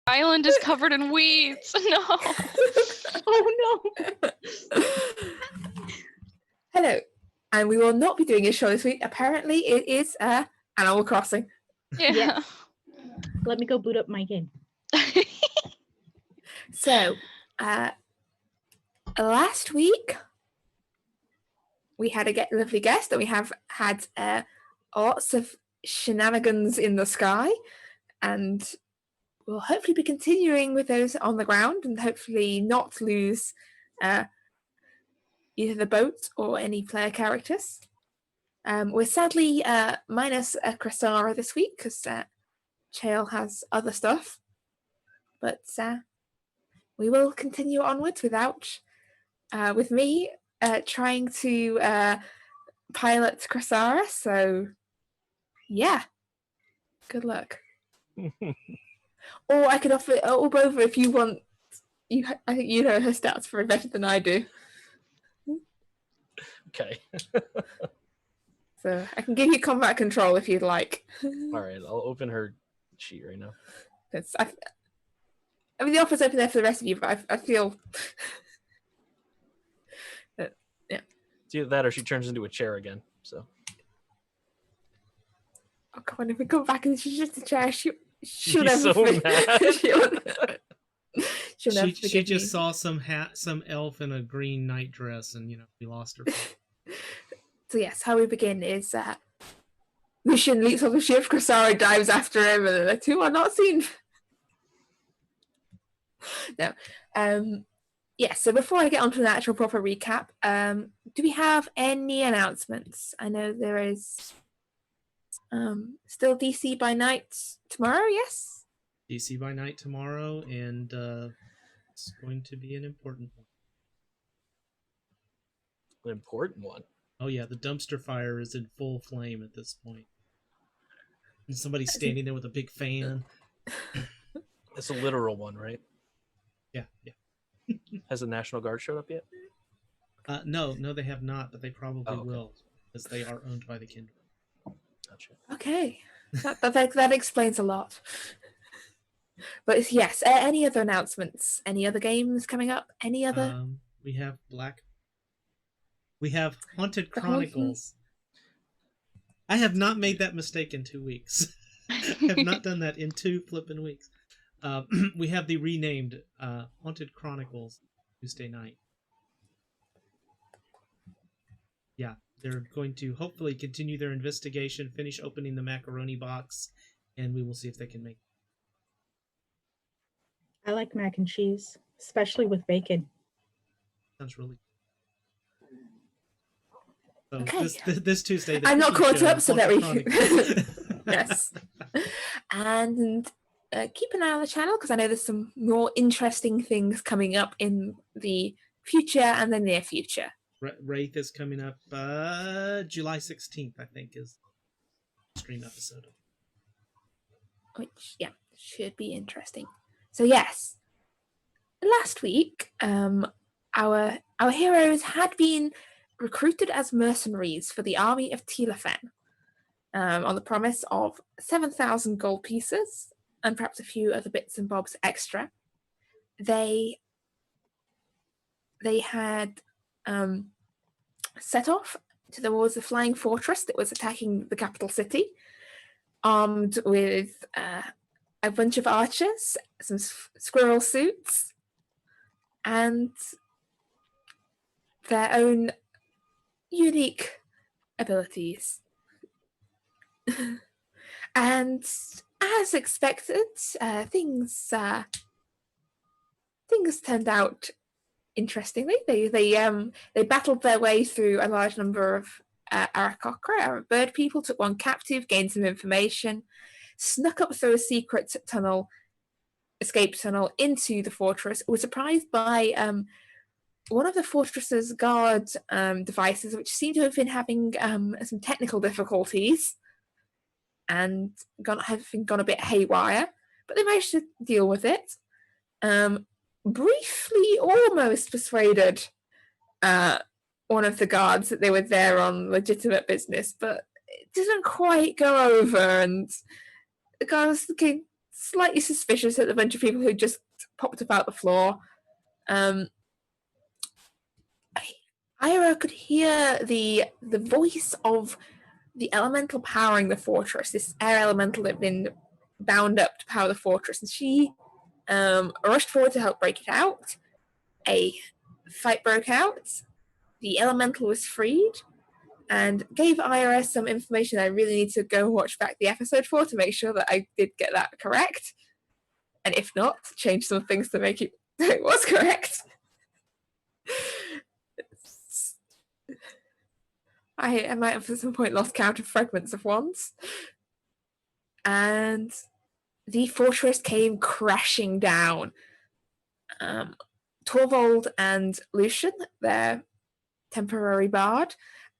Island is covered in weeds. No. Oh no. Hello, and we will not be doing a show this week. Apparently, it is Animal Crossing. Yeah. Yes. Let me go boot up my game. So, last week we had a lovely guest, and we have had lots of shenanigans in the sky, and we'll hopefully be continuing with those on the ground, and hopefully not lose either the boat or any player characters. We're sadly minus Krasara this week because Chael has other stuff, but we will continue onwards without with me trying to pilot Krasara. So yeah, good luck. Or I could offer over if you want. I think you know her stats very better than I do. Okay. So I can give you combat control if you'd like. All right, I'll open her sheet right now. I mean, the offer's open there for the rest of you, but I feel... yeah. It's either that or she turns into a chair again, so... Oh, come on, if we go back and she's just a chair, she'll She's never... so mad. she'll never She forgive just me. saw some elf in a green night dress, and we lost her. So yes, how we begin is Lucian leaps off the ship, Krasara dives after him, and the two are not seen. No. So before I get on to the actual proper recap, do we have any announcements? I know there is still DC by night tomorrow, yes? DC by night tomorrow, and it's going to be an important one. An important one? Oh yeah, the dumpster fire is in full flame at this point. And somebody's standing there with a big fan. It's a literal one, right? Yeah. Has the National Guard showed up yet? No, they have not, but they probably okay. will, because they are owned by the Kindred. Gotcha. Okay, that explains a lot. But yes, any other announcements? Any other games coming up? Any other? We have Haunted Chronicles. I have not made that mistake in 2 weeks. I have not done that in 2 flippin' weeks. We have the renamed Haunted Chronicles Tuesday night. Yeah, they're going to hopefully continue their investigation, finish opening the macaroni box, and we will see if they can make it. I like mac and cheese, especially with bacon. Sounds really good. So Okay. this Tuesday, I'm not caught up, so that we Chronicles. yes. And keep an eye on the channel because I know there's some more interesting things coming up in the future and the near future. Wraith is coming up July 16th, I think, is the stream episode. Which, should be interesting. So yes, last week, our heroes had been recruited as mercenaries for the army of Tilafen, on the promise of 7,000 gold pieces and perhaps a few other bits and bobs extra. They had set off towards the flying fortress that was attacking the capital city, armed with a bunch of archers, some squirrel suits, and their own unique abilities. And as expected, things turned out interestingly. They battled their way through a large number of Arakocra, bird people, took one captive, gained some information, snuck up through a secret escape tunnel into the fortress, was surprised by one of the fortress's guard devices, which seemed to have been having some technical difficulties and gone a bit haywire, but they managed to deal with it. Briefly almost persuaded one of the guards that they were there on legitimate business, but it didn't quite go over, and the guard was thinking, slightly suspicious at the bunch of people who just popped about the floor. Ira could hear the voice of the elemental powering the fortress, this air elemental that had been bound up to power the fortress, and she rushed forward to help break it out. A fight broke out. The elemental was freed and gave Ira some information I really need to go and watch back the episode for to make sure that I did get that correct. And if not, change some things to make it was correct. I might have at some point lost count of fragments of wands. And the fortress came crashing down. Torvald and Lucian, their temporary bard,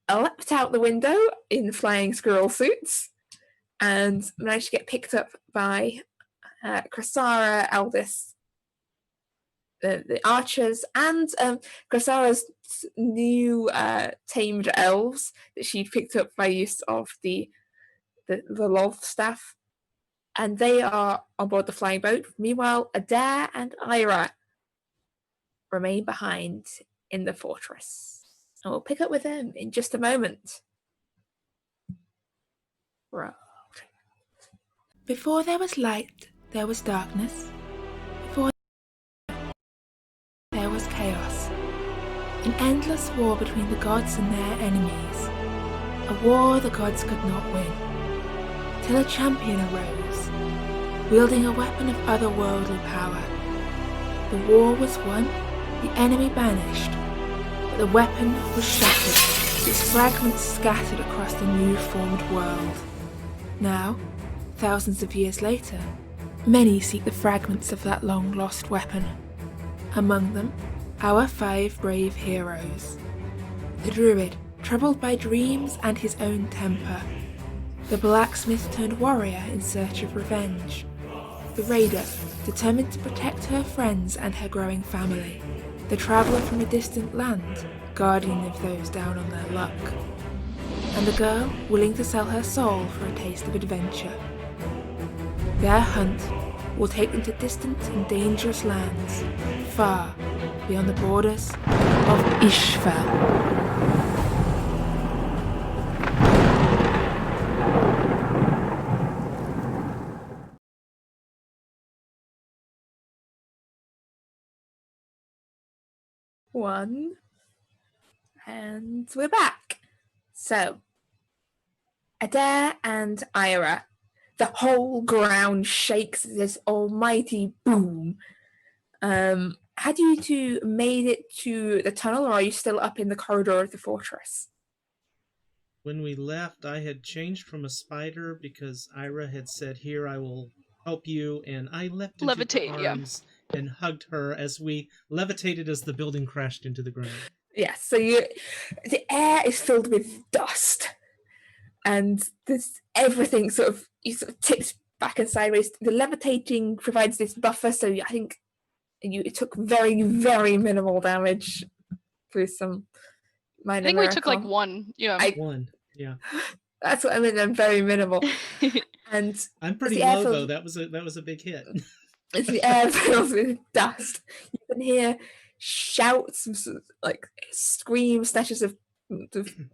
leapt out the window in flying squirrel suits and managed to get picked up by Krasara, Aldis, the archers, and Krasara's new tamed elves that she'd picked up by use of the love staff. And they are on board the flying boat. Meanwhile, Adair and Ira remain behind in the fortress. And we'll pick up with them in just a moment. Right. Before there was light, there was darkness. Before there was chaos. An endless war between the gods and their enemies. A war the gods could not win. Till a champion arose, wielding a weapon of otherworldly power. The war was won, the enemy banished, but the weapon was shattered, its fragments scattered across the new-formed world. Now, thousands of years later, many seek the fragments of that long-lost weapon. Among them, our 5 brave heroes. The druid, troubled by dreams and his own temper. The blacksmith turned warrior in search of revenge. The raider, determined to protect her friends and her growing family. The traveller from a distant land, guardian of those down on their luck. And the girl willing to sell her soul for a taste of adventure. Their hunt will take them to distant and dangerous lands, far beyond the borders of Isfjell. One, and we're back. So, Adair and Ira, the whole ground shakes this almighty boom. Had you two made it to the tunnel, or are you still up in the corridor of the fortress? When we left, I had changed from a spider because Ira had said, "Here, I will help you," and I leapt into Levitate, her yeah. arms and hugged her as we levitated as the building crashed into the ground. Yes, so the air is filled with dust, and there's everything sort of tips back and sideways. The levitating provides this buffer, so I think it took very, very minimal damage through some minor I think we took like miracle. 1. Yeah. One, yeah. That's what I mean. I'm very minimal, and I'm pretty the air low filled- though. That was a big hit. as the air fills with dust, you can hear shouts, like screams, snatches of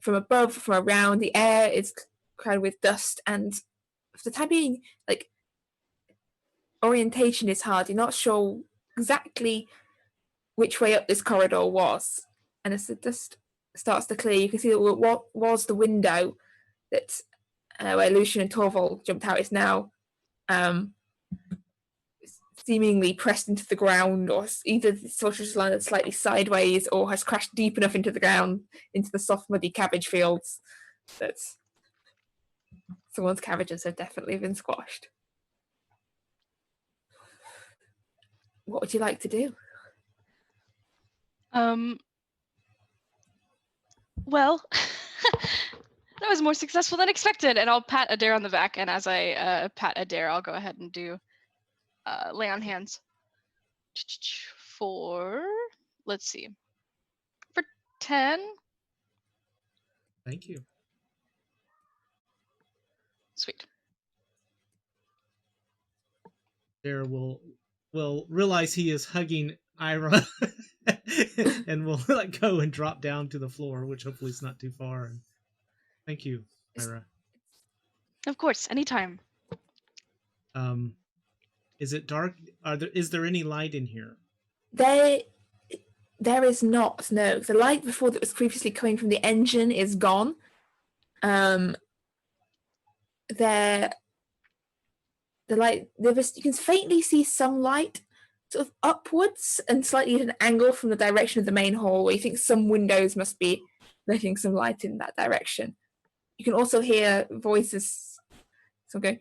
from above, from around. The air is crowded with dust, and for the time being, like, orientation is hard. You're not sure exactly which way up this corridor was. And as the dust starts to clear, you can see that what was the window that where Lucian and Torvald jumped out is now seemingly pressed into the ground, or either the fortress landed slightly sideways or has crashed deep enough into the ground, into the soft, muddy cabbage fields that someone's cabbages have definitely been squashed. What would you like to do? Well, that was more successful than expected, and I'll pat Adair on the back, and as I pat Adair, I'll go ahead and do lay on hands. For, let's see, for 10. Thank you. Sweet. there will realize he is hugging Ira and will let go and drop down to the floor, which hopefully is not too far. And thank you, Ira. Of course, anytime. Is it dark? Is there any light in here? There is not. No, the light before that was previously coming from the engine is gone. You can faintly see some light sort of upwards and slightly at an angle from the direction of the main hallway. You think some windows must be letting some light in that direction. You can also hear voices. So go,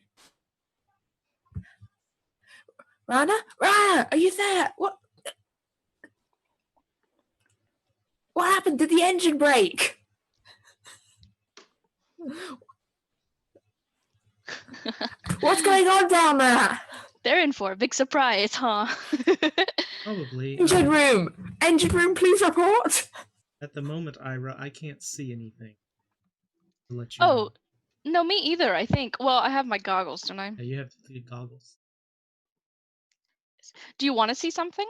Rana, are you there? What happened? Did the engine break? What's going on down there? They're in for a big surprise, huh? Probably. Engine room, please report. At the moment, Ira, I can't see anything. To let you Oh, know. no, me either, I think. Well, I have my goggles, don't I? Yeah, you have the goggles. Do you want to see something?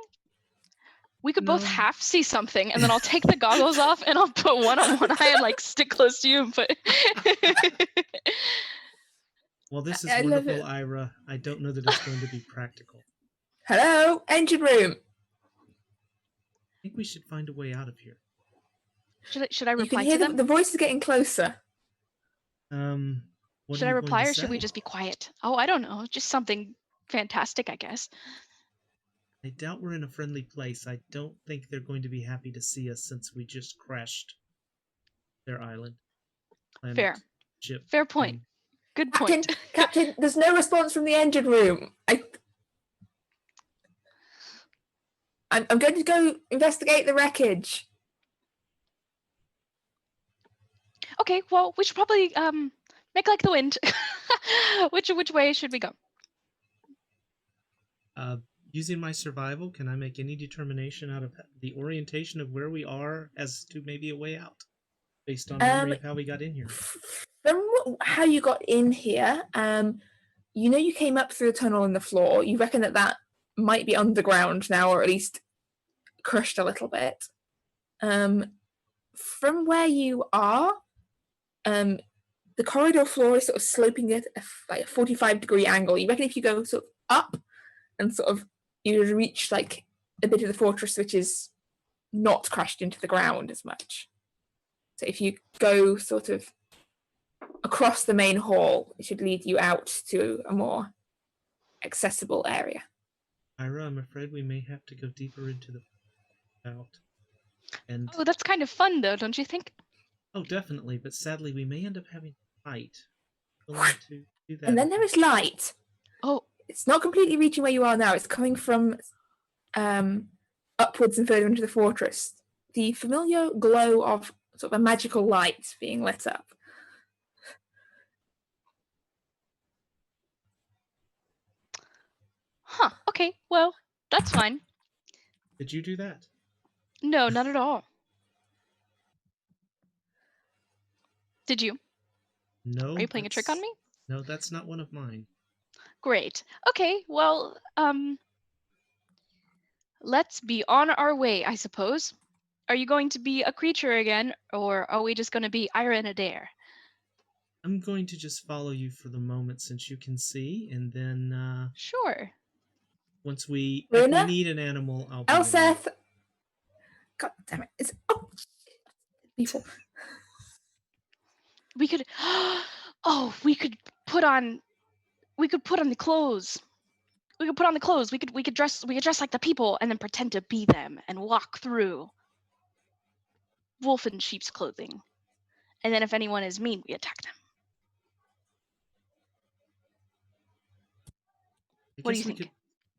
We could both No. half see something, and then I'll take the goggles off and I'll put one on one eye and like stick close to you and put. Well, this is I love wonderful, it. Ira. I don't know that it's going to be practical. Hello, engine room. I think we should find a way out of here. Should I You can reply hear to them? the voice is getting closer. What Should are I you reply going or to should we say? just be quiet? Oh, I don't know. Just something fantastic, I guess. I doubt we're in a friendly place. I don't think they're going to be happy to see us since we just crashed their island. Planet, Fair. ship. Fair point. thing. Good point. Captain, there's no response from the engine room. I'm going to go investigate the wreckage. Okay, well, we should probably make like the wind. Which way should we go? Using my survival, can I make any determination out of the orientation of where we are as to maybe a way out, based on memory of how we got in here? From how you got in here, you know you came up through a tunnel in the floor. You reckon that might be underground now, or at least crushed a little bit. From where you are, the corridor floor is sort of sloping at like a 45-degree angle. You reckon if you go sort of up and sort of you would reach like a bit of the fortress which is not crashed into the ground as much. So if you go sort of across the main hall, it should lead you out to a more accessible area. Ira, I'm afraid we may have to go deeper into the out. And Oh, that's kind of fun though, don't you think? oh, definitely. But sadly, we may end up having to fight. Willing to do that? And then there is light. Oh, It's not completely reaching where you are now. It's coming from upwards and further into the fortress. The familiar glow of sort of a magical light being lit up. huh. Okay, well, that's fine. Did you do that? No, not at all. Did you? No. Are you playing a trick on me? No, that's not one of mine. Great. Okay, well, let's be on our way, I suppose. Are you going to be a creature again, or are we just going to be Ira and Adair? I'm going to just follow you for the moment since you can see, and then Sure. once if we Luna? need an animal, I'll be Elseth! God damn it. It's before. We could oh, we could put on the clothes. We could put on the clothes. We could dress like the people and then pretend to be them and walk through wolf in sheep's clothing. And then if anyone is mean, we attack them. What do you think?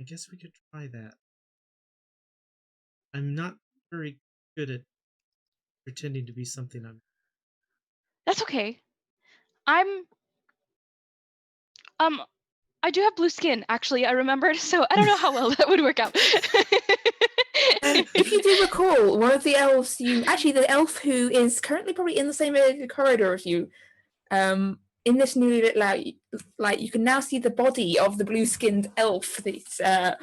I guess we could try that. I'm not very good at pretending to be something I'm. That's okay. I do have blue skin, actually, I remembered, so I don't know how well that would work out. If you do recall, one of the elves the elf who is currently probably in the same area of the corridor as you, in this new lit light, you can now see the body of the blue-skinned elf that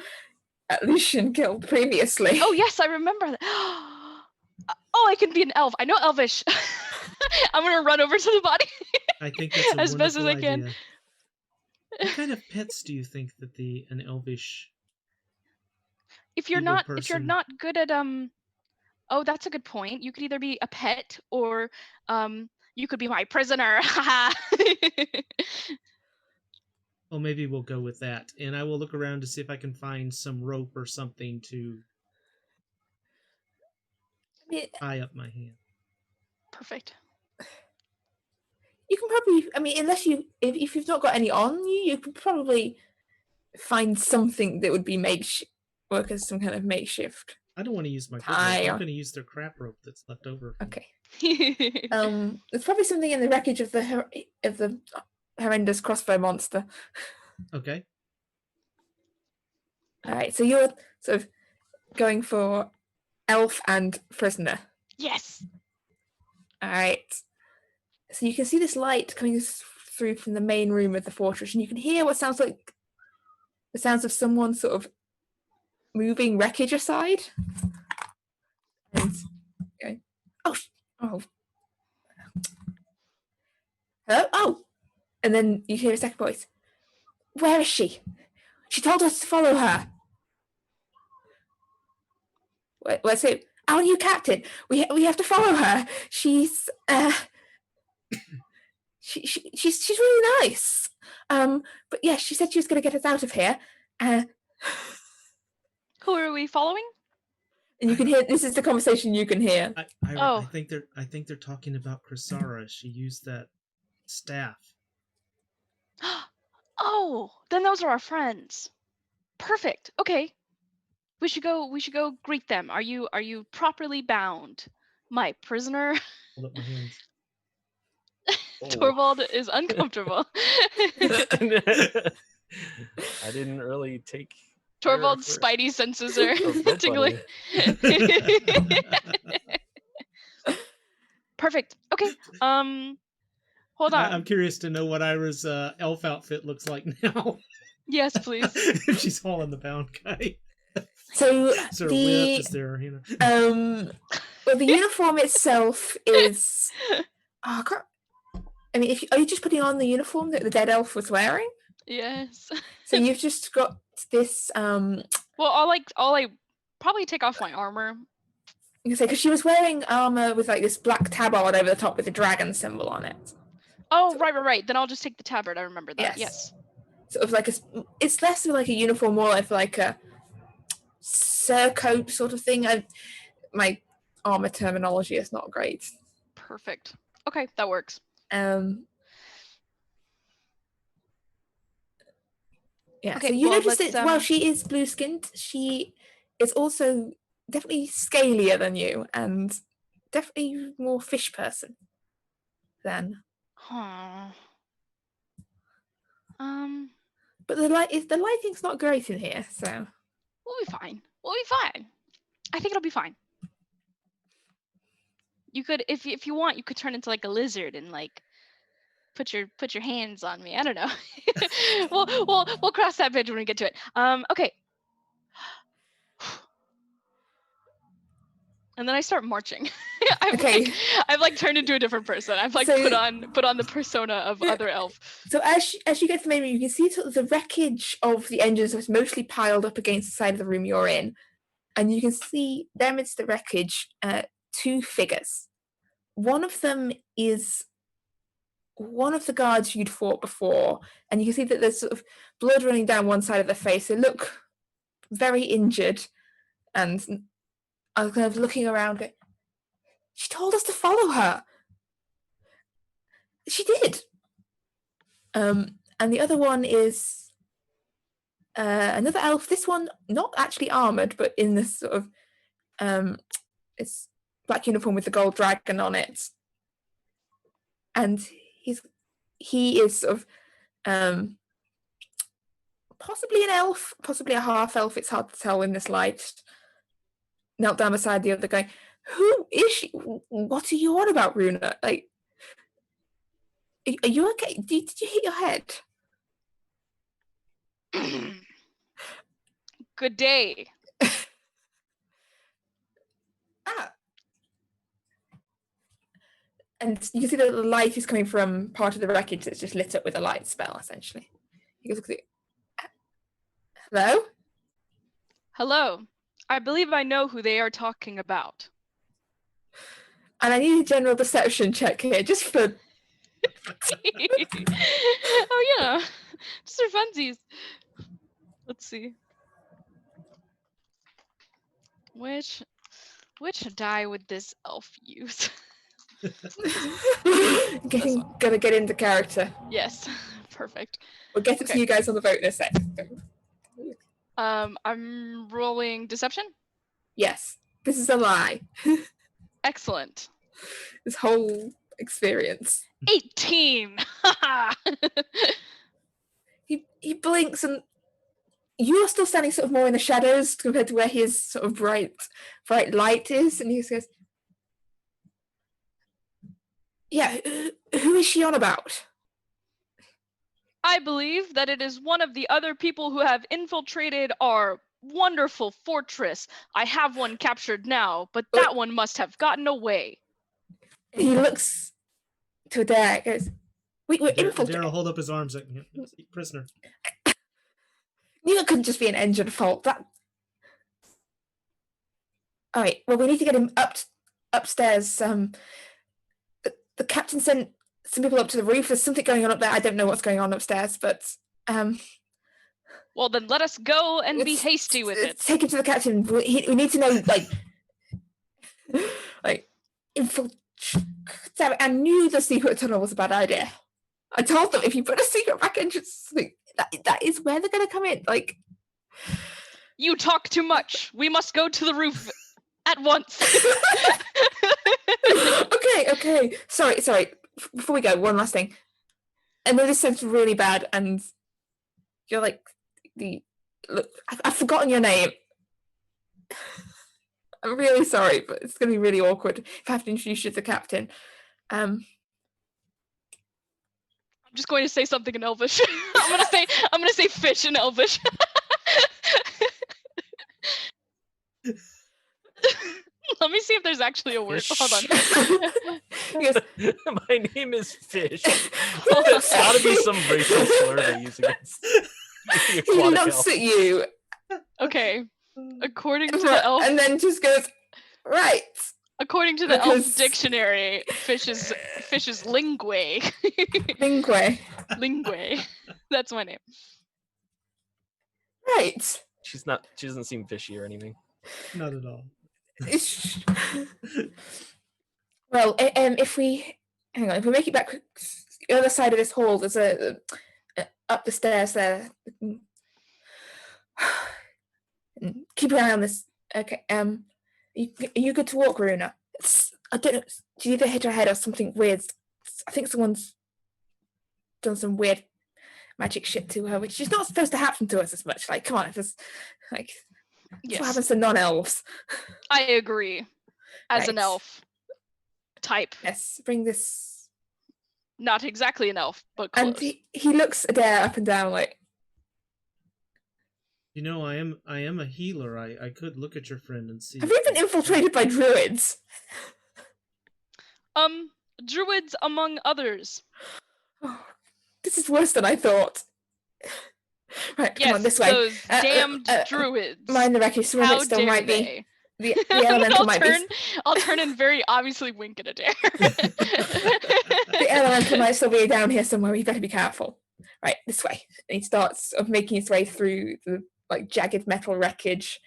Lucian killed previously. Oh yes, I remember that. Oh, I can be an elf. I know Elvish. I'm gonna run over to the body I think that's a as best as I wonderful can. idea. What kind of pets do you think that an elvish If you're evil not person- good at oh, that's a good point. You could either be a pet or you could be my prisoner. Well, maybe we'll go with that, and I will look around to see if I can find some rope or something to tie up my hand. Perfect. You can probably, I mean, unless if you've not got any on you, you could probably find something that would be work as some kind of makeshift. I don't want to use my good rope. Tie I'm or- going to use their crap rope that's left over. Okay. There's probably something in the wreckage of the horrendous crossbow monster. Okay. All right, so you're sort of going for elf and prisoner. Yes. All right. So you can see this light coming through from the main room of the fortress, and you can hear what sounds like the sounds of someone sort of moving wreckage aside. And going, oh, hello, oh, and then you hear a second voice. Where is she? She told us to follow her. What's it? Our new captain. We have to follow her. She's she's really nice. But yeah, she said she was going to get us out of here. Who are we following? And you can hear. This is the conversation you can hear. I think they're talking about Chrysara. She used that staff. Oh, then those are our friends. Perfect. Okay. We should go greet them. Are you properly bound, my prisoner? Hold up my hands. Torvald is uncomfortable. I didn't really take. Torvald's for- spidey senses are Oh, that's tingling. Perfect. Okay. Hold on. I'm curious to know what Ira's elf outfit looks like now. Yes, please. If she's hauling the bound guy. So Is there a whip? Is there, well, the uniform itself is. Oh, I mean, are you just putting on the uniform that the dead elf was wearing? Yes. So you've just got this. Well, I'll probably take off my armor. You can say because she was wearing armor with like this black tabard over the top with a dragon symbol on it. Oh, right. Then I'll just take the tabard. I remember that. Yes. Sort of like it's less of like a uniform, more like a surcoat sort of thing. My armor terminology is not great. Perfect. Okay, that works. Yeah. Okay, So you well, notice that while she is blue skinned, she is also definitely scalier than you and definitely more fish person than. Huh. But the lighting's not great in here, so We'll be fine. I think it'll be fine. You could, if you want, you could turn into like a lizard and like put your hands on me. I don't know. we'll cross that bridge when we get to it. Okay. And then I start marching. I've like turned into a different person. I've like put on the persona of other elf. So as you get to the main room, you can see sort of the wreckage of the engines was mostly piled up against the side of the room you're in, and you can see there amidst the wreckage two figures. One of them is one of the guards you'd fought before, and you can see that there's sort of blood running down one side of their face. They look very injured, and I was kind of looking around it. She told us to follow her. She did. And the other one is another elf. This one not actually armored, but in this sort of it's black uniform with the gold dragon on it. And he is sort of possibly an elf, possibly a half elf. It's hard to tell in this light. Knelt down beside the other guy. Who is she? What are you on about, Runa? Like, Are you okay? Did you hit your head? Good day. Ah. And you can see that the light is coming from part of the wreckage that's just lit up with a light spell, essentially. You can look at it. Hello? Hello. I believe I know who they are talking about. And I need a general deception check here, just for... Oh yeah, just for funsies. Let's see. Which die would this elf use? Gonna get into character. Yes, perfect. We'll get it to you guys on the vote in a sec. I'm rolling deception. Yes, this is a lie. Excellent. This whole experience. 18. He blinks, and you are still standing sort of more in the shadows compared to where his sort of bright light is, and he says, "Yeah, who is she on about?" I believe that it is one of the other people who have infiltrated our wonderful fortress. I have one captured now, but that one must have gotten away. He looks to Adair, goes, "We're infiltrated." Daryl hold up his arms like prisoner. Knew it couldn't just be an engine fault. That. All right. Well, we need to get him upstairs. The captain sent some people up to the roof. There's something going on up there. I don't know what's going on upstairs, but Well, then let us go and be hasty with it. Take him to the captain. We need to know, Damn it, I knew the secret tunnel was a bad idea. I told them if you put a secret back entrance, that is where they're gonna come in. You talk too much. We must go to the roof at once. Okay. Sorry. Before we go, one last thing. I know this sounds really bad, and you're like look. I've forgotten your name. I'm really sorry, but it's gonna be really awkward if I have to introduce you to the captain. I'm just going to say something in Elvish. I'm gonna say fish in Elvish. Let me see if there's actually a word. Hold on. He goes, My name is Fish. There's gotta be some racial slur they use against the he aquatic looks elf. at you, Okay. According to the elf, and then just goes, right. according to the elf Because- dictionary, fish is lingue. Lingue. Lingue. That's my name. Right. She doesn't seem fishy or anything. Not at all. Well, if we make it back to the other side of this hall, there's a up the stairs there. Keep an eye on this. Okay. Are you good to walk, Runa? I don't know. She either hit her head or something weird. I think someone's done some weird magic shit to her, which is not supposed to happen to us as much. Come on, it's that's what Yes, happens to non-elves. I agree. As an Right. elf type, Yes, bring this. not exactly an elf, but close. And he looks Adair up and down like, You know, I am a healer. I could look at your friend and see. have we been infiltrated by druids? Druids among others. Oh, this is worse than I thought. Right, come Yes, on, this way. those damned druids. Mind the wreckage, someone How might still dare might they? be. The elemental might be. I'll turn and very obviously wink at Adair. The elemental might still be down here somewhere. We better be careful. Right, this way. And he starts of making his way through the jagged metal wreckage,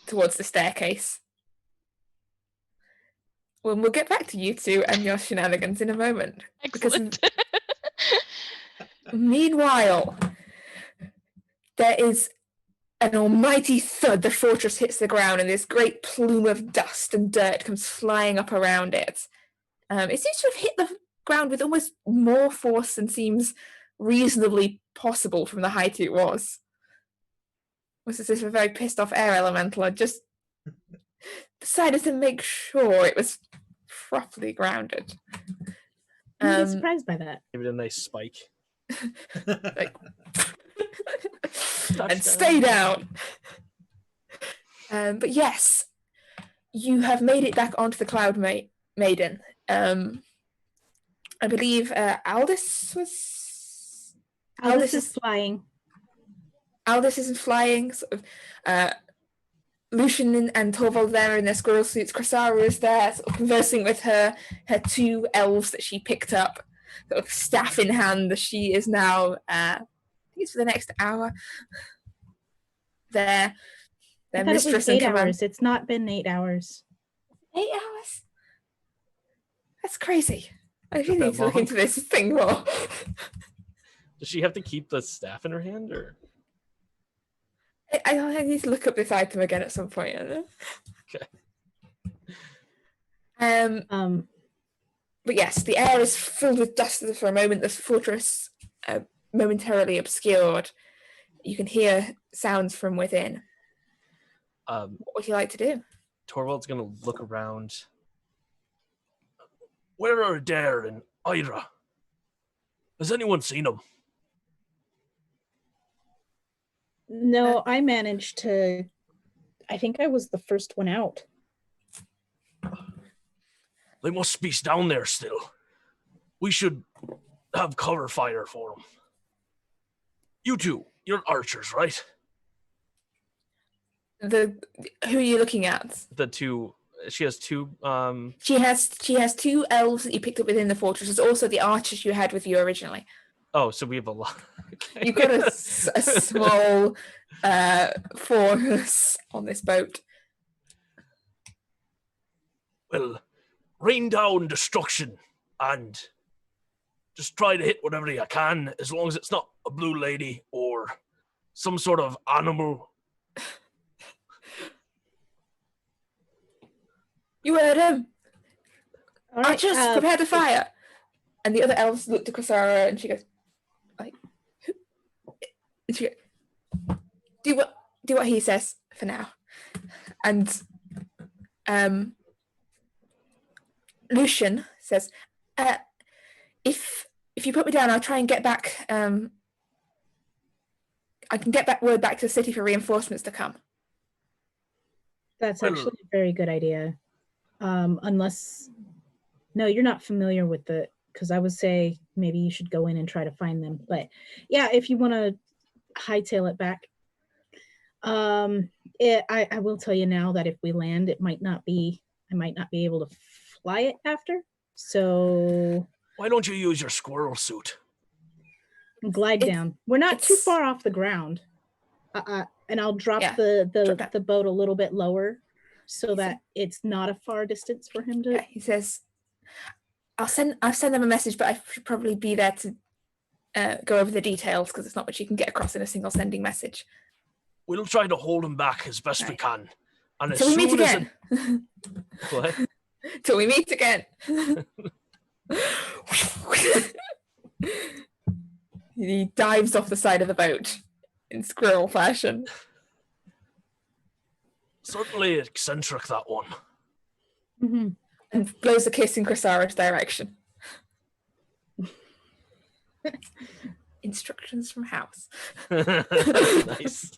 towards the staircase. Well, we'll get back to you two and your shenanigans in a moment. Excellent. Meanwhile, there is an almighty thud. The fortress hits the ground, and this great plume of dust and dirt comes flying up around it. It seems to have hit the ground with almost more force than seems reasonably possible from the height it was. Was as if a very pissed off air elemental had just decided to make sure it was properly grounded. I'm really surprised by that. Give it a nice spike. Like, and stay down. But yes, you have made it back onto the Cloud Maiden. I believe Aldous was. Aldous is flying. Aldous isn't flying. Sort of, Lucian and Torvald there in their squirrel suits. Cressara is there, sort of conversing with her two elves that she picked up, sort of staff in hand. As she is now, I think it's for the next hour. Their I thought mistress it was and 8 command. hours. It's not been 8 hours. 8 hours? That's crazy. I Is really that need to look long? into this thing more. Does she have to keep the staff in her hand, or? I need to look up this item again at some point. I don't know. Okay. But yes, the air is filled with dust for a moment. The fortress momentarily obscured. You can hear sounds from within. What would you like to do? Torvald's gonna look around. Where are Adair and Ira? Has anyone seen them? No, I managed to. I think I was the first one out. They must be down there still. We should have cover fire for them. You two, you're archers, right? Who are you looking at? The two. She has two. She has two elves that you picked up within the fortress. There's also the archers you had with you originally. Oh, so we have a lot. You've got a small force on this boat. Well, rain down destruction and just try to hit whatever you can, as long as it's not a blue lady or some sort of animal. You heard him. All right, Archers, prepare to fire. And the other elves look to Cressara and she goes, like, who? And she goes, do what he says for now. And Lucian says, if you put me down, I'll try and get back. I can get word back to the city for reinforcements to come. That's actually a very good idea. Unless, no, you're not familiar with the, because I would say maybe you should go in and try to find them. But yeah, if you want to hightail it back, I will tell you now that if we land, I might not be able to fly it after. So Why don't you use your squirrel suit? Glide down. We're not too far off the ground. And I'll drop the boat a little bit lower so that it's not a far distance for him to. Yeah, he says, I'll send them a message, but I should probably be there to go over the details because it's not what you can get across in a single sending message. We'll try to hold him back as best we can. And as Till we meet soon as again. What? Till we meet again. He dives off the side of the boat in squirrel fashion. Certainly eccentric, that one. Mm-hmm. And blows a kiss in Cressara's direction. Instructions from house. Nice.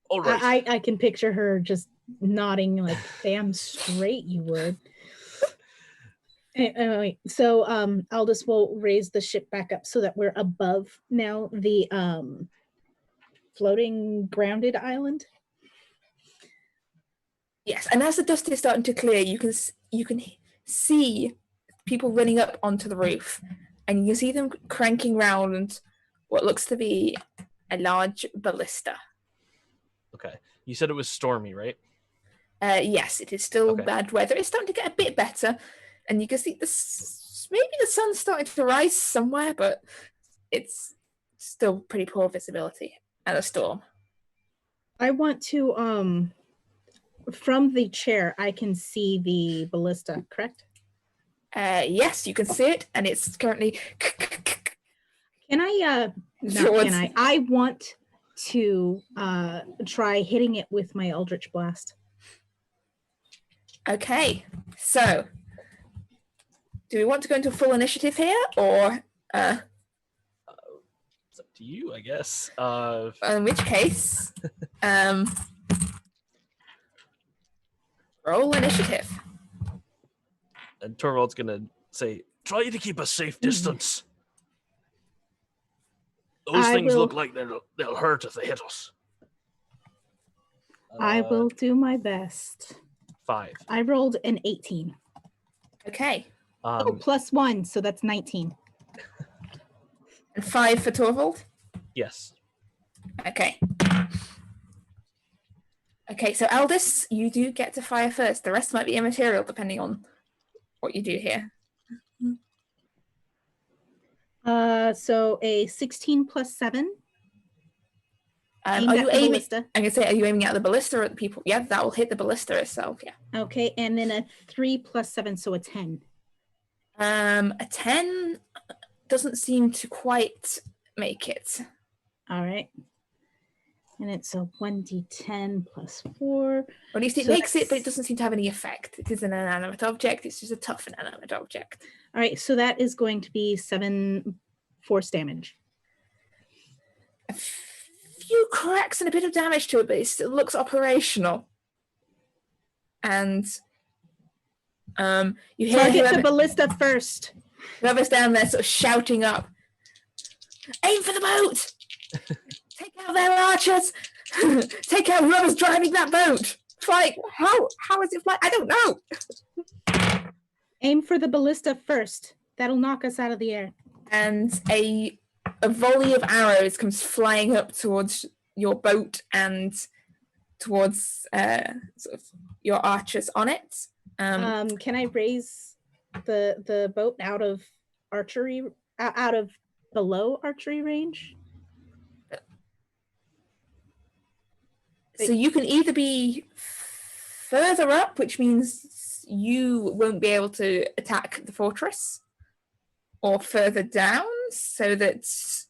All right. I can picture her just nodding like, damn straight you would. Anyway, so Aldous will raise the ship back up so that we're above now the floating grounded island. Yes, and as the dust is starting to clear, you can see people running up onto the roof, and you can see them cranking round what looks to be a large ballista. Okay. You said it was stormy, right? Yes, it is still Okay. bad weather. It's starting to get a bit better, and you can see maybe the sun's starting to rise somewhere, but it's still pretty poor visibility and a storm. I want to from the chair I can see the ballista, correct? Yes, you can see it, and it's currently. Can I I want to try hitting it with my Eldritch Blast. Okay, so do we want to go into full initiative here, or It's up to you, I guess. in which case, roll initiative. And Torvald's gonna say, "Try to keep a safe distance. Those things look like they'll hurt if they hit us." I will do my best. 5. I rolled an 18. Okay, Plus 1, so that's 19. and 5 for Torvald. Yes. Okay. Okay, so Aldous, you do get to fire first. The rest might be immaterial depending on what you do here. So a 16 plus 7. Are you aiming? Ballista. I'm gonna say, are you aiming at the ballista or at the people? Yeah, that will hit the ballista itself. Yeah. Okay, and then a 3 plus 7, so a 10. A 10 doesn't seem to quite make it. All right. And it's a 1d10 plus 4. Or at least it So makes it, but it that's- doesn't seem to have any effect. It is an inanimate object. It's just a tough inanimate object. All right, so that is going to be 7 force damage. A few cracks and a bit of damage to it, but it still looks operational. And you hear Target the ballista first. whoever's down there sort of shouting up, "Aim for the boat! Take out their archers! Take out whoever's driving that boat! Fly! How is it fly? I don't know." Aim for the ballista first. That'll knock us out of the air. And a volley of arrows comes flying up towards your boat and towards sort of your archers on it. Can I raise the boat out of archery, out of below archery range? So you can either be further up, which means you won't be able to attack the fortress, or further down, so that so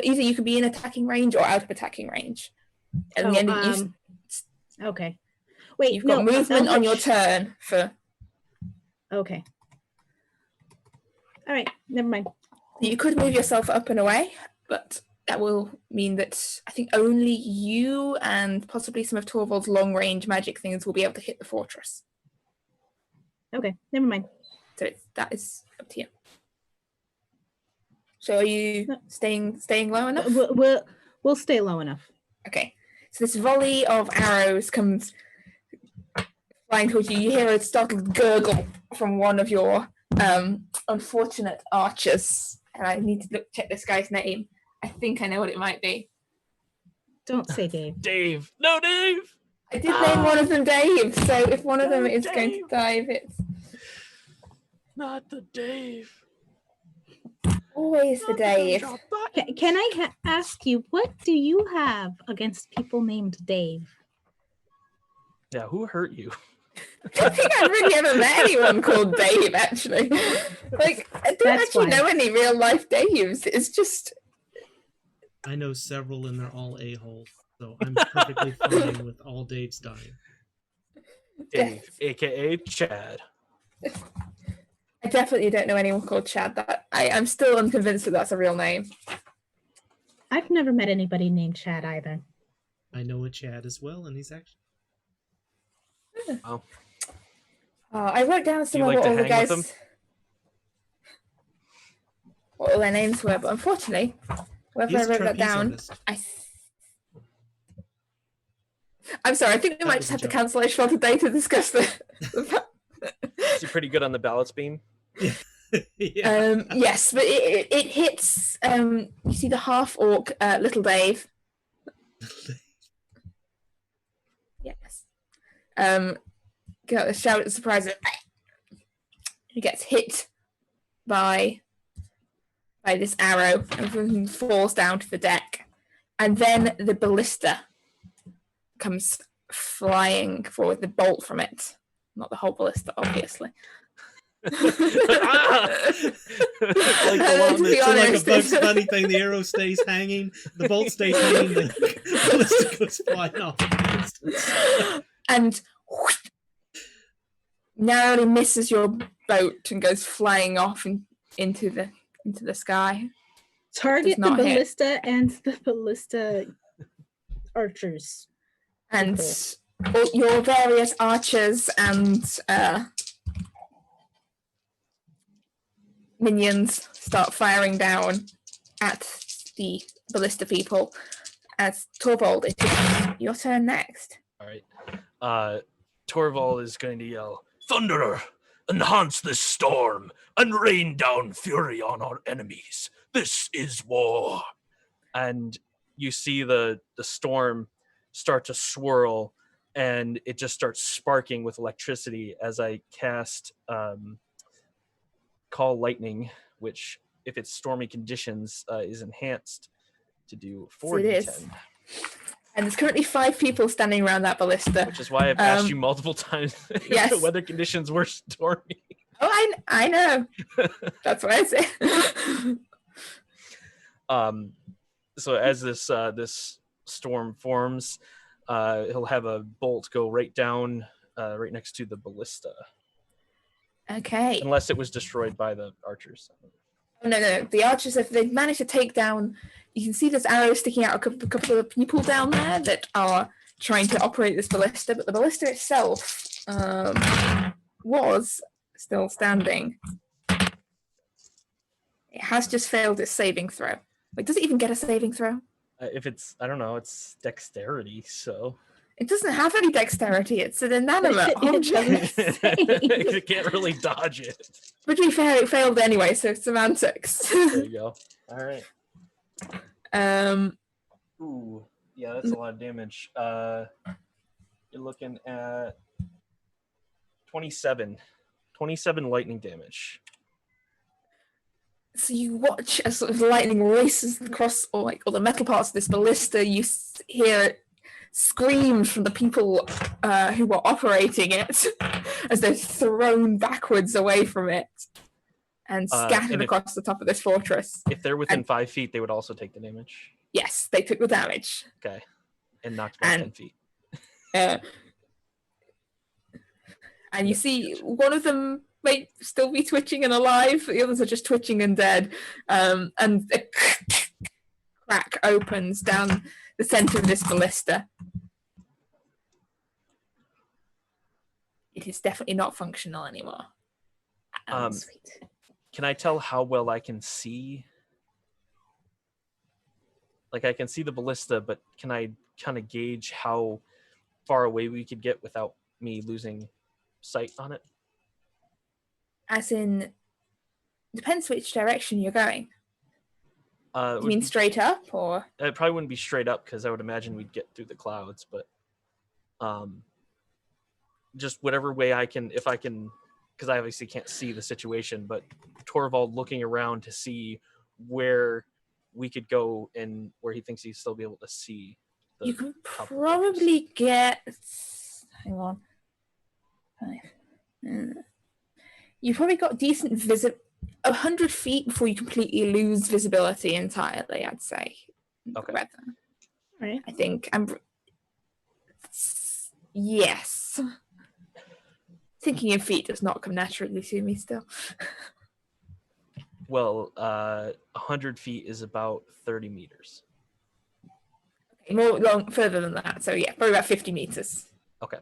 either you can be in attacking range or out of attacking range. And Okay. Wait, you've got movement on your turn for. Okay. All right, never mind. You could move yourself up and away, but that will mean that I think only you and possibly some of Torvald's long-range magic things will be able to hit the fortress. Okay, never mind. So that is up to you. So are you staying low enough? We'll stay low enough. Okay. So this volley of arrows comes flying towards you. You hear a startled gurgle from one of your unfortunate archers. And I need to check this guy's name. I think I know what it might be. Don't say Dave. Dave. No, Dave. I did name one of them Dave. So if one of them is going to dive, it's Not the Dave. always the Dave. Can I ask you, what do you have against people named Dave? Yeah, who hurt you? I don't think I've really ever met anyone called Dave, actually. Like, I don't That's actually fine. know any real life Daves. It's just. I know several, and they're all a-holes, so I'm perfectly fine with all Daves dying. Dave, aka Chad. I definitely don't know anyone called Chad. That I'm still unconvinced that that's a real name. I've never met anybody named Chad either. I know a Chad as well, and he's actually... Oh. I wrote down some like of what to all the hang with guys, them? what all their names were, but unfortunately, whether I He's wrote that trapeze down, artist. I'm sorry. I think we That might was just a have to joke. cancel Isfjell today to discuss the. Is he pretty good on the balance beam? Yeah. Yes, but it hits. You see the half orc, little Dave. Yes. Got a shout of surprise. He gets hit by this arrow and falls down to the deck, and then the ballista comes flying forward. The bolt from it, not the whole ballista, obviously. Like the one To be So like a honest, Bugs Bunny thing, the arrow stays hanging, the bolt stays hanging, the ballista goes flying off. and narrowly misses your boat and goes flying off into the sky. Target the not hit. ballista and the ballista archers. And People. all your various archers and minions start firing down at the ballista people. As Torvald, it is your turn next. All right. Torvald is going to yell, "Thunderer, enhance this storm and rain down fury on our enemies. This is war." And you see the storm start to swirl, and it just starts sparking with electricity as I cast Call Lightning, which, if it's stormy conditions, is enhanced to do 4d10. And there's currently 5 people standing around that ballista. Which is why I've asked you multiple times if yes. the weather conditions were stormy. Oh, I know. That's what I say. So as this storm forms, he'll have a bolt go right down, right next to the ballista. Okay. Unless it was destroyed by the archers. Oh, no. The archers, if they manage to take down, you can see there's arrows sticking out a couple of people down there that are trying to operate this ballista, but the ballista itself was still standing. It has just failed its saving throw. Like, does it even get a saving throw? If it's, I don't know, it's dexterity, so. It doesn't have any dexterity. It's an inanimate object. It can't really dodge it. But to be fair, it failed anyway, so it's semantics. There you go. All right. Ooh, yeah, that's a lot of damage. You're looking at 27 lightning damage. So you watch as sort of lightning races across all the metal parts of this ballista. You hear screams from the people who were operating it as they're thrown backwards away from it and scattered across the top of this fortress. If they're within 5 feet, they would also take the damage. Yes, they took the damage. Okay, and knocked back 10 feet. And you see one of them might still be twitching and alive. The others are just twitching and dead. And a crack opens down the center of this ballista. It is definitely not functional anymore. Sweet. Can I tell how well I can see? Like, I can see the ballista, but can I kind of gauge how far away we could get without me losing sight on it? As in, depends which direction you're going. You mean straight up, or? It probably wouldn't be straight up, because I would imagine we'd get through the clouds, but just whatever way I can, if I can, because I obviously can't see the situation, but Torvald looking around to see where we could go and where he thinks he'd still be able to see. You can probably get, hang on, 5. You probably got decent 100 feet before you completely lose visibility entirely, I'd say. Okay. Right. I think yes. Thinking in feet does not come naturally to me still. Well, 100 feet is about 30 meters. Okay, further than that. So yeah, probably about 50 meters. Okay.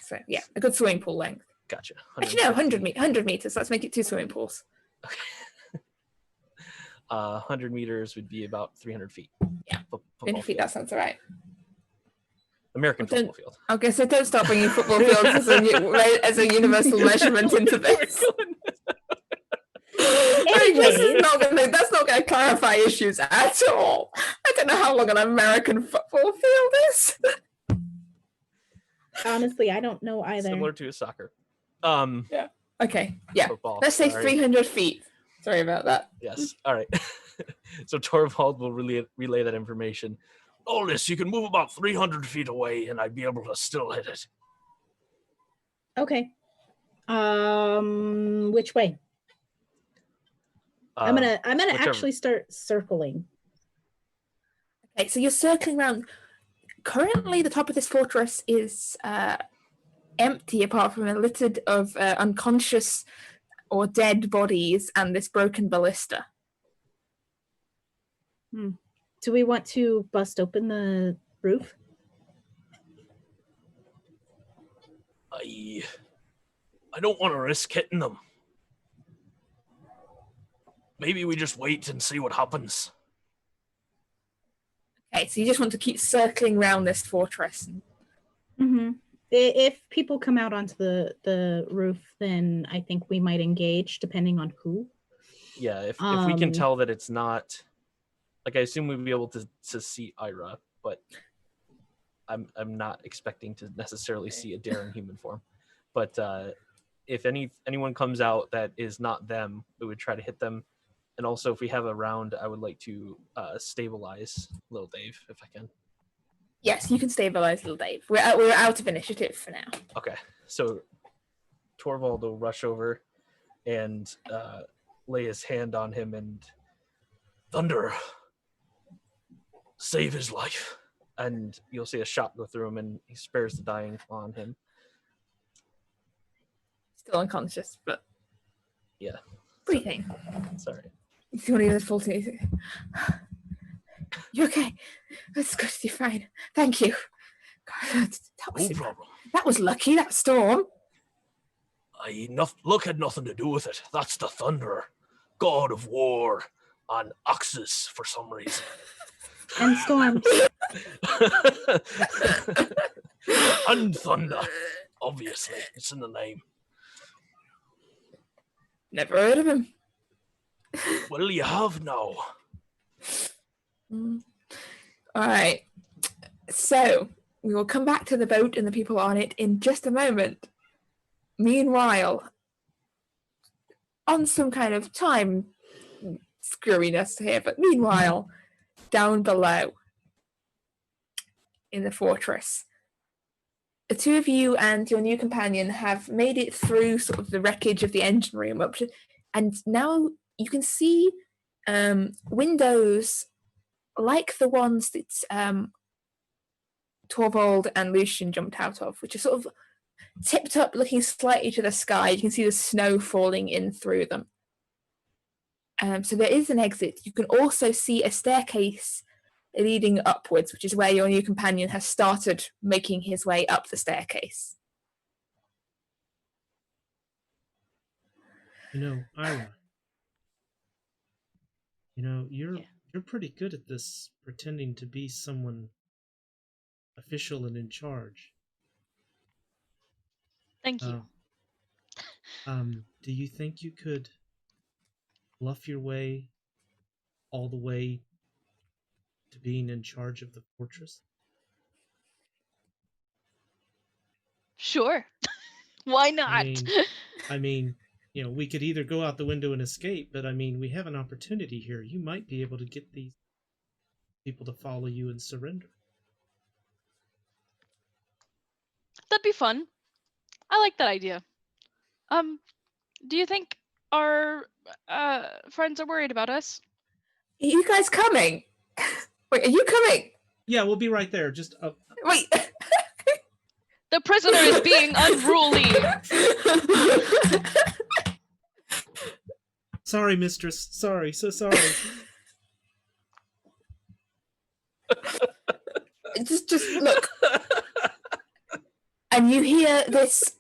So yeah, a good swimming pool length. Gotcha. Actually, no, 100 meters. Let's make it 2 swimming pools. Okay. 100 meters would be about 300 feet. Yeah, 300 feet, that sounds all right. American football field. Okay, so don't start bringing football fields as a universal measurement into this. That's not going to clarify issues at all. I don't know how long an American football field is. Honestly, I don't know either. Similar to a soccer. Yeah. Okay. Yeah. Football. Let's say 300 feet. Sorry about that. Yes. All right. So Torvald will relay that information. Aldous, you can move about 300 feet away, and I'd be able to still hit it. Okay. Which way? I'm gonna whichever. Actually start circling. Okay, so you're circling around. Currently, the top of this fortress is empty apart from a littered of unconscious or dead bodies and this broken ballista. Do we want to bust open the roof? I don't want to risk hitting them. Maybe we just wait and see what happens. Okay, so you just want to keep circling around this fortress. Mm-hmm. If people come out onto the roof, then I think we might engage, depending on who. Yeah, if we can tell that it's not, like, I assume we'd be able to see Ira, but I'm not expecting to necessarily see a daring human form. But if anyone comes out that is not them, we would try to hit them. And also, if we have a round, I would like to stabilize Little Dave, if I can. Yes, you can stabilize Little Dave. We're out of initiative for now. Okay, so Torvald will rush over and lay his hand on him and thunder, save his life. And you'll see a shot go through him, and he spares the dying on him. Still unconscious, but yeah, breathing. Sorry. If you want to get this full to you okay? That's good. You're fine. Thank you. God, No problem. That was lucky. That storm. Luck had nothing to do with it. That's the Thunderer, god of war on oxes for some reason. And storms. And thunder, obviously. It's in the name. Never heard of him. Well, you have now. All right. So we will come back to the boat and the people on it in just a moment. Meanwhile, on some kind of time screwiness here, but meanwhile, down below in the fortress, the two of you and your new companion have made it through sort of the wreckage of the engine room up to, and now you can see windows like the ones that Torvald and Lucian jumped out of, which are sort of tipped up, looking slightly to the sky. You can see the snow falling in through them. So there is an exit. You can also see a staircase leading upwards, which is where your new companion has started making his way up the staircase. You know, Ira, you're pretty good at this, pretending to be someone official and in charge. Thank you. Do you think you could bluff your way all the way to being in charge of the fortress? Sure. Why not? I mean, we could either go out the window and escape, but I mean, we have an opportunity here. You might be able to get these people to follow you and surrender. That'd be fun. I like that idea. Do you think our friends are worried about us? Are you guys coming? Wait, are you coming? Yeah, we'll be right there. Just Wait. The prisoner is being unruly. Sorry, mistress. Sorry, so sorry. just look. And you hear this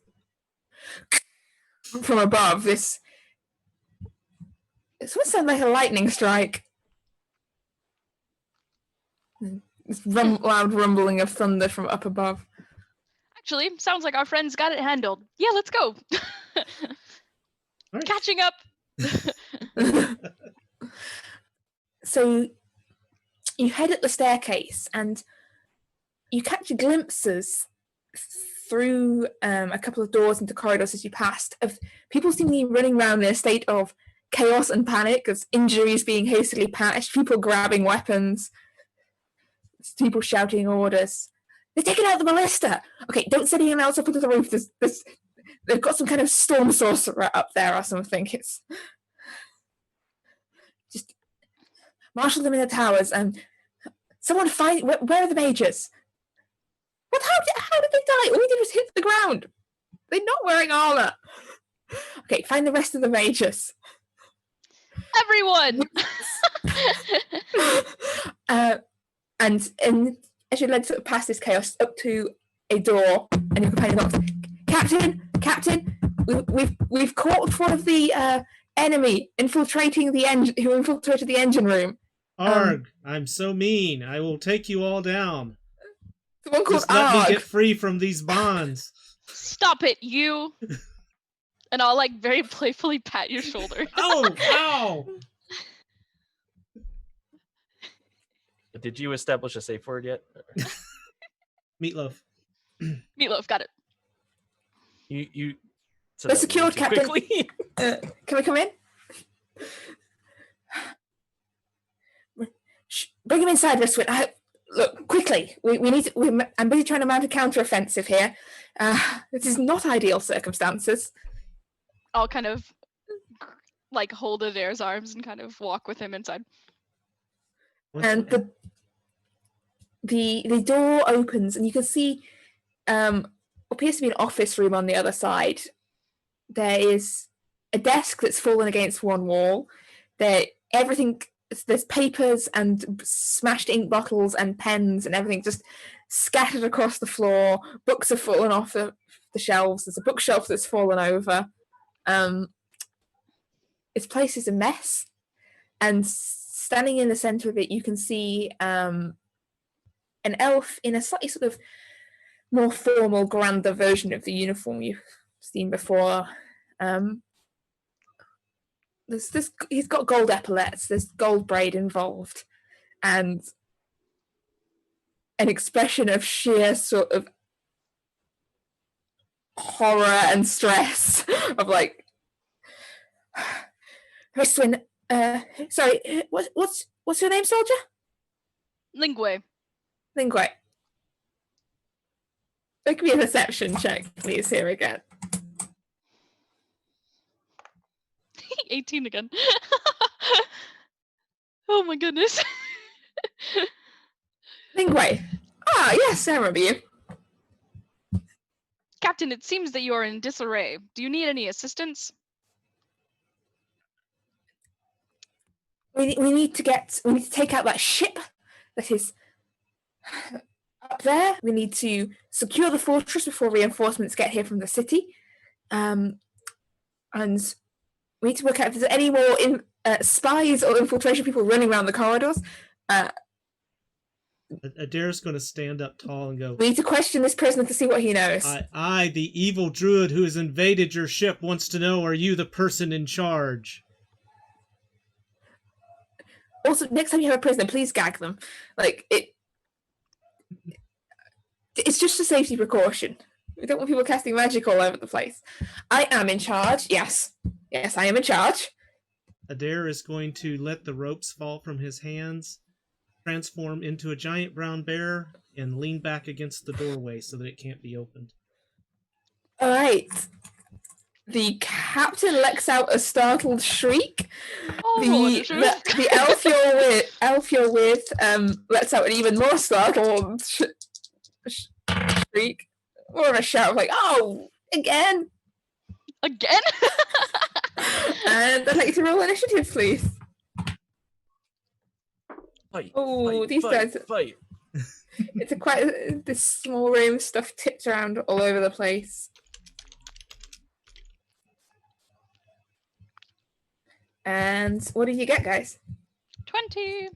from above, this it sort of sounds like a lightning strike. This loud rumbling of thunder from up above. Actually, sounds like our friends got it handled. Yeah, let's go. Right. Catching up. So you head up the staircase and you catch glimpses through a couple of doors into corridors as you passed of people seemingly running around in a state of chaos and panic, as injuries being hastily patched, people grabbing weapons, people shouting orders. They're taking out the ballista. Okay, don't set anyone else up onto the roof. They've got some kind of storm sorcerer up there or something. It's just marshal them in the towers and someone find where are the mages? What? How did they die? All we did was hit the ground. They're not wearing armor. Okay, find the rest of the mages. Everyone. And as you led sort of past this chaos up to a door, and your companion knocks, Captain, we've caught one of the enemy infiltrating the engine, who infiltrated the engine room. Arg! I'm so mean. I will take you all down. The one called Just let me Arg. get free from these bonds. Stop it, you. And I'll like very playfully pat your shoulder. Oh, ow! Did you establish a safe word yet? Meatloaf. Meatloaf, got it. You. They're secured, too Captain. quickly. Can we come in? Bring him inside, Ristwin. Look, quickly. We need to, I'm busy trying to mount a counter-offensive here. This is not ideal circumstances. I'll kind of like hold Adair's arms and kind of walk with him inside. And the door opens, and you can see what appears to be an office room on the other side. There is a desk that's fallen against one wall. There's papers and smashed ink bottles and pens and everything just scattered across the floor. Books have fallen off the shelves. There's a bookshelf that's fallen over. This place is a mess. And standing in the center of it, you can see an elf in a slightly sort of more formal, grander version of the uniform you've seen before. He's got gold epaulets, there's gold braid involved, and an expression of sheer sort of horror and stress of like, Ristwin, sorry, what's your name, soldier? Lingway. Lingway. Make me a perception check, please, here again. 18 again. Oh my goodness. Lingway. Ah, yes, I remember you. Captain, it seems that you are in disarray. Do you need any assistance? We need to take out that ship that is up there. We need to secure the fortress before reinforcements get here from the city. And we need to work out if there's any more spies or infiltration people running around the corridors. Adair's going to stand up tall and go, We need to question this prisoner to see what he knows. I, the evil druid who has invaded your ship, wants to know, are you the person in charge? Also, next time you have a prisoner, please gag them. Like, it's just a safety precaution. We don't want people casting magic all over the place. I am in charge. Yes, I am in charge. Adair is going to let the ropes fall from his hands, transform into a giant brown bear, and lean back against the doorway so that it can't be opened. All right. The captain lets out a startled shriek. The elf you're with lets out an even more startled shriek. More of a shout of like, oh, again. Again? And I'd like you to roll initiative, please. Fight, Oh, these guys. Fight. It's this small room, stuff tipped around all over the place. And what did you get, guys? 20.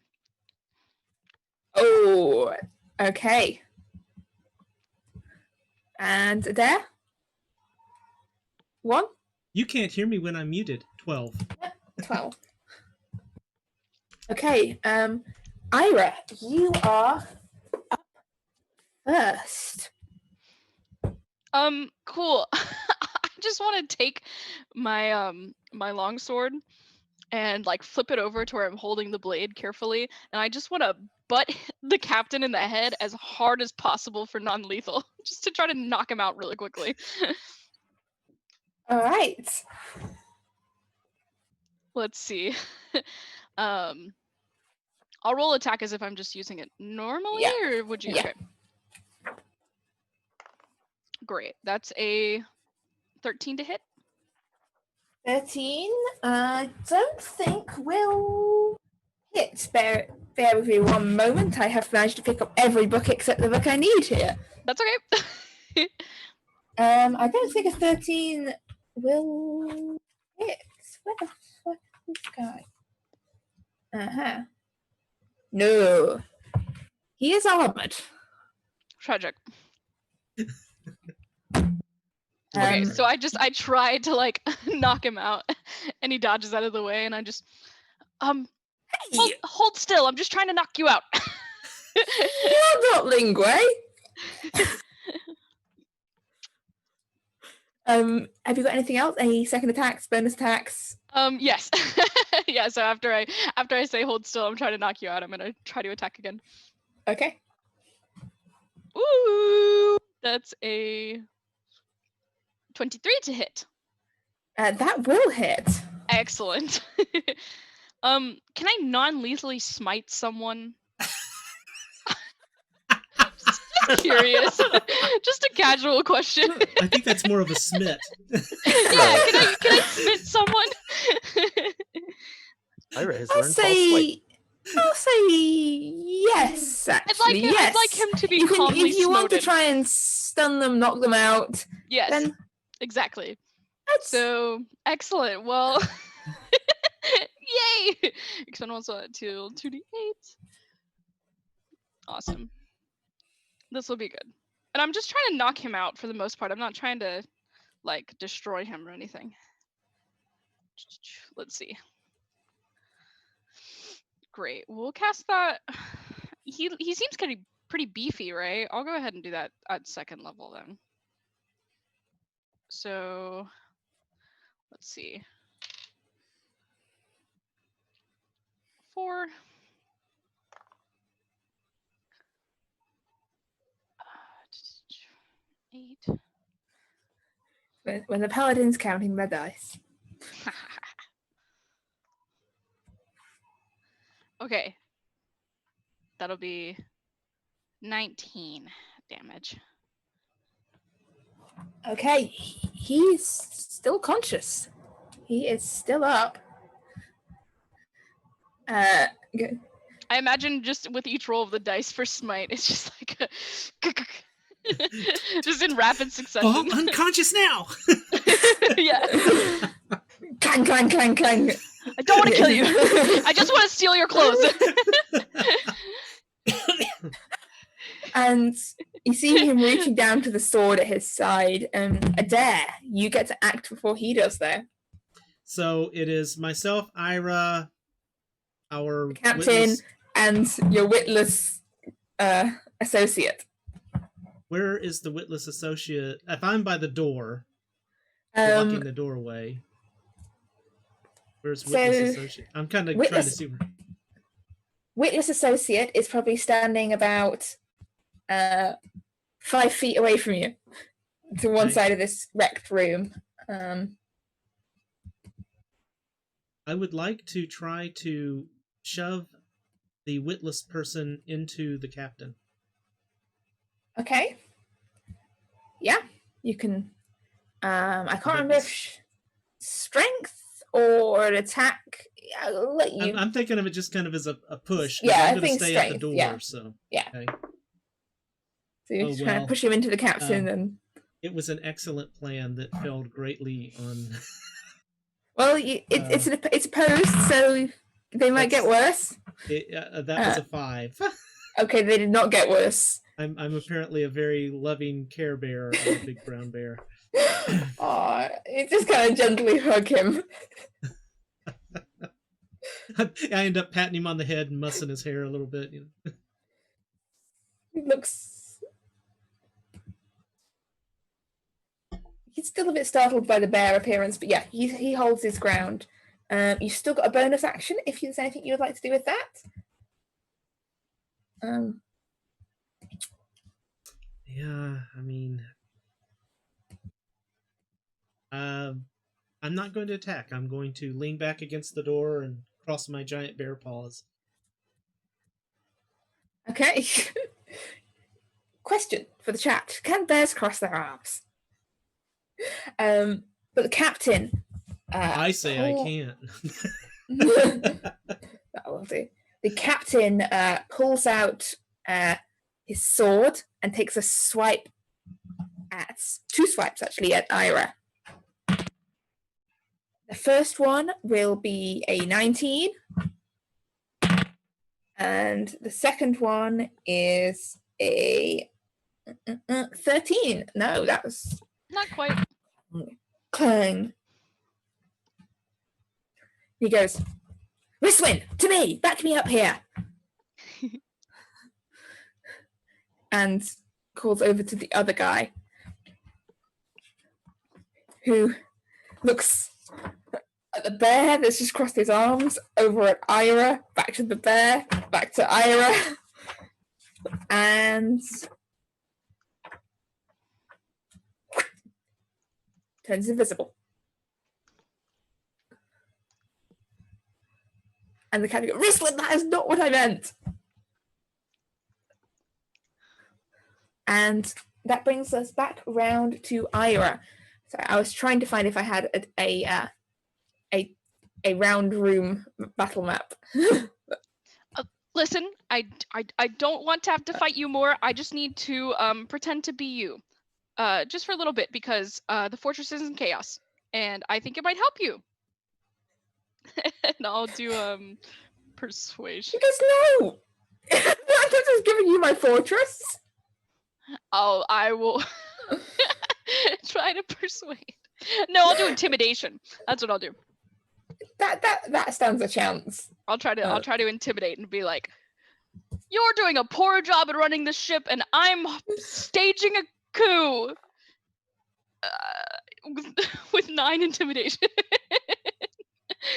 Oh, okay. And there? 1? You can't hear me when I'm muted. 12. 12. Okay, Ira, you are up first. Cool. I just want to take my my longsword and like flip it over to where I'm holding the blade carefully, and I just want to butt the captain in the head as hard as possible for non-lethal, just to try to knock him out really quickly. All right. Let's see. I'll roll attack as if I'm just using it normally, or would you? Yeah. Okay. Great. That's a 13 to hit. 13. I don't think will hit. Bear with me one moment. I have managed to pick up every book except the book I need here. That's okay. I don't think a 13 will hit. Where the fuck is this guy? No. He is armored. Tragic. Okay, so I tried to like knock him out, and he dodges out of the way, and I just hold still. I'm just trying to knock you out. You're not Lingue. Have you got anything else? Any second attacks, bonus attacks? Yes. Yeah, so after I say hold still, I'm trying to knock you out. I'm gonna try to attack again. Okay. Ooh, that's a 23 to hit. That will hit. Excellent. Can I non-lethally smite someone? Just curious. Just a casual question. I think that's more of a smit. Yeah, can I smite someone? Ira has I'll learned false swipe. say yes, actually. I'd like him to be you can, calmly if you want to smoted. try and stun them, knock them out, Yes, then exactly. that's So, excellent. Well, yay! Extend also to 2d8. Awesome. This will be good. And I'm just trying to knock him out for the most part. I'm not trying to, like, destroy him or anything. Let's see. Great. We'll cast that. He seems pretty beefy, right? I'll go ahead and do that at second level then. So let's see. 4. 8. when the paladin's counting their dice. Okay. That'll be 19 damage. Okay, he's still conscious. He is still up. Good. I imagine just with each roll of the dice for smite, it's just like just in rapid succession. Oh, unconscious now. Yeah. Clang, clang, clang, clang. I don't want to kill you. I just want to steal your clothes. And you see him reaching down to the sword at his side. Adair, you get to act before he does there. So it is myself, Ira, our Captain, witness. and your witless associate. Where is the witless associate? If I'm by the door, blocking the doorway. Where's witless associate? I'm kind of trying to see where. Witless associate is probably standing about 5 feet away from you, to one side of this wrecked room. I would like to try to shove the witless person into the captain. Okay. Yeah, you can. I can't remember if strength or an attack. I'll let you. I'm thinking of it just kind of as a push. Yeah, I'm I going to think stay at the strength, door. yeah. So Yeah. Okay. So you're trying to push him into the captain, and it was an excellent plan that failed greatly on. Well, it's opposed, so they might get worse. That was a 5. Okay, they did not get worse. I'm apparently a very loving Care Bear, a big brown bear. Aw, you just kind of gently hug him. I end up patting him on the head and mussing his hair a little bit. You know? He looks. He's still a bit startled by the bear appearance, but yeah, he holds his ground. You've still got a bonus action if there's anything you would like to do with that. Yeah, I mean, I'm not going to attack. I'm going to lean back against the door and cross my giant bear paws. Okay. Question for the chat: can bears cross their arms? But the captain. I say I can't. That will do. The captain pulls out his sword and takes a swipe at 2 swipes actually at Ira. The first one will be a 19, and the second one is a 13. No, that was Not quite. clang. He goes, Riswin, to me, back me up here. And calls over to the other guy, who looks at the bear that's just crossed his arms, over at Ira, back to the bear, back to Ira, and turns invisible. And the captain goes, Ristlin, that is not what I meant. And that brings us back round to Ira. So I was trying to find if I had a round room battle map. Listen, I don't want to have to fight you more. I just need to pretend to be you, just for a little bit, because the fortress is in chaos, and I think it might help you. And I'll do persuasion. Because no, I'm just giving you my fortress. Oh, I will try to persuade. No, I'll do intimidation. That's what I'll do. That stands a chance. I'll try to intimidate and be like, "You're doing a poor job at running the ship, and I'm staging a coup." With 9 intimidation.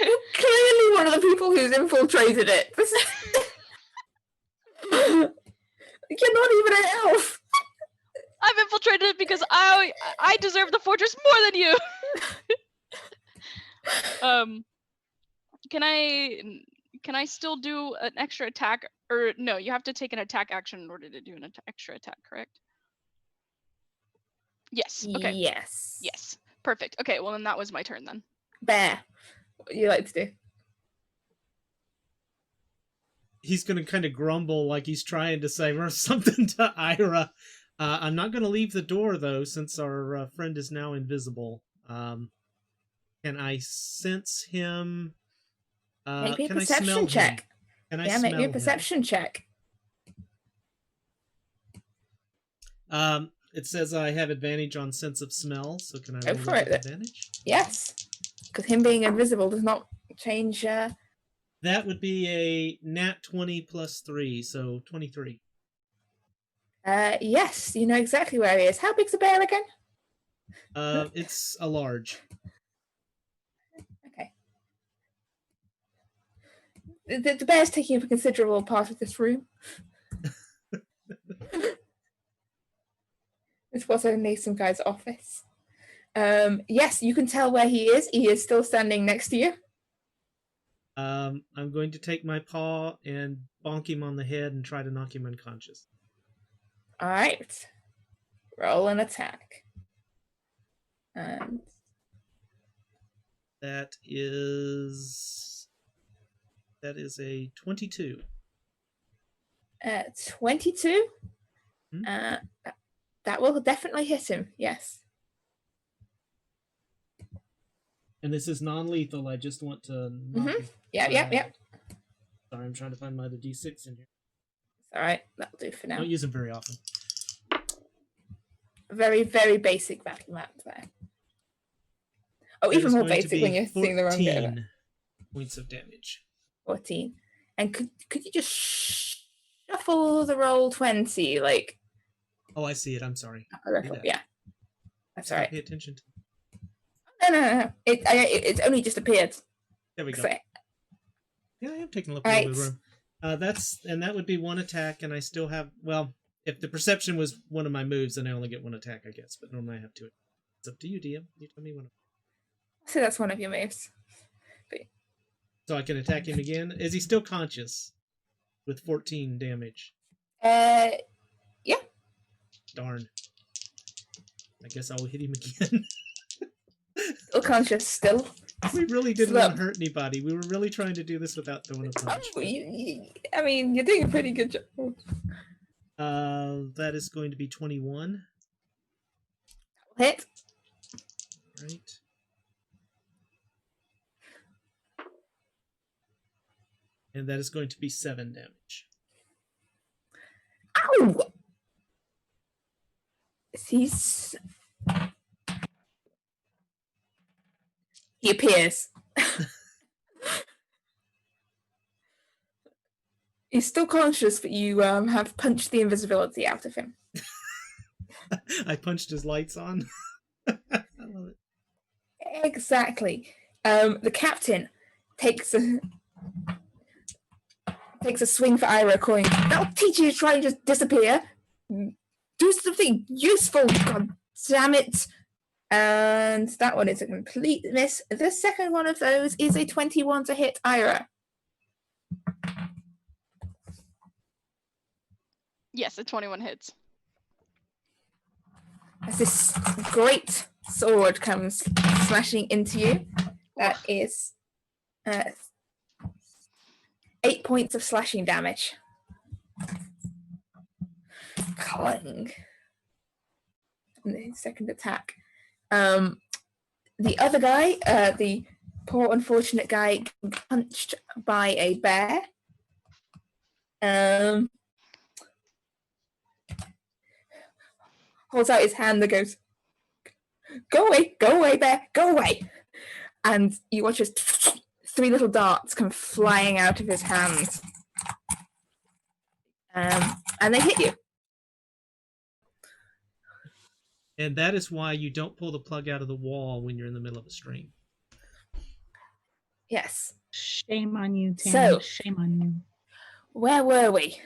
You're clearly one of the people who's infiltrated it. This is... You're not even an elf. I've infiltrated it because I deserve the fortress more than you. Can I still do an extra attack? Or no, you have to take an attack action in order to do an extra attack, correct? Yes. Okay. Yes. Yes. Perfect. Okay, well then that was my turn then. Bear, what would you like to do? He's going to kind of grumble like he's trying to say something to Ira. I'm not going to leave the door, though, since our friend is now invisible. Can I sense him? Make me a can I smell perception him? check. Can I Yeah, make me a smell him? perception check. It says I have advantage on sense of smell, so can I Go roll for that it. with advantage? Yes, because him being invisible does not change. That would be a nat 20 plus 3, so 23. Yes, you know exactly where he is. How big's a bear again? It's a large. Okay. The bear's taking up a considerable part of this room. This was only some guy's office. Yes, you can tell where he is. He is still standing next to you. I'm going to take my paw and bonk him on the head and try to knock him unconscious. All right. Roll an attack. And That is a 22. 22. Hmm? That will definitely hit him. Yes. And this is non-lethal. I just want to knock him. Yep. Sorry, I'm trying to find my other d6 in here. All right, that'll do for now. Don't use them very often. Very, very basic battle map there. Oh, That even is more going to basic be when you're seeing the wrong bit of it. 14 points of damage. 14. And could you just shuffle the roll 20? Like, Oh, I see it. I'm sorry. yeah. That's all right. Pay attention to. No. It's only just appeared. There we go. So, Yeah, I am taking a look All at the right. room. That would be 1 attack, and I still have. Well, if the perception was one of my moves, then I only get 1 attack, I guess. But normally I have 2. It's up to you, DM. You tell me when. so that's one of your moves. So I can attack him again. Is he still conscious? With 14 damage. Yeah. Darn. I guess I will hit him again. Still conscious, still. We really didn't Slip. want to hurt anybody. We were really trying to do this without throwing a punch. I mean, you're doing a pretty good job. That is going to be 21. Hit. Right. And that is going to be 7 damage. Ow! He appears. He's still conscious, but you have punched the invisibility out of him. I punched his lights on. I love it. Exactly. The captain takes a swing for Ira, calling, "That'll teach you to try and just disappear. Do something useful, god damn it." And that one is a complete miss. The second one of those is a 21 to hit Ira. Yes, a 21 hits. As this great sword comes smashing into you, that is 8 points of slashing damage. Clang. And the second attack. The other guy, the poor unfortunate guy, punched by a bear. Holds out his hand that goes, go away, bear, go away. And you watch as 3 little darts come flying out of his hands. And they hit you. And that is why you don't pull the plug out of the wall when you're in the middle of a stream. Yes. Shame on you, Tam. So- Shame on you. Where were we?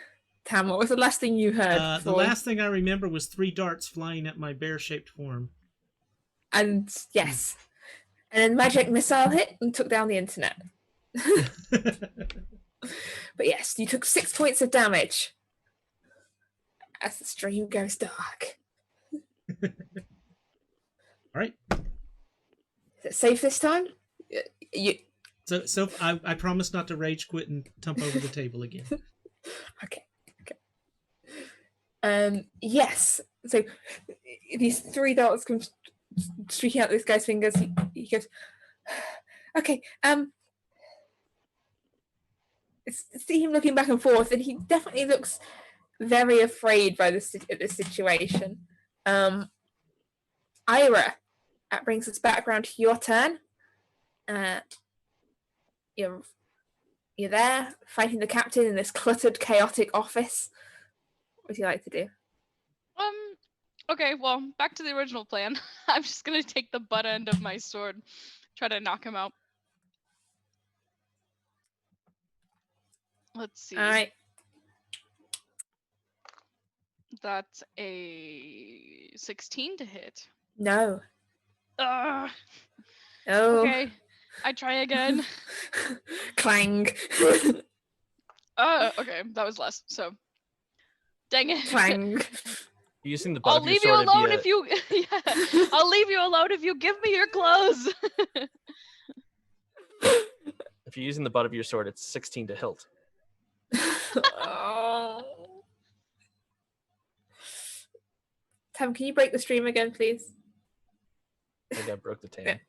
Tam, what was the last thing you heard? The last thing I remember was 3 darts flying at my bear-shaped form. And yes. And then magic missile hit and took down the internet. But yes, you took 6 points of damage as the stream goes dark. All right. Is it safe this time? You So I promise not to rage quit and tump over the table again. okay. Yes. So these 3 darts come streaking out this guy's fingers. He goes, okay. See him looking back and forth, and he definitely looks very afraid by this situation. Ira, that brings us back around to your turn. You're there fighting the captain in this cluttered, chaotic office. What would you like to do? Okay, well, back to the original plan. I'm just gonna take the butt end of my sword, try to knock him out. Let's see. All right. That's a 16 to hit. No. Ugh. Oh. Okay, I try again. Clang. Okay, that was less. So, dang it. Clang. Using the butt I'll of your leave you sword, alone if you. Yeah, I'll leave you alone if you give me your clothes. if you're using the butt of your sword, it's 16 to hilt. Oh. Tam, can you break the stream again, please? I think I broke the tan.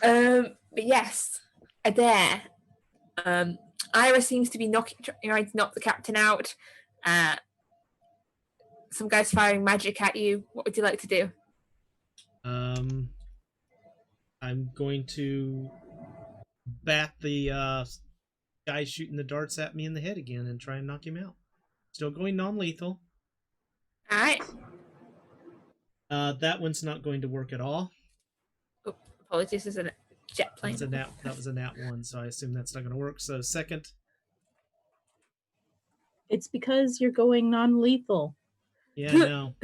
But yes, Adair. Ira seems to be trying to knock the captain out. Some guys firing magic at you. What would you like to do? I'm going to bat the guy shooting the darts at me in the head again and try and knock him out. Still going non-lethal. All right. That one's not going to work at all. Oh, apologies, this is a jet plane. That was a nat 1, so I assume that's not going to work. So second. It's because you're going non-lethal. Yeah, no.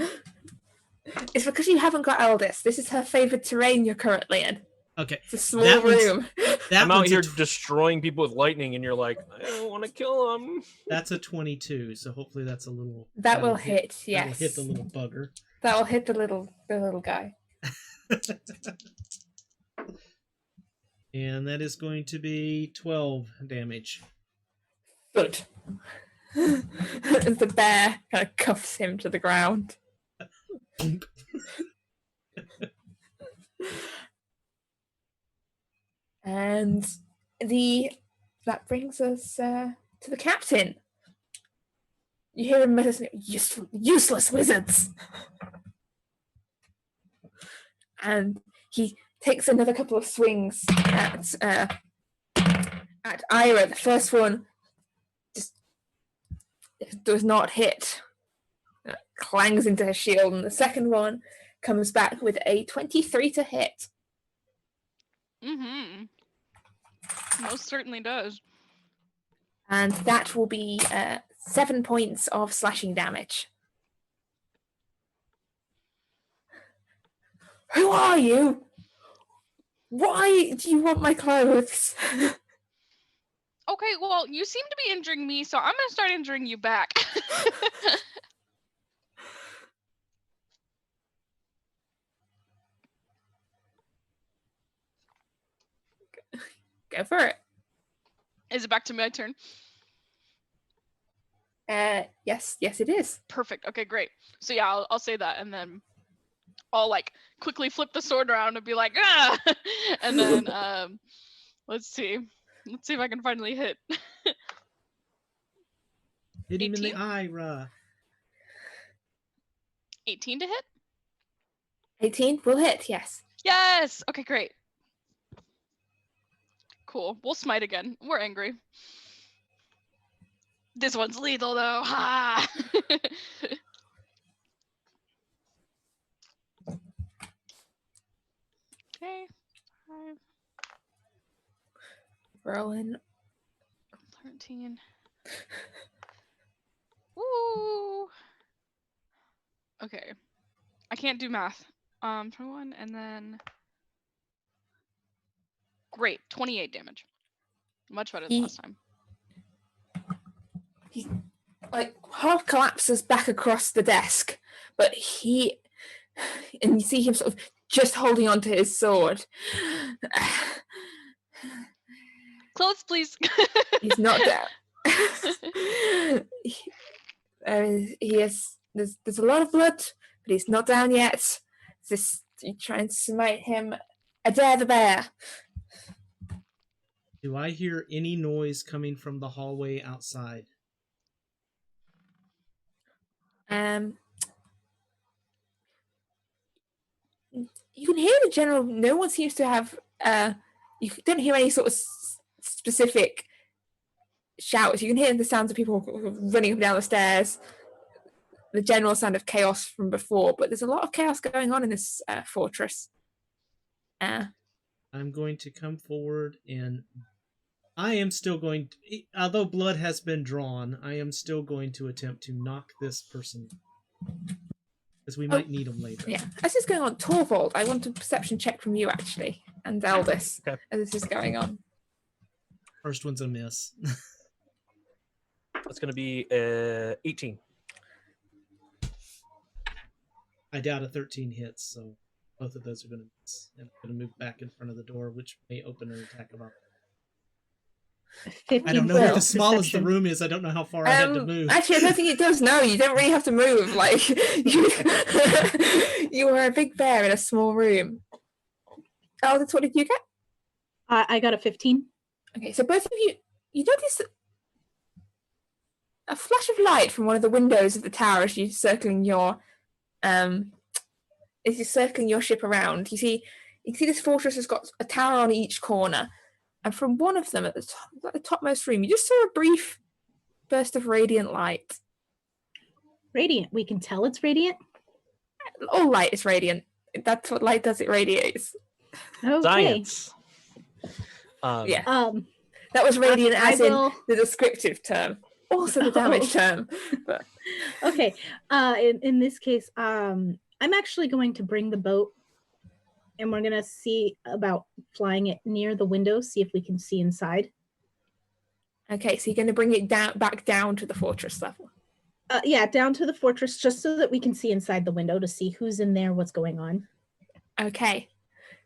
It's because you haven't got Eldest. This is her favorite terrain you're currently in. Okay. It's a small That one's- room. I'm out one's here destroying people with lightning, and you're like, I don't want to kill them. That's a 22, so hopefully that's a little. That will that'll hit, That'll yes. hit the little bugger. That will hit the little guy. And that is going to be 12 damage. Good. As the bear kind of cuffs him to the ground. And that brings us to the captain. You hear him mutter, useless wizards. And he takes another couple of swings at Ira. The first one just does not hit. Clangs into her shield, and the second one comes back with a 23 to hit. Mm-hmm. Most certainly does. And that will be 7 points of slashing damage. Who are you? Why do you want my clothes? Okay, well, you seem to be injuring me, so I'm gonna start injuring you back. Go for it. Is it back to my turn? Yes, it is. Perfect. Okay, great. So yeah, I'll say that, and then I'll like quickly flip the sword around and be like, ah, and then let's see if I can finally hit. Hit him in 18? the eye, Ra. 18 to hit? 18 will hit, yes. Yes. Okay, great. Cool. We'll smite again. We're angry. This one's lethal though. Ha! Okay. 5, Rolling. 13. Woo! Okay. I can't do math. 21 and then great, 28 damage. Much better than last time. He like half collapses back across the desk, but and you see him sort of just holding onto his sword. Clothes, please. He's not down. There's a lot of blood, but he's not down yet. You try and smite him. Adair the bear. Do I hear any noise coming from the hallway outside? You can hear the general. No one seems to have. You don't hear any sort of specific shouts. You can hear the sounds of people running up and down the stairs. The general sound of chaos from before, but there's a lot of chaos going on in this fortress. I'm going to come forward, and I am still going to, although blood has been drawn, I am still going to attempt to knock this person, because we might need them later. Yeah, as this is going on, Torvald, I want a perception check from you actually, and Aldous, Okay. as this is going on. First one's a miss. That's going to be 18. I doubt a 13 hits, so both of those are going to miss. And I'm going to move back in front of the door, which may open an attack of opportunity. 15 I don't know if the fails smallest the perception. room is. I don't know how far I had to move. Actually, I don't think it does. No, you don't really have to move. Like you are a big bear in a small room. Aldous, what did you get? I got a 15. Okay, so both of you notice a flash of light from one of the windows of the tower as you're circling your ship around. You see this fortress has got a tower on each corner, and from one of them at the topmost room, you just saw a brief burst of radiant light. Radiant. We can tell it's radiant. All light is radiant. That's what light does. It radiates. Okay. Science. Yeah. That was radiant as in the descriptive term, also the damage term. But. Okay. In this case, I'm actually going to bring the boat, and we're gonna see about flying it near the window, see if we can see inside. Okay, so you're going to bring it back down to the fortress level. Yeah, down to the fortress, just so that we can see inside the window to see who's in there, what's going on. Okay.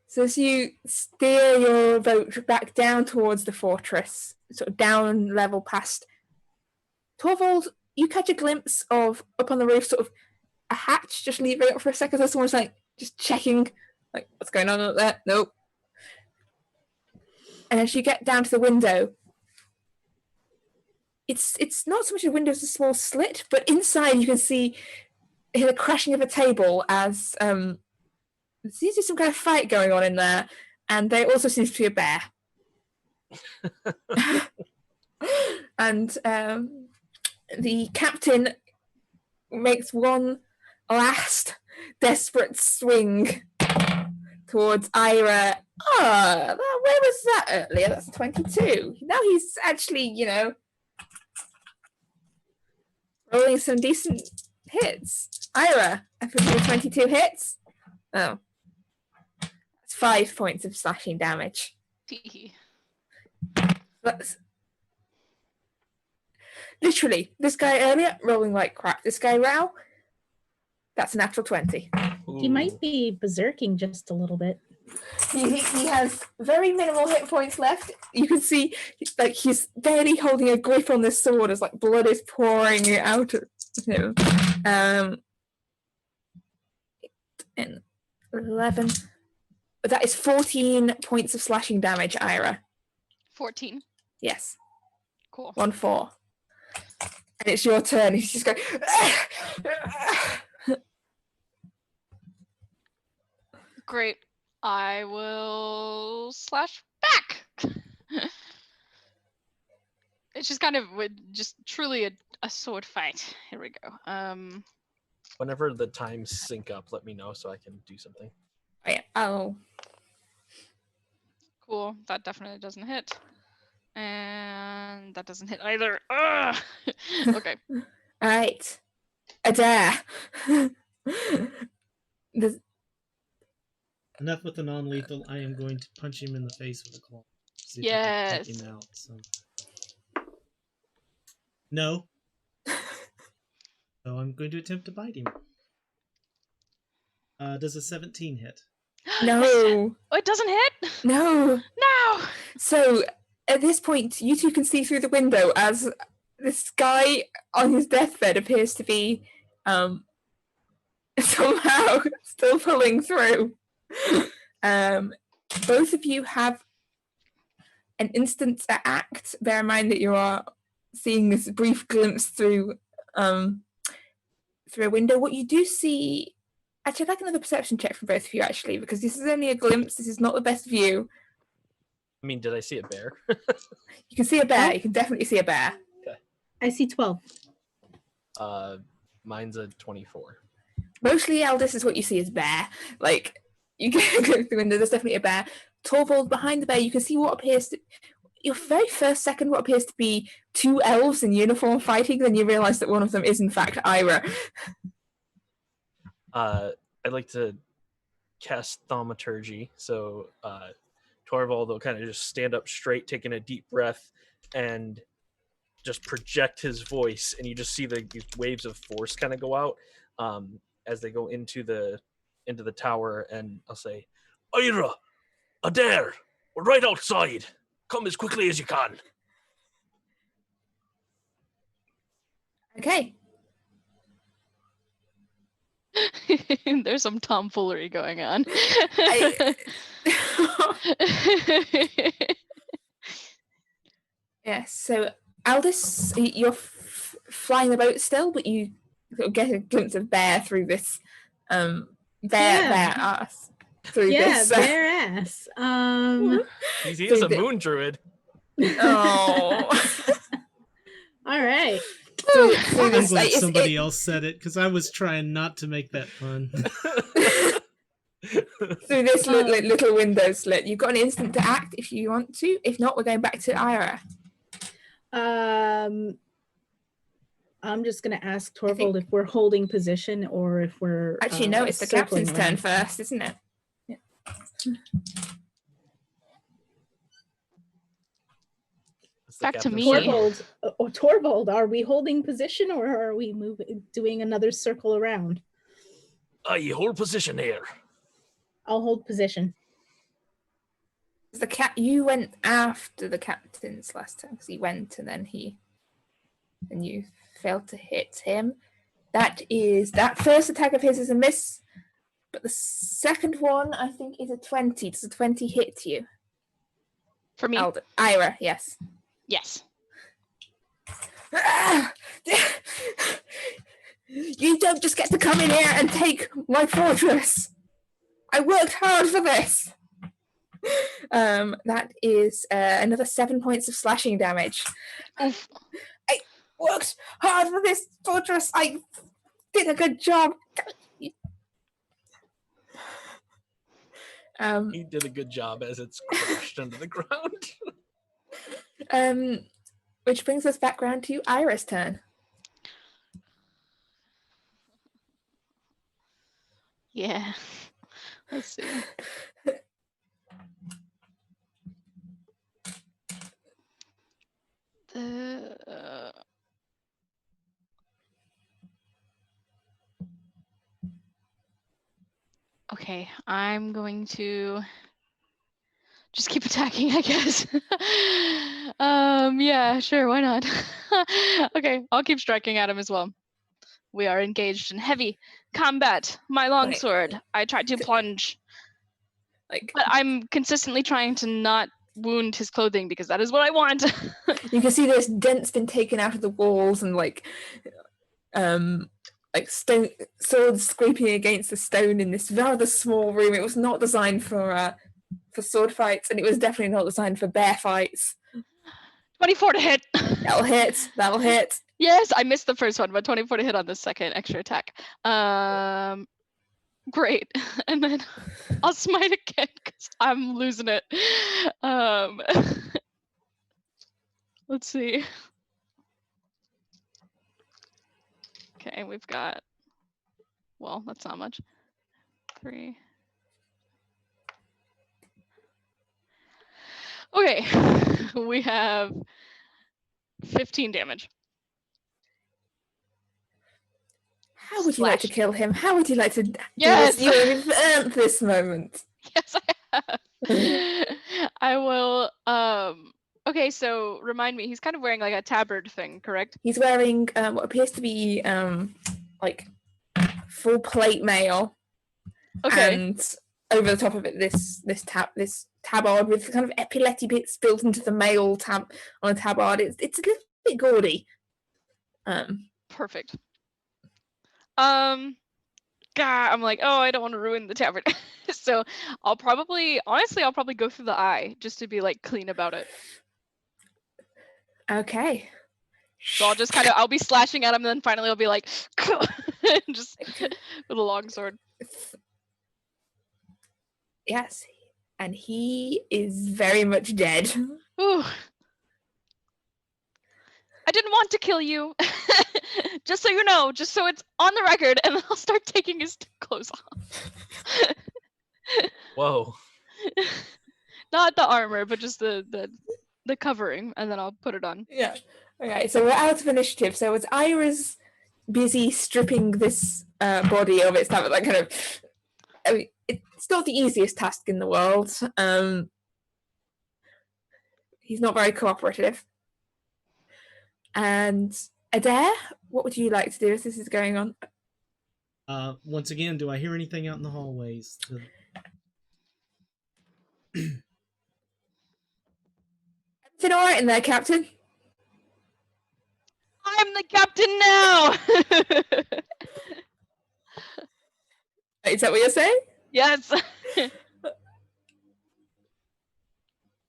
So as you steer your boat back down towards the fortress, sort of down level past Torvald, you catch a glimpse of, up on the roof, sort of a hatch just leaving it for a second. So someone's like just checking, like, what's going on up there? Nope. And as you get down to the window, it's not so much a window as a small slit, but inside you can hear the crashing of a table as there seems to be some kind of fight going on in there, and there also seems to be a bear. And the captain makes one last desperate swing towards Ira. Where was that earlier? That's a 22. Now he's actually, rolling some decent hits. Ira, I put you 22 hits. Oh. That's 5 points of slashing damage. That's literally this guy earlier rolling like crap. This guy now, that's a natural 20. He might be berserking just a little bit. He has very minimal hit points left. You can see like he's barely holding a grip on this sword as like blood is pouring out of him. And 11. But that is 14 points of slashing damage, Ira. 14. Yes. Cool. 1-4. And it's your turn. He's just going. Great. I will slash back. It's just kind of just truly a sword fight. Here we go. Whenever the times sync up, let me know so I can do something. Oh, yeah. Oh. Cool. That definitely doesn't hit. And that doesn't hit either. Ugh! Okay. All right. Adair. Enough with the non-lethal. I am going to punch him in the face with a claw. See if I Yes. can take him out. So. No. So I'm going to attempt to bite him. Does a 17 hit? No. Oh, it doesn't hit? No. No! So at this point, you two can see through the window as this guy on his deathbed appears to be somehow still pulling through. Both of you have an instant to act. Bear in mind that you are seeing this brief glimpse through a window. What you do see, actually, I'd like another perception check from both of you, actually, because this is only a glimpse. This is not the best view. I mean, did I see a bear? You can see a bear. You can definitely see a bear. Okay. I see 12. Mine's a 24. Mostly, Aldous is what you see as bear. Like, you can go through the window, there's definitely a bear. Torvald, behind the bear, you can see what appears to... Your very first second, what appears to be 2 elves in uniform fighting, then you realise that one of them is, in fact, Ira. I'd like to cast Thaumaturgy, so Torvald will kind of just stand up straight, taking a deep breath, and just project his voice, and you just see these waves of force kind of go out as they go into the tower, and I'll say, Ira, Adair, we're right outside. Come as quickly as you can. Okay. There's some tomfoolery going on. Yeah, so Aldous, you're flying the boat still, but you sort of get a glimpse of bear through this bear ass. Through this, bear ass. He is a moon druid. Oh. All right. I'm glad somebody else said it, because I was trying not to make that pun. Through this little window slit. You've got an instant to act if you want to. If not, we're going back to Ira. I'm just going to ask Torvald if we're holding position or if we're... Actually, no, it's the captain's turn first, isn't it? Yeah. Back to me. Torvald, are we holding position or are we doing another circle around? You hold position here. I'll hold position. You went after the captains last time because he went and you failed to hit him. That first attack of his is a miss, but the second one I think is a 20. Does a 20 hit you? For me? Ira, yes. Yes. You don't just get to come in here and take my fortress. I worked hard for this. That is another 7 points of slashing damage. Oof. I worked hard for this fortress. I did a good job. He did a good job as it's crushed under the ground. Which brings us back round to Ira's turn. Yeah. Let's see. Okay, I'm going to just keep attacking, I guess. Yeah, sure, why not? Okay, I'll keep striking at him as well. We are engaged in heavy combat. My longsword. I tried to plunge. But I'm consistently trying to not wound his clothing because that is what I want. You can see there's dents been taken out of the walls and stone swords scraping against the stone in this rather small room. It was not designed for sword fights, and it was definitely not designed for bear fights. 24 to hit. That'll hit. Yes, I missed the first one, but 24 to hit on the second extra attack. Great. And then I'll smite again because I'm losing it. Let's see. Okay, we've got, well, that's not much. 3. Okay, we have 15 damage. How would you like to kill him? How would you like to do Yes! this? You have earned this moment. Yes, I have. I will, okay, so remind me, he's kind of wearing like a tabard thing, correct? He's wearing what appears to be like full plate mail. Okay. And over the top of it, this tabard with kind of epaulette bits built into the mail tab on a tabard. It's a little bit gaudy. Perfect. God, I'm like, oh, I don't want to ruin the tabard. So I'll probably go through the eye just to be like clean about it. Okay. So I'll be slashing at him, and then finally I'll be like, just with a long sword. Yes, and he is very much dead. Ooh. I didn't want to kill you. Just so you know, just so it's on the record, and then I'll start taking his clothes off. Whoa. Not the armor, but just the covering, and then I'll put it on. Yeah. Okay, so we're out of initiative. So it's Ira's busy stripping this body of its stuff, like kind of. I mean, it's not the easiest task in the world. He's not very cooperative. And Adair, what would you like to do as this is going on? Once again, do I hear anything out in the hallways? Everything all right in there, Captain? I'm the captain now. Is that what you're saying? Yes.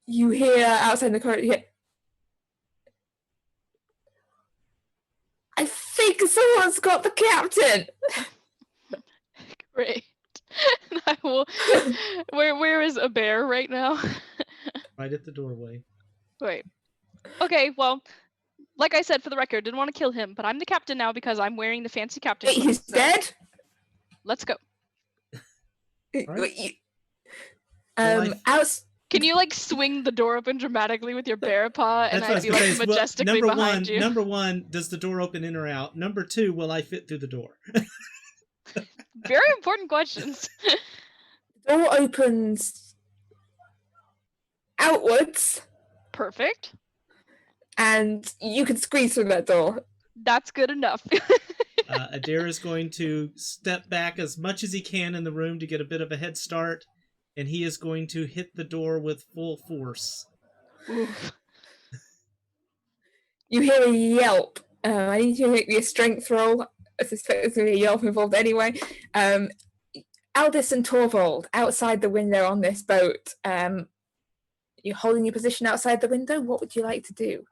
You hear outside the corridor. You hear, I think someone's got the captain. Great. I will. Where is a bear right now? Right at the doorway. Wait. Okay. Well, like I said, for the record, didn't want to kill him, but I'm the captain now because I'm wearing the fancy captain. Wait, he's dead? Let's go. Right. Can you like swing the door open dramatically with your bear paw and I'd be like majestically behind you? Number one, does the door open in or out? Number two, will I fit through the door? Very important questions. Door opens outwards, Perfect. and you can squeeze through that door. That's good enough. Adair is going to step back as much as he can in the room to get a bit of a head start, and he is going to hit the door with full force. Oof. You hear a yelp. I need you to make me a strength roll. I suspect there's going to be a yelp involved anyway. Aldous and Torvald outside the window on this boat. You're holding your position outside the window. What would you like to do?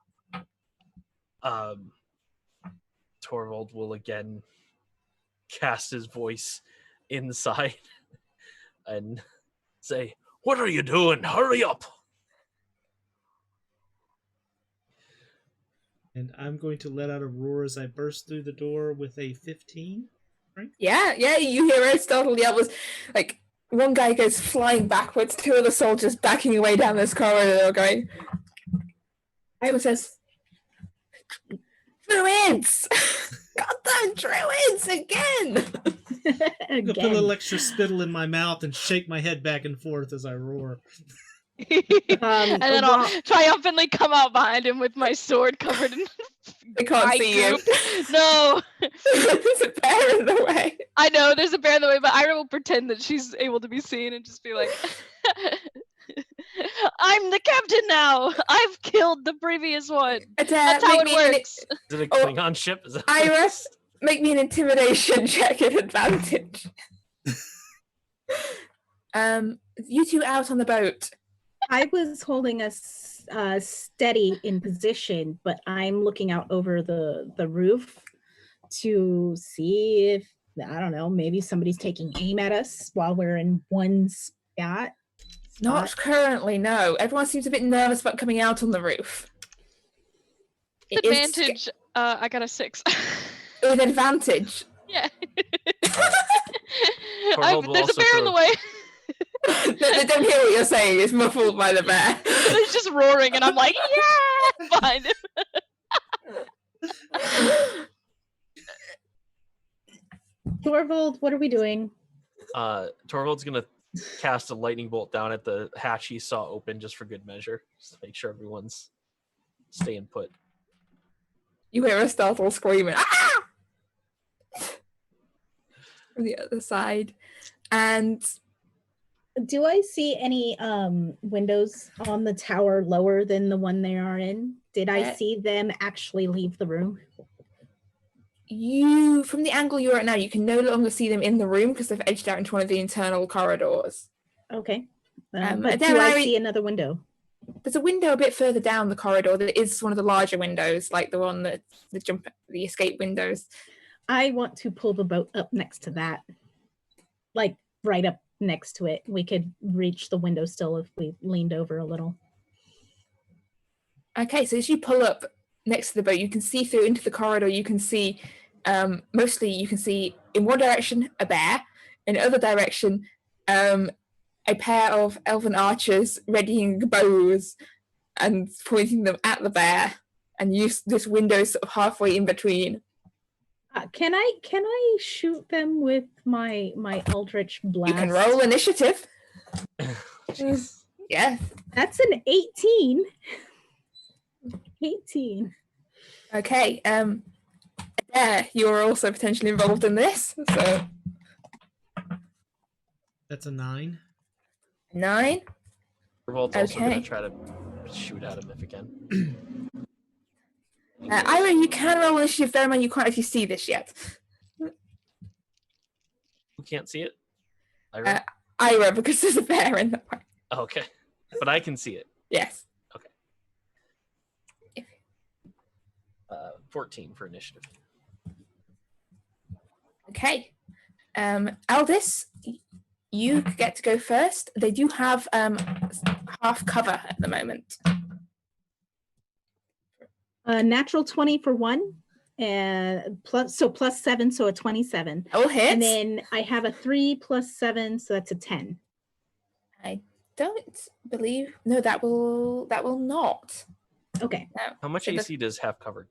Torvald will again cast his voice inside and say, "What are you doing? Hurry up!" And I'm going to let out a roar as I burst through the door with a 15. Yeah, you hear Aristotle yell. Was like one guy goes flying backwards, two other soldiers backing away down this corridor, going. Everyone says, "Druids! Goddamn druids again!" I'm gonna put a little extra spittle in my mouth and shake my head back and forth as I roar. And then I'll triumphantly come out behind him with my sword covered in They can't eye see goop. No. There's a bear in the way. I know there's a bear in the way, but I will pretend that she's able to be seen and just be like, "I'm the captain now. I've killed the previous one." That's how it works. Is it a Klingon ship? Is that Iris, make me an intimidation check at advantage. You two out on the boat. I was holding us steady in position, but I'm looking out over the roof to see if, I don't know, maybe somebody's taking aim at us while we're in one spot. Not currently, no. Everyone seems a bit nervous about coming out on the roof. It is Advantage. I got a 6. with advantage. Yeah. Torvald will There's a also bear in the throw- way. They don't hear what you're saying. It's muffled by the bear. He's just roaring, and I'm like, "Yeah!" behind him. Torvald, what are we doing? Torvald's gonna cast a lightning bolt down at the hatch he saw open just for good measure, just to make sure everyone's staying put. You hear Aristotle screaming, "Ah!" from the other side. And Do I see any windows on the tower lower than the one they are in? Did I see them actually leave the room? you, from the angle you're at now, you can no longer see them in the room because they've edged out into one of the internal corridors. Okay. But But then do I I- see another window? There's a window a bit further down the corridor that is one of the larger windows, like the one that the escape windows. I want to pull the boat up next to that. Like right up next to it. We could reach the window still if we leaned over a little. Okay, so as you pull up next to the boat, you can see through into the corridor. You can see, mostly you can see in one direction a bear, in the other direction a pair of elven archers readying bows and pointing them at the bear, and use this window sort of halfway in between. Can I shoot them with my Eldritch Blast? You can roll initiative. Jeez. Yeah. That's an 18. 18. Okay. There, you are also potentially involved in this. So That's a 9. 9. Torvald's also Okay. gonna try to shoot at him if he can. Ira, you can roll initiative. Bear in mind you can't actually see this yet. Who can't see it? Ira? Ira, because there's a bear in the way. Okay, but I can see it. Yes. 14 for initiative. Okay. Aldous, you get to go first. They do have half cover at the moment. Natural 20 for 1. And plus 7, so a 27. All hits. And then I have a 3 plus 7, so that's a 10. I don't believe. No, that will not. Okay. No. How much So the- AC does half covered?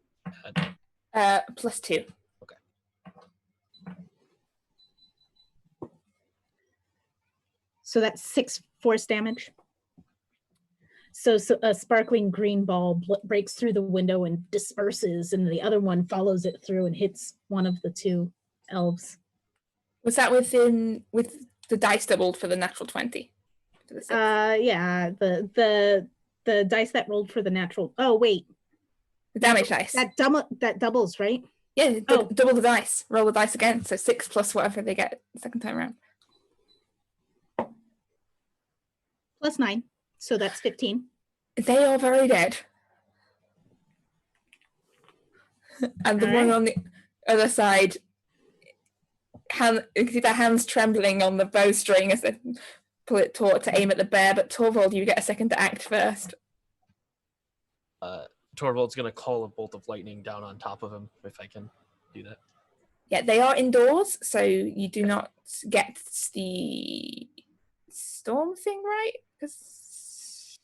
Plus 2. Okay. So that's 6 force damage. So a sparkling green ball breaks through the window and disperses, and the other one follows it through and hits one of the 2 elves. Was that with the dice doubled for the natural 20? For the 6? Yeah, the dice that rolled for the natural. Oh wait, The damage dice. that doubles, right? Yeah, double the dice. Roll the dice again. So 6 plus whatever they get the second time around. Plus 9, so that's 15. They are very dead. And the one on the other side, you can see their hands trembling on the bowstring as they pull it taut to aim at the bear. But Torvald, you get a second to act first. Torvald's going to call a bolt of lightning down on top of him, if I can do that. Yeah, they are indoors, so you do not get the storm thing right. Because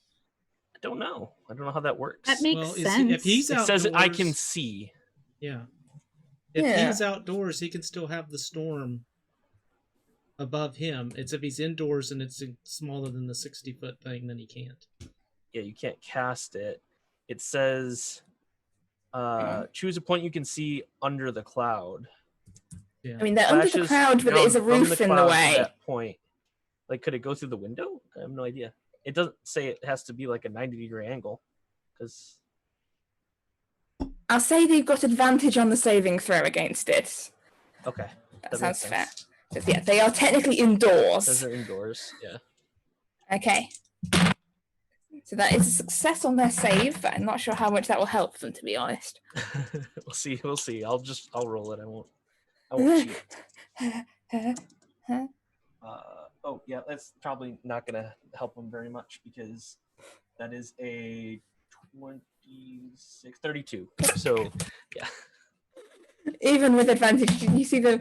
I don't know how that works. That makes sense. If he's it outdoors, says I can see. Yeah. If he's outdoors, he can still have the storm above him. It's if he's indoors and it's smaller than the 60-foot thing, then he can't. Yeah, you can't cast it. It says choose a point you can see under the cloud. Yeah. I mean, they're under the cloud, but there is a roof in the way. That point. Like, could it go through the window? I have no idea. It doesn't say it has to be like a 90-degree angle, because I'll say they've got advantage on the saving throw against it. okay, That sounds fair. But yeah, they are technically indoors. Those are indoors. Yeah. Okay. So that is a success on their save, but I'm not sure how much that will help them, to be honest. We'll see. I'll roll it. I won't cheat. Oh yeah, that's probably not gonna help them very much because that is a 32. So yeah. Even with advantage, you see the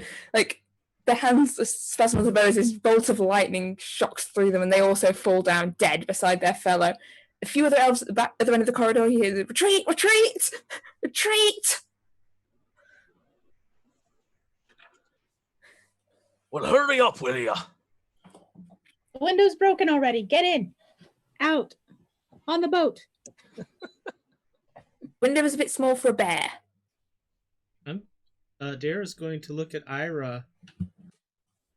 hands, the spasm of the bows, this bolt of lightning shocks through them, and they also fall down dead beside their fellow. A few other elves at the end of the corridor, you hear the retreat, retreat, retreat. Well, hurry up, will ya? The window's broken already. Get in. Out. On the boat. Window is a bit small for a bear. Dara's going to look at Ira,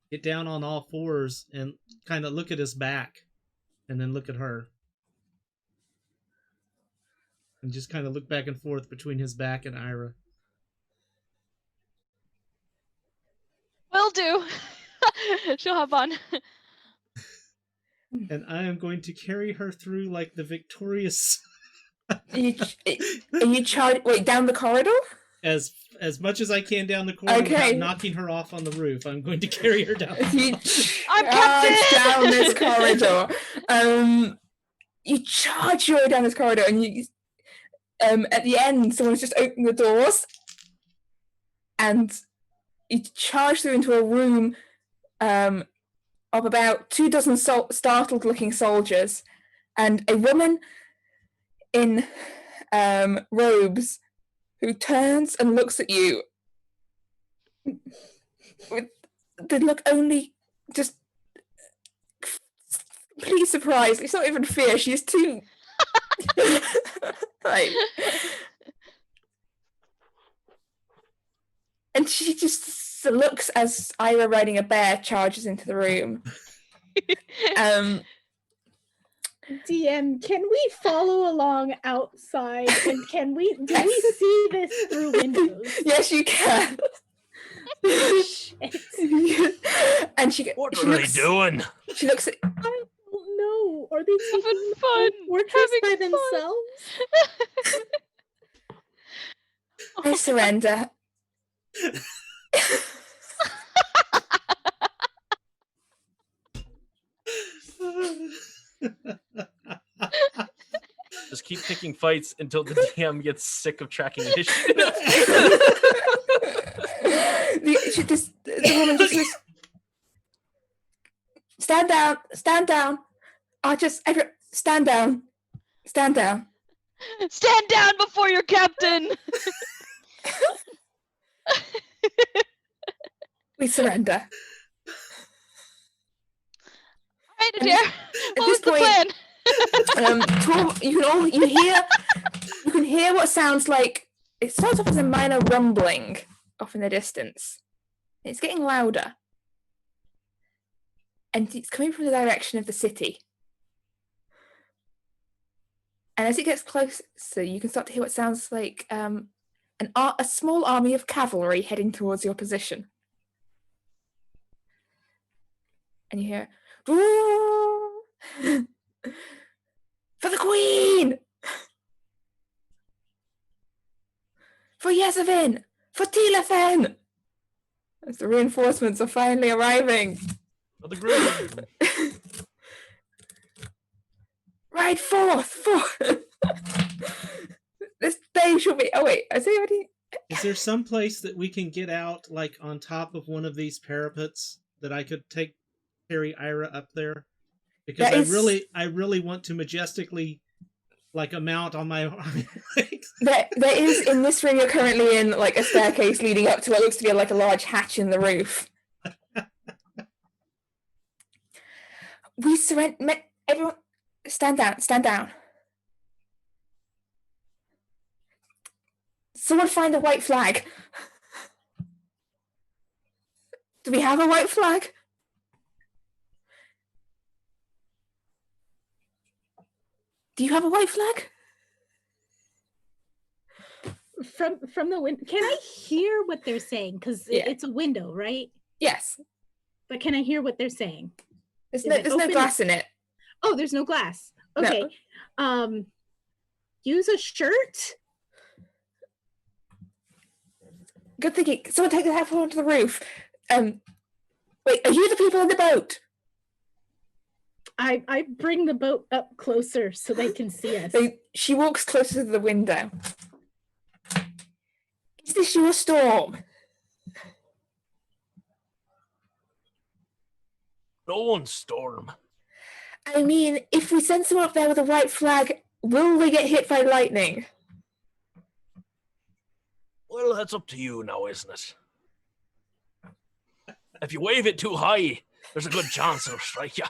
get down on all fours, and kind of look at his back, and then look at her. And just kind of look back and forth between his back and Ira. Will do. She'll hop on. And I am going to carry her through like the victorious... Are you wait, down the corridor? As much as I can down the corridor without knocking her off on the roof. I'm going to carry her down. I'm captain! Down this corridor. You charge your way down this corridor, and you at the end, someone's just opened the doors, and you charge through into a room of about 24 startled-looking soldiers, and a woman in robes who turns and looks at you with the look only just complete surprise. It's not even fear. She's too and she just looks as Ira riding a bear charges into the room. DM, can we follow along outside, and do we see this through windows? Yes, you can. And what are they doing? She looks at. I don't know. Are they having fun? Fortress by themselves? I surrender. Just keep picking fights until the DM gets sick of tracking his shit. The woman just goes, stand down. Stand down before your captain. We surrender. I Dear, what was the plan? You can hear what sounds like, it starts off as a minor rumbling off in the distance. It's getting louder. And it's coming from the direction of the city. And as it gets closer, you can start to hear what sounds like a small army of cavalry heading towards your position. And you hear, for the Queen! For Yezavin! For Tilafen! As the reinforcements are finally arriving. For the groom. Ride forth! This day shall be... Oh wait, I say already... Is there some place that we can get out, like on top of one of these parapets, that I could carry Ira up there? Because I really want to majestically, like, a mount on my legs. There is, in this room you're currently in, like, a staircase leading up to what looks to be like a large hatch in the roof. We surrender... Everyone, stand down. Someone find a white flag. Do we have a white flag? Do you have a white flag? From the window, can I hear what they're saying? Because it's a window, right? Yes. But can I hear what they're saying? There's no glass in it. Oh, there's no glass. Okay. No. Use a shirt. Good thinking. Someone take the headphone onto the roof. Wait, are you the people in the boat? I bring the boat up closer so they can see us. She walks closer to the window. Is this your storm? No one's storm. I mean, if we send someone up there with a white flag, will they get hit by lightning? Well, that's up to you now, isn't it? If you wave it too high, there's a good chance it'll strike you.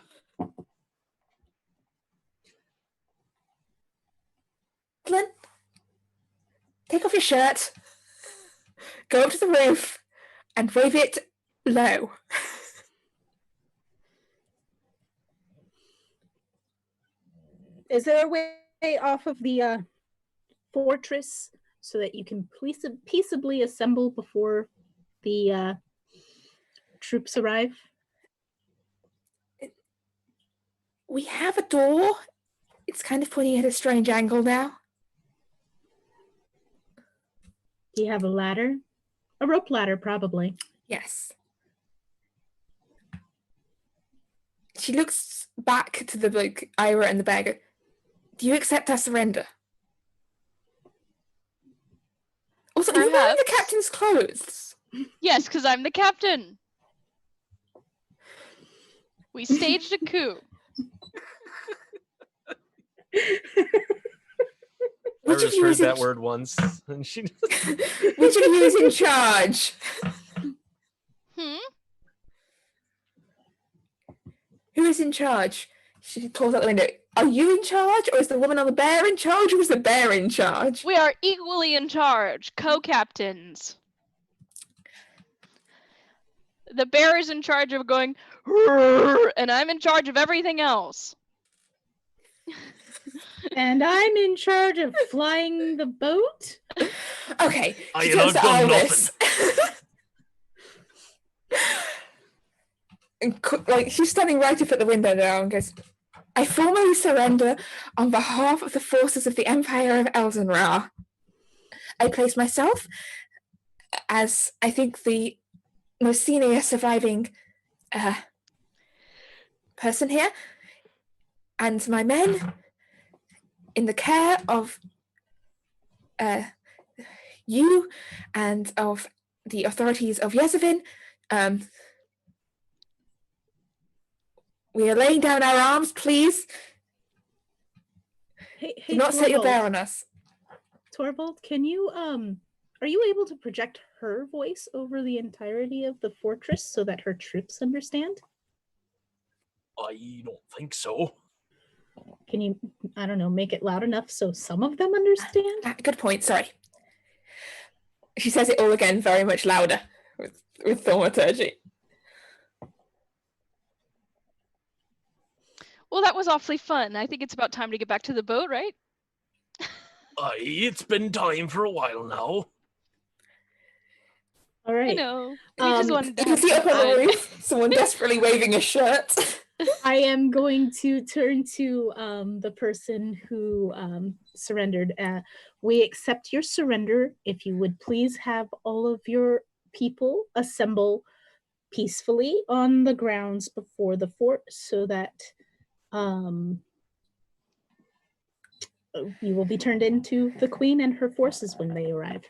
Glenn, take off your shirt, go up to the roof, and wave it low. Is there a way off of the fortress so that you can peaceably assemble before the troops arrive? We have a door. It's kind of pointing at a strange angle now. Do you have a ladder? A rope ladder, probably. Yes. She looks back to the Ira and the beggar. Do you accept our surrender? Also, are you wearing the captain's clothes? Yes, because I'm the captain. We staged a coup. Which of you heard is that word once, and she. Which of you is in charge? Who is in charge? She calls out the window. Are you in charge, or is the woman on the bear in charge, or is the bear in charge? We are equally in charge, co-captains. The bear is in charge of going, and I'm in charge of everything else. And I'm in charge of flying the boat. Okay, I she turns to Iris. And she's standing right up at the window now and goes, I formally surrender on behalf of the forces of the Empire of Elzenra. I place myself as, I think, the most senior surviving person here, and my men in the care of you and of the authorities of Yezavin. We are laying down our arms, please. Hey, do not set your bear on us. Torvald, can you are you able to project her voice over the entirety of the fortress so that her troops understand? I don't think so. Can you, I don't know, make it loud enough so some of them understand? Good point, sorry. She says it all again, very much louder with thaumaturgy. Well, that was awfully fun. I think it's about time to get back to the boat, right? Aye, it's been time for a while now. All I right. know. We just wanted to You can have see some up on the fun. roof, someone desperately waving a shirt. I am going to turn to the person who surrendered. We accept your surrender. If you would please have all of your people assemble peacefully on the grounds before the fort so that you will be turned into the queen and her forces when they arrive.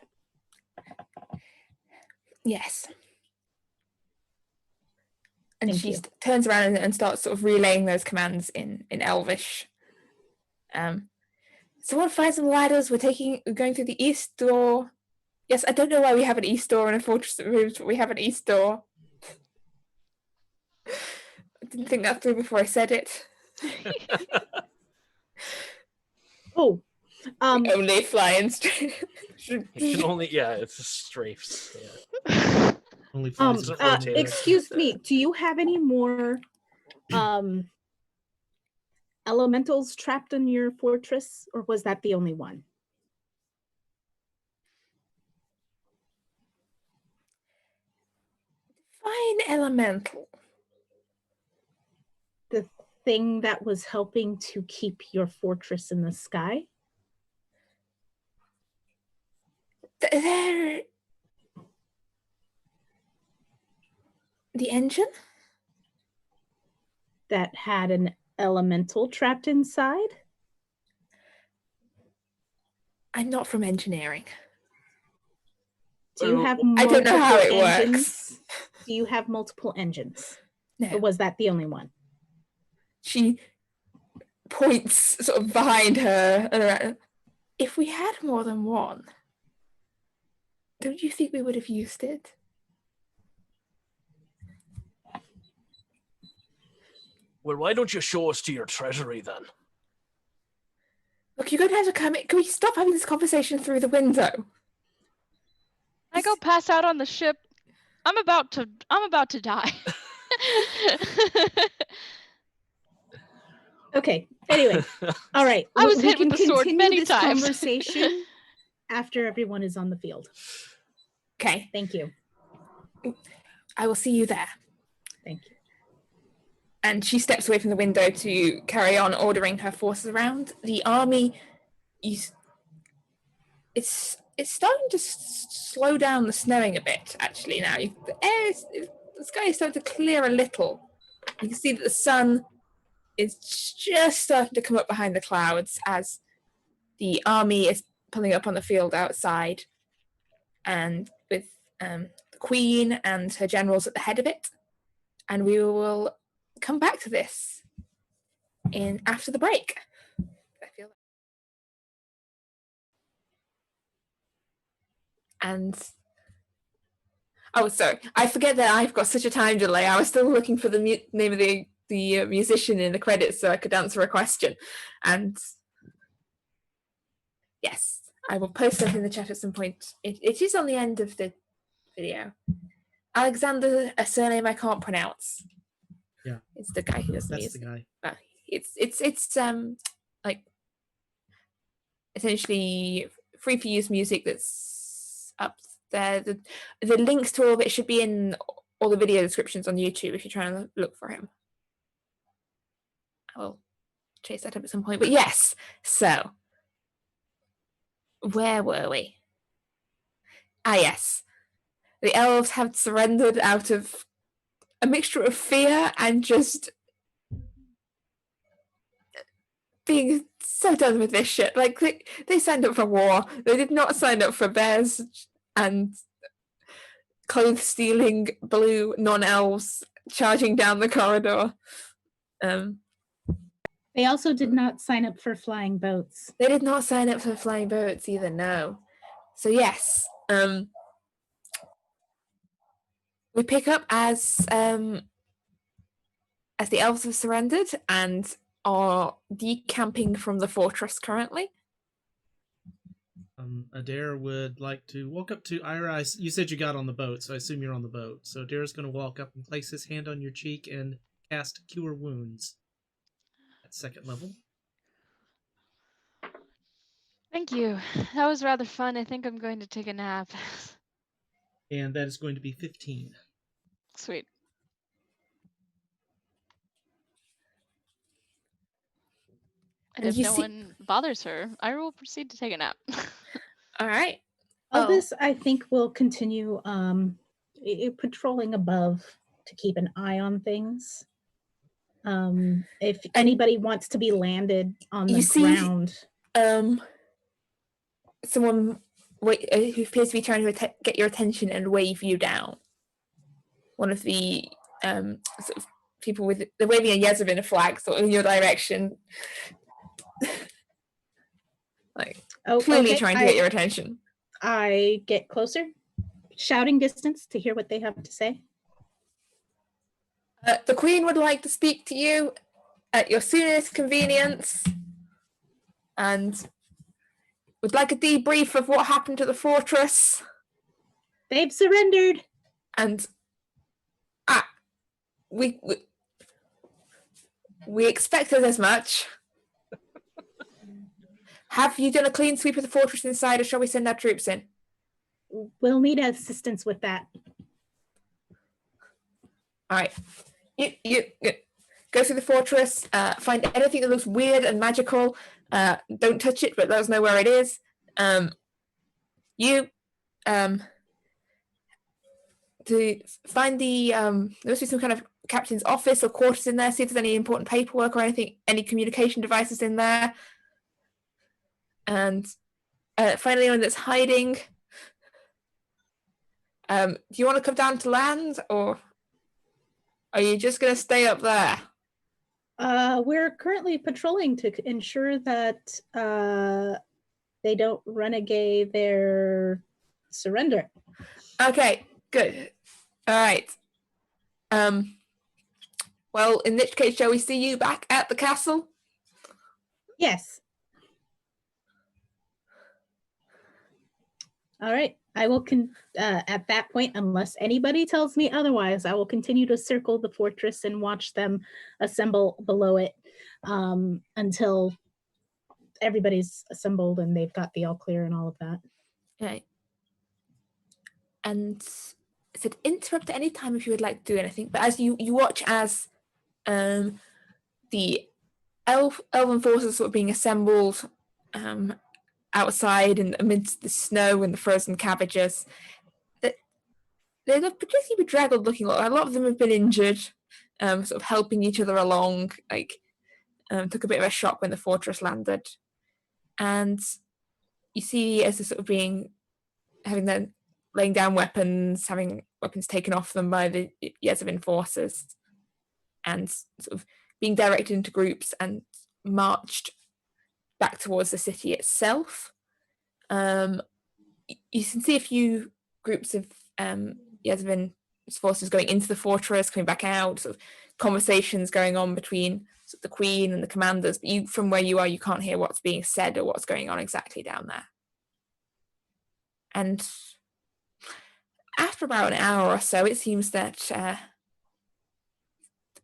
Yes. And Thank she you. turns around and starts sort of relaying those commands in Elvish. Someone find some ladders. We're going through the east door. Yes, I don't know why we have an east door in a fortress that moves, but we have an east door. I didn't think that through before I said it. Oh, We only flying straight. You can only, yeah, it's just strafes. Yeah. Only flies with rotator. excuse me, do you have any more elementals trapped in your fortress, or was that the only one? Fine elemental. The thing that was helping to keep your fortress in the sky? They're... The engine? That had an elemental trapped inside? I'm not from engineering. Do you have I multiple don't know how it engines? works. Do you have multiple engines? No. Or was that the only one? She points sort of behind her and around. If we had more than one, don't you think we would have used it? Well, why don't you show us to your treasury then? Look, you're going to have to come in. Can we stop having this conversation through the window? I go pass out on the ship. I'm about to die. Okay, anyway. All right. I was we hit can with the sword continue many this times. conversation after everyone is on the field. Okay, Thank you. I will see you there. Thank you. And she steps away from the window to carry on ordering her forces around. The army, it's starting to slow down the snowing a bit, actually, now. The sky is starting to clear a little. You can see that the sun is just starting to come up behind the clouds as the army is pulling up on the field outside, and with the queen and her generals at the head of it. And we will come back to this after the break. I feel like. And oh, sorry, I forget that I've got such a time delay. I was still looking for the name of the musician in the credits so I could answer a question. And yes, I will post that in the chat at some point. It is on the end of the video. Alexander, a surname I can't pronounce. Yeah, it's the guy who does the that's music. the guy. It's like essentially free for use music that's up there. The links to all of it should be in all the video descriptions on YouTube if you're trying to look for him. I will chase that up at some point. But yes, so where were we? Ah, yes. The elves have surrendered out of a mixture of fear and just being so done with this shit. Like, they signed up for war. They did not sign up for bears and clothes-stealing blue non-elves charging down the corridor. They also did not sign up for flying boats. They did not sign up for flying boats either, no. So yes, we pick up as as the elves have surrendered and are decamping from the fortress currently. Adair would like to walk up to Ira. You said you got on the boat, so I assume you're on the boat. So Adair's going to walk up and place his hand on your cheek and cast Cure Wounds at 2nd level. Thank you. That was rather fun. I think I'm going to take a nap. And that is going to be 15. Sweet. And And if you no see- one bothers her, I will proceed to take a nap. All right. Elvis, I think, will continue patrolling above to keep an eye on things. If anybody wants to be landed on the You see- ground. Someone who appears to be trying to get your attention and wave you down. One of the sort of people with they're waving a Yezebin flag sort of in your direction, like clearly trying to get your attention. I get closer, shouting distance to hear what they have to say. The Queen would like to speak to you at your soonest convenience, and would like a debrief of what happened to the fortress. They've surrendered. And we expected as much. Have you done a clean sweep of the fortress inside, or shall we send our troops in? We'll need assistance with that. All right. You go through the fortress, find anything that looks weird and magical. Don't touch it, but let us know where it is. To find the there must be some kind of captain's office or quarters in there. See if there's any important paperwork or anything, any communication devices in there. And find anyone that's hiding. Do you want to come down to land, or are you just going to stay up there? We're currently patrolling to ensure that they don't renegade their surrender. Okay, good. All right. Well, in which case, shall we see you back at the castle? Yes. All right. I will at that point, unless anybody tells me otherwise, I will continue to circle the fortress and watch them assemble below it until everybody's assembled and they've got the all clear and all of that. Okay. And I said interrupt at any time if you would like to do anything. But as you watch as the elven forces sort of being assembled outside and amidst the snow and the frozen cabbages, they're particularly bedraggled looking. A lot of them have been injured, sort of helping each other along. Took a bit of a shock when the fortress landed, and you see as they're sort of laying down weapons, having weapons taken off them by the Yezebin forces, and sort of being directed into groups and marched back towards the city itself. You can see a few groups of Yezebin forces going into the fortress, coming back out, sort of conversations going on between sort of the Queen and the commanders, but from where you are, you can't hear what's being said or what's going on exactly down there. And after about an hour or so, it seems that the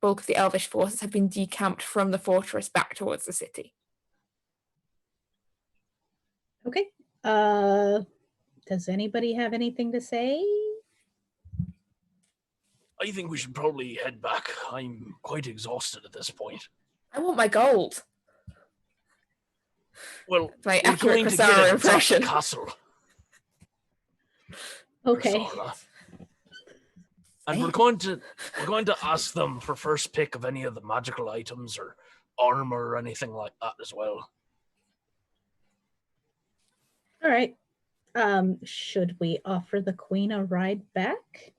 bulk of the Elvish forces have been decamped from the fortress back towards the city. Okay. Does anybody have anything to say? I think we should probably head back. I'm quite exhausted at this point. I want my gold. Well, My we're accurate going to get Cressara it. It's at the impression. castle. Okay. Cressara. And we're going to ask them for first pick of any of the magical items or armor or anything like that as well. All right. Should we offer the Queen a ride back?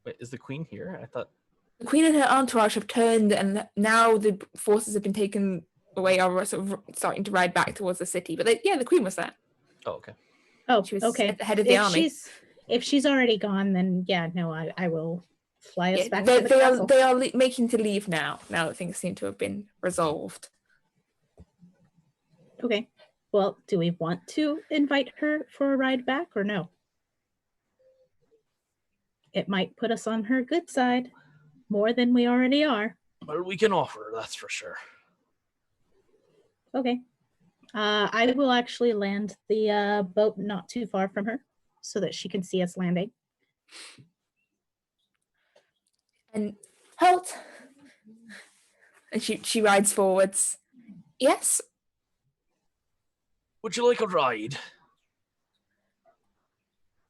Wait, is the Queen here? I thought The Queen and her entourage have turned, and now the forces have been taken away, are sort of starting to ride back towards the city. But the Queen was there. Oh, okay. Oh, She was okay. at the head of the army. If she's already gone, then yeah, no, I will fly us Yeah, back to the castle. they are making to leave now that things seem to have been resolved. Okay. Well, do we want to invite her for a ride back or no? It might put us on her good side more than we already are. Well, we can offer, that's for sure. Okay. I will actually land the boat not too far from her so that she can see us landing. And halt. And she rides forwards. Yes. Would you like a ride?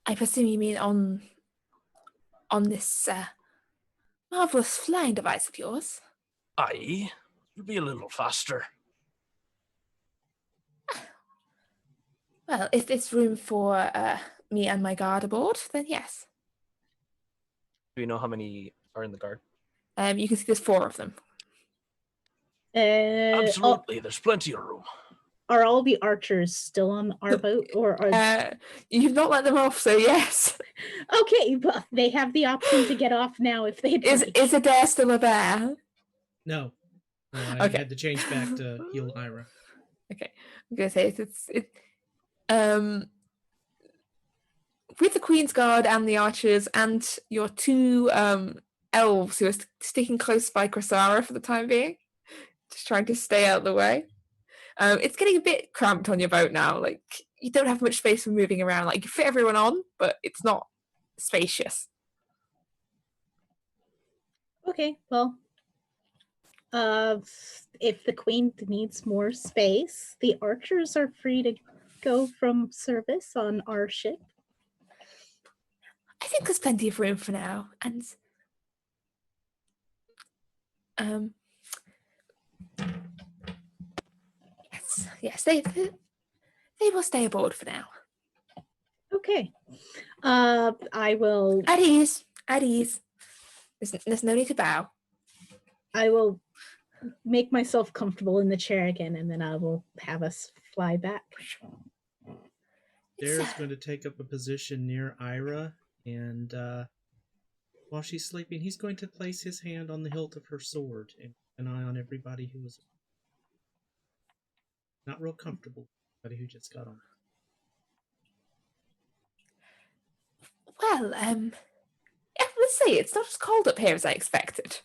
I presume you mean on this marvelous flying device of yours. Aye, it'll be a little faster. Well, if there's room for me and my guard aboard, then yes. Do you know how many are in the guard? You can see there's 4 of them. Absolutely, there's plenty of room. Are all the archers still on our boat, or are? You've not let them off, so yes. Okay, but they have the option to get off now if they'd like. Is Adair still a bear? No. I Okay. had to change back to heal Ira. Okay, I'm gonna say with the Queen's Guard and the archers and your 2 elves who are sticking close by Chrysara for the time being, just trying to stay out of the way. It's getting a bit cramped on your boat now. Like, you don't have much space for moving around. Like, you fit everyone on, but it's not spacious. Okay, well, if the queen needs more space, the archers are free to go from service on our ship. I think there's plenty of room for now, and yes, they will stay aboard for now. Okay, I will. At ease. There's no need to bow. I will make myself comfortable in the chair again, and then I will have us fly back. Adair's going to take up a position near Ira, and while she's sleeping, he's going to place his hand on the hilt of her sword and keep an eye on everybody who is not real comfortable. Everybody who just got on. Well, let's see. It's not as cold up here as I expected.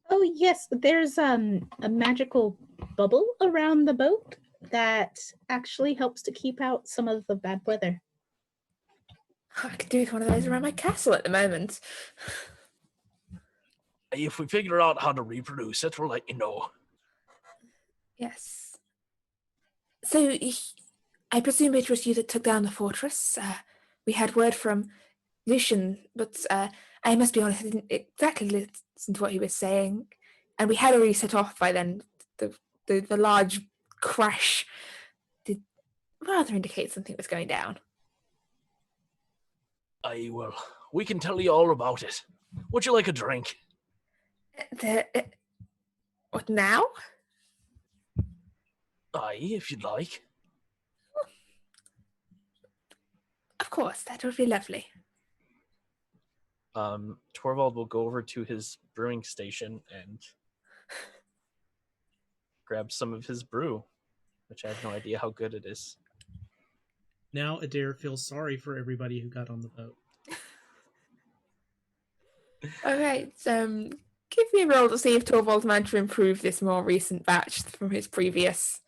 Oh yes, there's a magical bubble around the boat that actually helps to keep out some of the bad weather. I could do with one of those around my castle at the moment. If we figure out how to reproduce it, we'll let you know. Yes. So, I presume it was you that took down the fortress. We had word from Lucian, but I must be honest, I didn't exactly listen to what he was saying. And we had already set off by then. The large crash did rather indicate something was going down. Aye, well, we can tell you all about it. Would you like a drink? What now? Aye, if you'd like. Of course, that would be lovely. Torvald will go over to his brewing station and grab some of his brew, which I have no idea how good it is. Now Adair feels sorry for everybody who got on the boat. All right, give me a roll to see if Torvald managed to improve this more recent batch from his previous.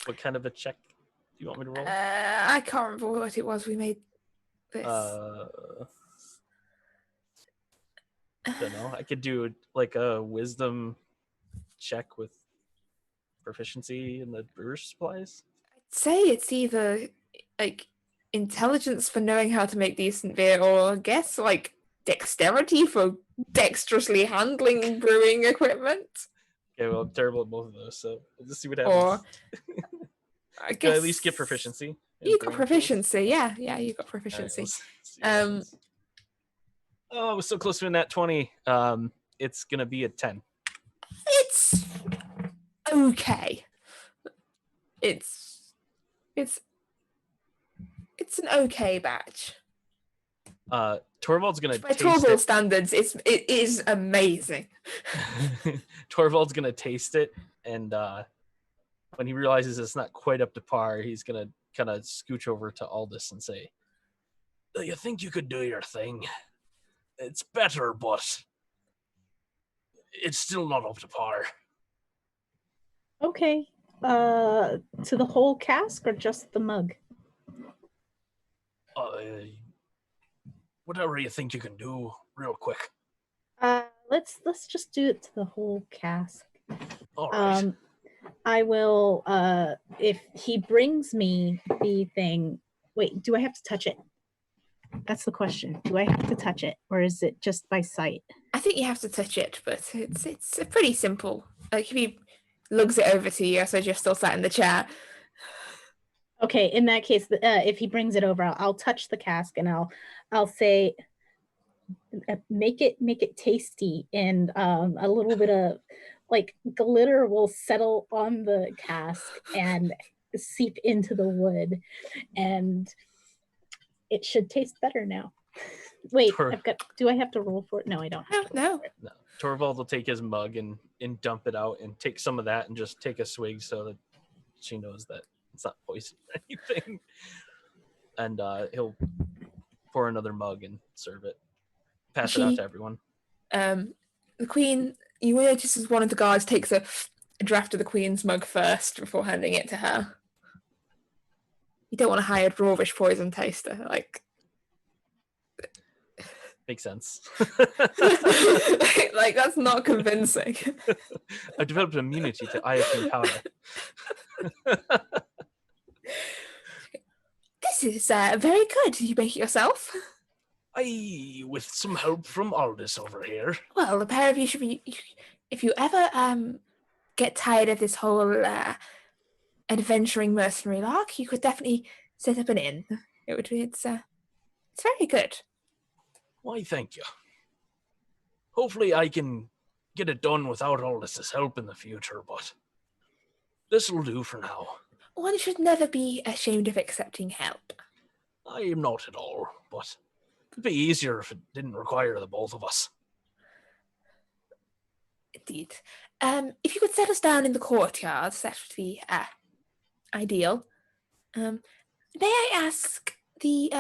What kind of a check do you want me to roll? I can't remember what it was we made this. I don't know. I could do like a wisdom check with proficiency in the brewer's supplies. I'd say it's either like intelligence for knowing how to make decent beer, or I guess like dexterity for dexterously handling brewing equipment. Okay, well, I'm terrible at both of those, so we'll just see what happens. Or I guess at least get proficiency. You got proficiency, yeah, you got proficiency. Right, oh, I was so close to a nat 20. It's gonna be a 10. It's okay. It's an okay batch. Torvald's gonna By taste Torvald it. standards, it is amazing. Torvald's gonna taste it, and when he realizes it's not quite up to par, he's gonna kind of scooch over to Aldous and say, "Do you think you could do your thing? It's better, but it's still not up to par." Okay. To the whole cask or just the mug? Whatever you think you can do, real quick. Let's just do it to the whole cask. All right. I will if he brings me the thing. Wait, do I have to touch it? That's the question. Do I have to touch it, or is it just by sight? I think you have to touch it, but it's pretty simple. Like if he lugs it over to you, so you're still sat in the chair. Okay, in that case, if he brings it over, I'll touch the cask and I'll say, make it tasty, and a little bit of like glitter will settle on the cask and seep into the wood, and it should taste better now. Wait, do I have to roll for it? No, I don't have to roll for it. No. Torvald will take his mug and dump it out and take some of that and just take a swig so that she knows that it's not poison or anything. And he'll pour another mug and serve it. Pass it out to everyone. The queen, you notice as one of the guards takes a draft of the queen's mug first before handing it to her. You don't want to hire a dwarvish poison taster, like. Makes sense. Like that's not convincing. I've developed immunity to iocane powder. This is very good. Did you make it yourself? With some help from Aldous over here. Well, the pair of you should be. If you ever get tired of this whole adventuring mercenary lark, you could definitely set up an inn. It's very good. Why, thank you. Hopefully I can get it done without Aldous' help in the future, but this will do for now. One should never be ashamed of accepting help. I am not at all, but it'd be easier if it didn't require the both of us. Indeed. If you could set us down in the courtyard, that would be ideal. May I ask the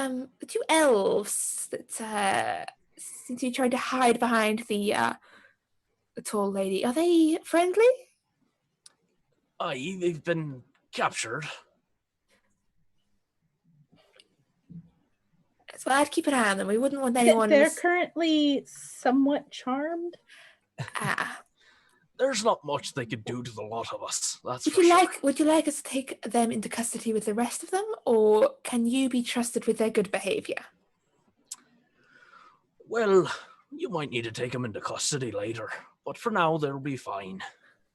two elves that seem to be trying to hide behind the tall lady, are they friendly? Aye, they've been captured. So I'd keep an eye on them. We wouldn't want anyone. They're currently somewhat charmed. There's not much they could do to the lot of us. That's Would you like us to take them into custody with the rest of them, or can you be trusted with their good behavior? Well, you might need to take them into custody later, but for now they'll be fine.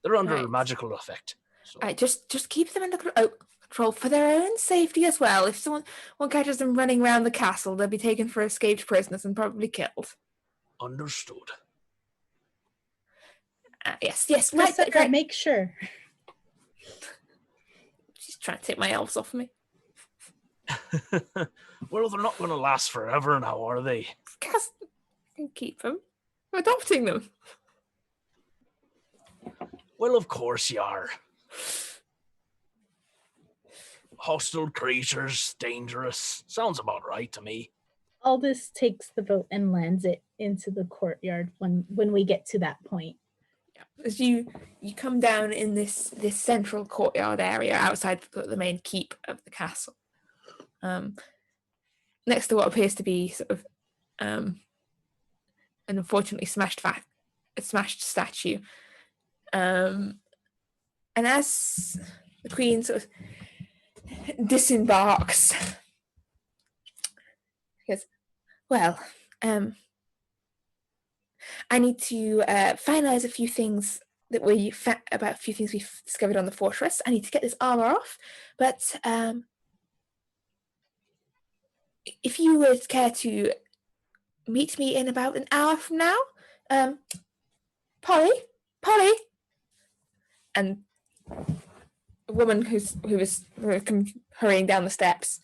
They're under magical effect. So. All right, just keep them under control for their own safety as well. If someone catches them running around the castle, they'll be taken for escaped prisoners and probably killed. Understood. Yes. Right. Make sure. She's trying to take my elves off me. Well, they're not going to last forever now, are they? Cast can keep them. I'm adopting them. Well, of course you are. Hostile creatures, dangerous. Sounds about right to me. Aldous takes the boat and lands it into the courtyard when we get to that point. As you come down in this central courtyard area outside the main keep of the castle, next to what appears to be sort of an unfortunately smashed statue, and as the queen sort of disembarks, she goes, "Well, I need to finalize a few things we've discovered on the fortress. I need to get this armor off, but if you would care to meet me in about an hour from now, Polly, and a woman who was hurrying down the steps.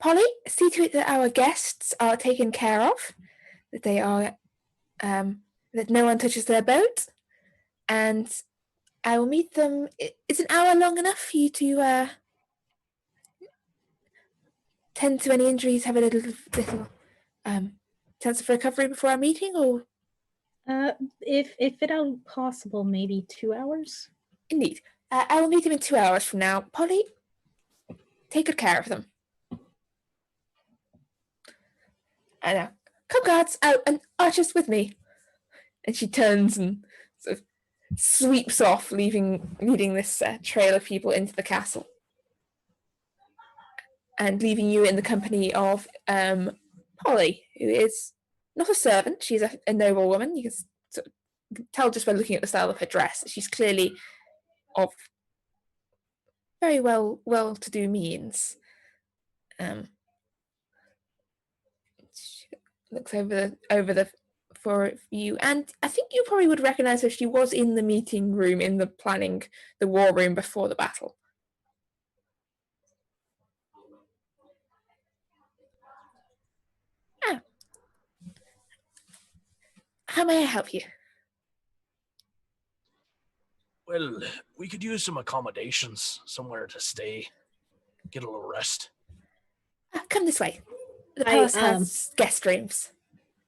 Polly, see to it that our guests are taken care of, that they are, that no one touches their boat, and I will meet them. Is an hour long enough for you to tend to any injuries, have a little chance of recovery before our meeting, or? If at all possible, maybe 2 hours. Indeed. I will meet them in 2 hours from now. Polly, take good care of them. I know. Come, guards, out and archers with me. And she turns and sort of sweeps off, leading this trail of people into the castle. And leaving you in the company of Polly, who is not a servant. She's a noble woman. You can sort of tell just by looking at the style of her dress. She's clearly of very well-to-do means. She looks over the for you, and I think you probably would recognize her. She was in the meeting room in the war room before the battle. How may I help you? Well, we could use some accommodations, somewhere to stay, get a little rest. Come this way. The palace has guest rooms.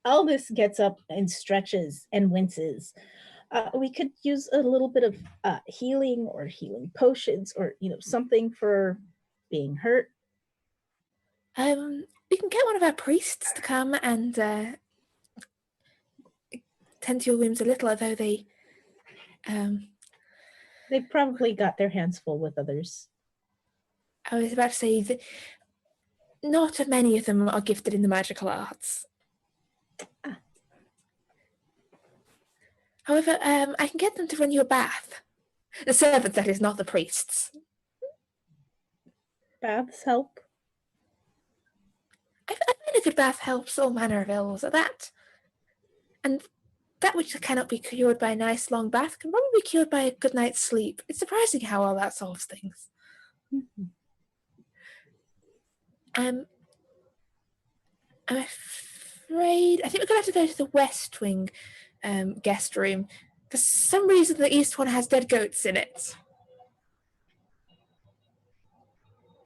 Aldous gets up and stretches and winces. We could use a little bit of healing or healing potions, or something for being hurt. We can get one of our priests to come and tend to your wounds a little, although they probably got their hands full with others. I was about to say that not many of them are gifted in the magical arts. However, I can get them to run you a bath. The servants, that is, not the priests. Baths help. I find a good bath helps all manner of ills. And that which cannot be cured by a nice long bath can probably be cured by a good night's sleep. It's surprising how well that solves things. Mm-hmm. I'm afraid I think we're going to have to go to the West Wing guest room. For some reason, the East one has dead goats in it.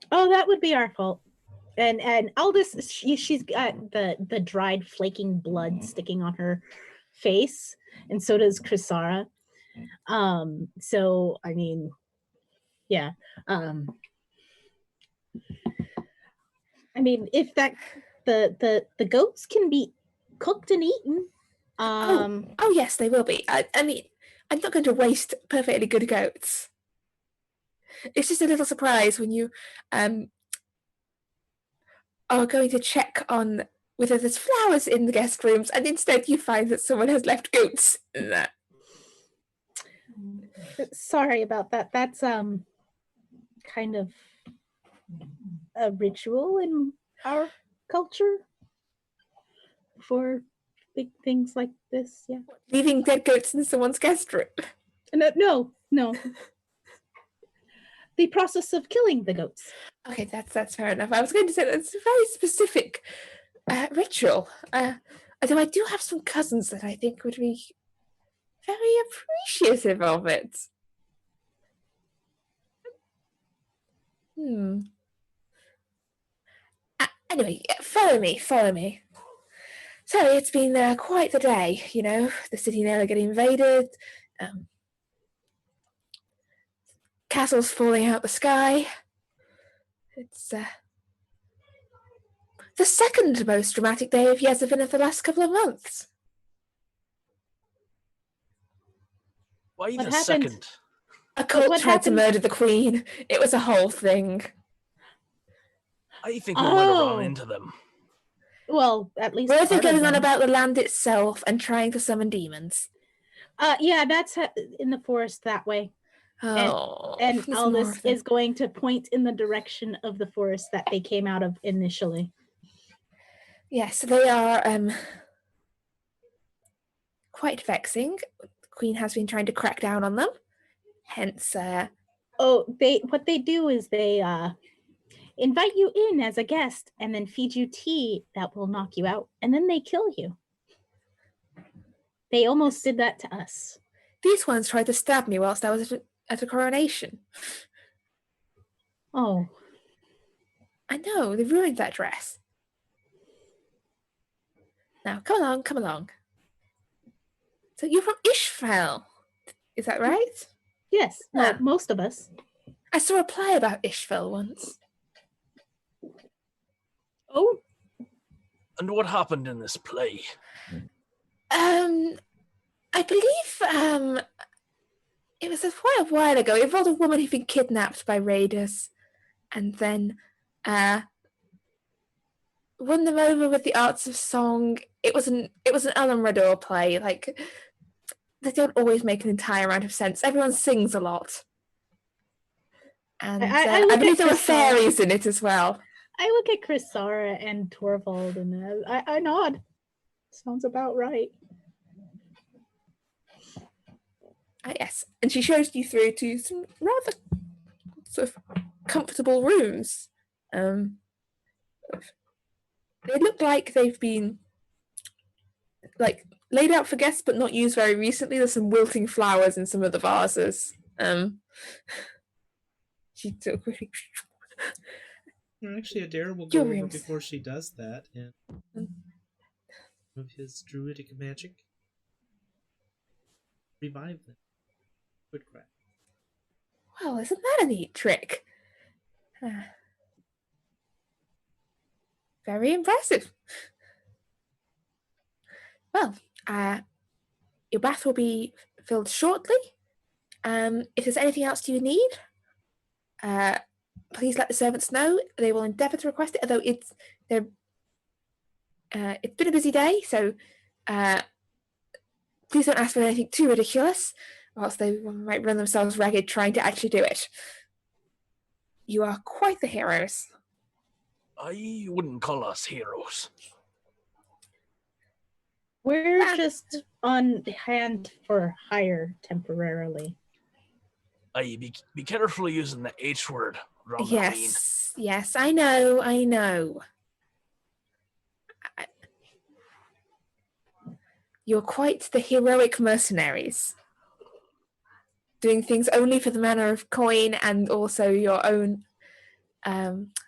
Oh, that would be our fault. And Aldous, she's got the dried flaking blood sticking on her face, and so does Chrisara. So I mean, yeah. I mean, if that the goats can be cooked and eaten. Oh yes, they will be. I mean, I'm not going to waste perfectly good goats. It's just a little surprise when you are going to check on whether there's flowers in the guest rooms, and instead you find that someone has left goats in there. Sorry about that. That's kind of a ritual in our culture for big things like this. Yeah. Leaving dead goats in someone's guest room. No. The process of killing the goats. Okay, that's fair enough. I was going to say that's a very specific ritual. Although I do have some cousins that I think would be very appreciative of it. Anyway, follow me. So it's been quite the day, the city nearly getting invaded, castles falling out the sky. It's the second most dramatic day of Yezevin of the last couple of months. Why What the happened? second? A cult what tried to happened? murder the queen. It was a whole thing. I think we might have run into them. Well, at least Were they part of going on them. about the land itself and trying to summon demons? Yeah, that's in the forest that way. Oh, And there's more Aldous of them. is going to point in the direction of the forest that they came out of initially. Yes, they are quite vexing. The queen has been trying to crack down on them. Hence, What they do is they invite you in as a guest and then feed you tea that will knock you out, and then they kill you. They almost did that to us. These ones tried to stab me whilst I was at a coronation. Oh, I know, they ruined that dress. Now, come along, come along. So you're from Isfjell, is that right? yes. Well, Ah. most of us. I saw a play about Isfjell once. Oh, And what happened in this play? I believe, it was quite a while ago. It involved a woman who'd been kidnapped by raiders and then won them over with the arts of song. It was an Alan Rador play. Like, they don't always make an entire amount of sense. Everyone sings a lot. And I I believe there were fairies in it as well. I look at Chris, Sarah, and Torvald, and I nod. Sounds about right. Yes, and she shows you through to some rather sort of comfortable rooms. They look like they've been like laid out for guests, but not used very recently. There's some wilting flowers in some of the vases. She sort of quickly. Well, actually, Adair will go Your over rooms. before she does that, and of his druidic magic, revive them. Woodcraft. Well, isn't that a neat trick? Very impressive. Well, your bath will be filled shortly. If there's anything else you need, please let the servants know. They will endeavour to request it, although it's been a busy day, so please don't ask for anything too ridiculous, or else they might run themselves ragged trying to actually do it. You are quite the heroes. I wouldn't call us heroes. We're just on hand for hire temporarily. Be careful using the H word around the queen. Yes, I know. You're quite the heroic mercenaries, doing things only for the manner of coin and also your own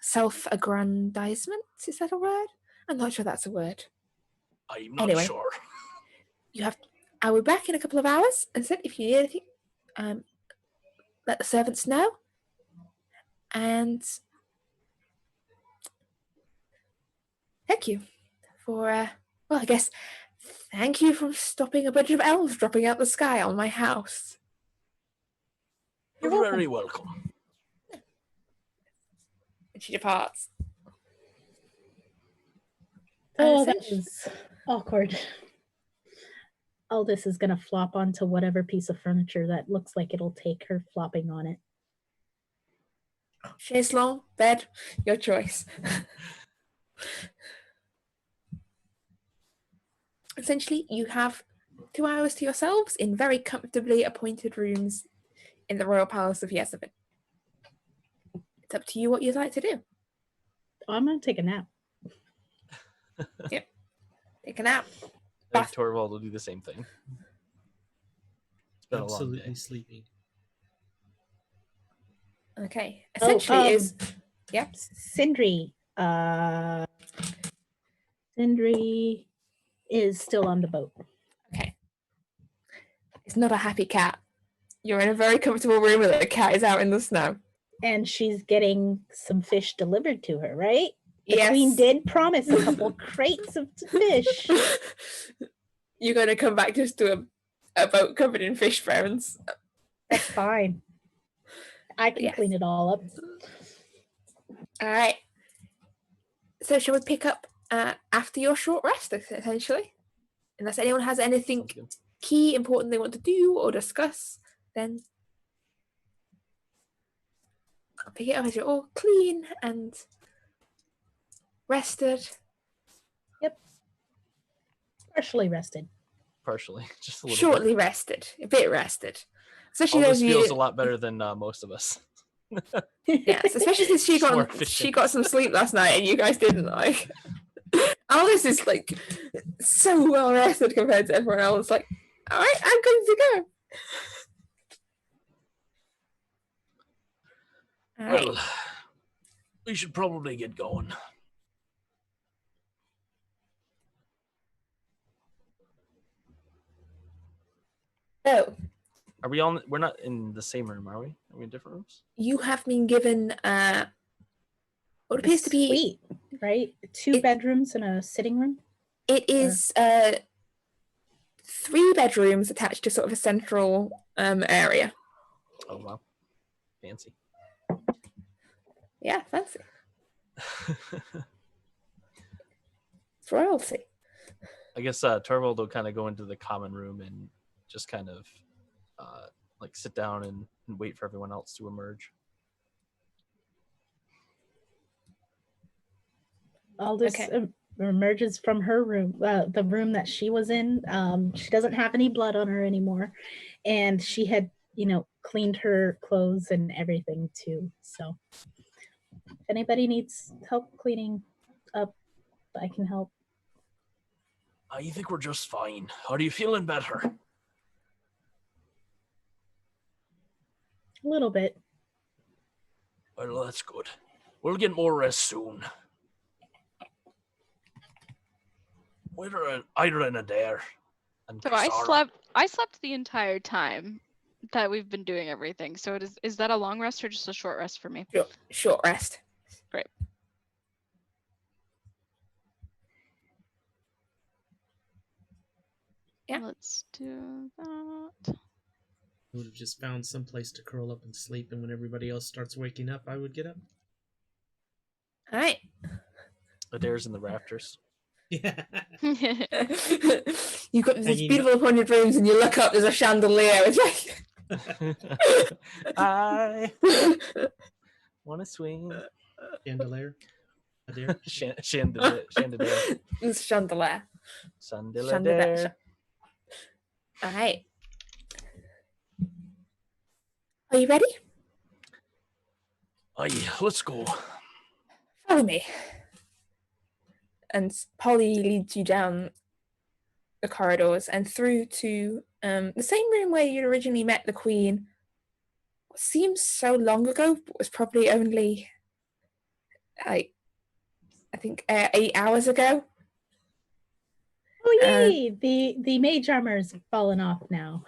self-aggrandizement. Is that a word? I'm not sure that's a word. I'm not Anyway. sure. I'll be back in a couple of hours. And said, if you need anything, let the servants know. And thank you for, well, I guess, thank you for stopping a bunch of elves dropping out the sky on my house. You're very welcome. And she departs. Oh, that was awkward. Aldous is going to flop onto whatever piece of furniture that looks like it'll take her flopping on it. Chaise long, bed, your choice. Essentially, you have 2 hours to yourselves in very comfortably appointed rooms in the Royal Palace of Yezebin. It's up to you what you'd like to do. I'm going to take a nap. Yep. Take a nap. I think Torvald will do the same thing. It's been a long Absolutely day. sleeping. Okay. Essentially Yep. Sindri. Sindri is still on the boat. Okay. It's not a happy cat. You're in a very comfortable room and the cat is out in the snow. And she's getting some fish delivered to her, right? The Yes. queen did promise a couple crates of fish. You're going to come back just to a boat covered in fish bones. That's fine. I can Yes. clean it all up. All right. So shall we pick up after your short rest, essentially? Unless anyone has anything Sounds good. key, important they want to do or discuss, then I'll pick it up as you're all clean and rested. Partially rested. Partially, just a little Shortly rested. A bit rested. bit. Especially All those this of you... feels a lot better than most of us. Yes, especially since It's more efficient. she got some sleep last night and you guys didn't. Like, Alice is like so well rested compared to everyone else. Like, all right, I'm good to go. All right. Well, we should probably get going. So Are we on? We're not in the same room, are we? Are we in different rooms? you have been given what appears to be suite, right? Two bedrooms and a sitting room. it is 3 bedrooms attached to sort of a central area. Oh wow, fancy. Yeah, fancy. It's royalty. I guess Torvald will kind of go into the common room and just kind of like sit down and wait for everyone else to emerge. Aldous emerges from her room, the room that she was in. She doesn't have any blood on her anymore, and she had, cleaned her clothes and everything too. So, if anybody needs help cleaning up, I can help. I think we're just fine. Are you feeling better? A little bit. Well, that's good. We'll get more rest soon. We're either in a dare. And So I slept the entire time that we've been doing everything. So is that a long rest or just a short rest for me? Short rest. Great. Yeah. Let's do that. I would have just found some place to curl up and sleep, and when everybody else starts waking up, I would get up. All right. Adair's in the rafters. Yeah. You've got these Hanging beautiful appointed rooms, and you look up. There's a chandelier. It's like I want to swing. Chandelier. Adair. Chandelier. It's chandelier. Chandelier. All right. Are you ready? Aye, let's go. Follow me. And Polly leads you down the corridors and through to the same room where you originally met the Queen. What seems so long ago, but was probably only, I think, 8 hours ago. Oh yay! The mage armor's fallen off now.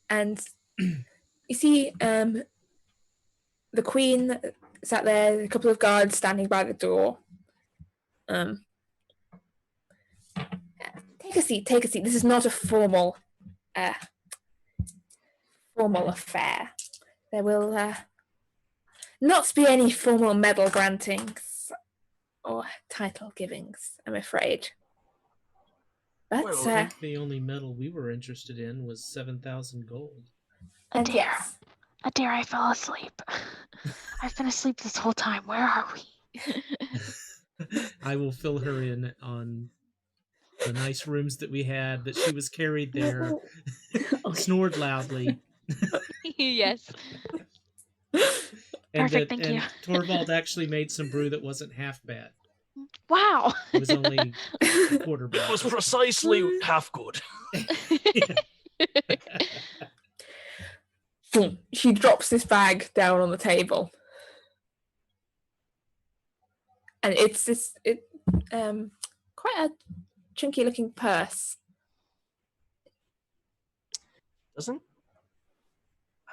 And you see the Queen sat there, a couple of guards standing by the door. Take a seat. This is not a formal affair. There will not be any formal medal grantings or title givings, I'm afraid. But Well, I think the only medal we were interested in was 7,000 gold. and yes, Adair, I fell asleep. I've been asleep this whole time. Where are we? I will fill her in on the nice rooms that we had, that she was carried there, snored loudly. Yes. And Perfect, thank you. Torvald actually made some brew that wasn't half bad. Wow. It was only a quarter It bad. was precisely half good. she drops this bag down on the table, and it's this quite a chunky looking purse.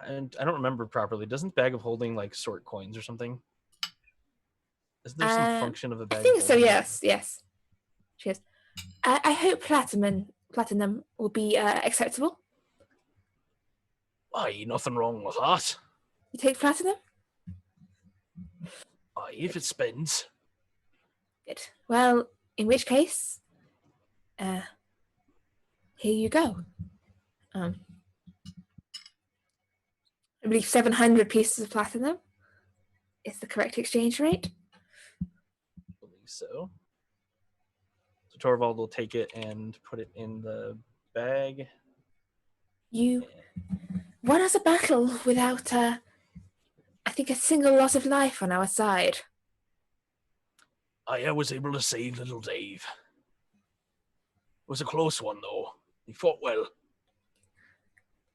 And I don't remember properly. Doesn't Bag of Holding like sort coins or something? Is there some function of a bag? I think of so. holding? Yes. Cheers. I hope platinum will be acceptable. Aye, nothing wrong with that. You take platinum? Aye, if it spins. Good. Well, in which case, here you go. I believe 700 pieces of platinum is the correct exchange rate. I believe so. So Torvald will take it and put it in the bag. You won us a battle without, I think, a single loss of life on our side. I was able to save little Dave. It was a close one, though. He fought well.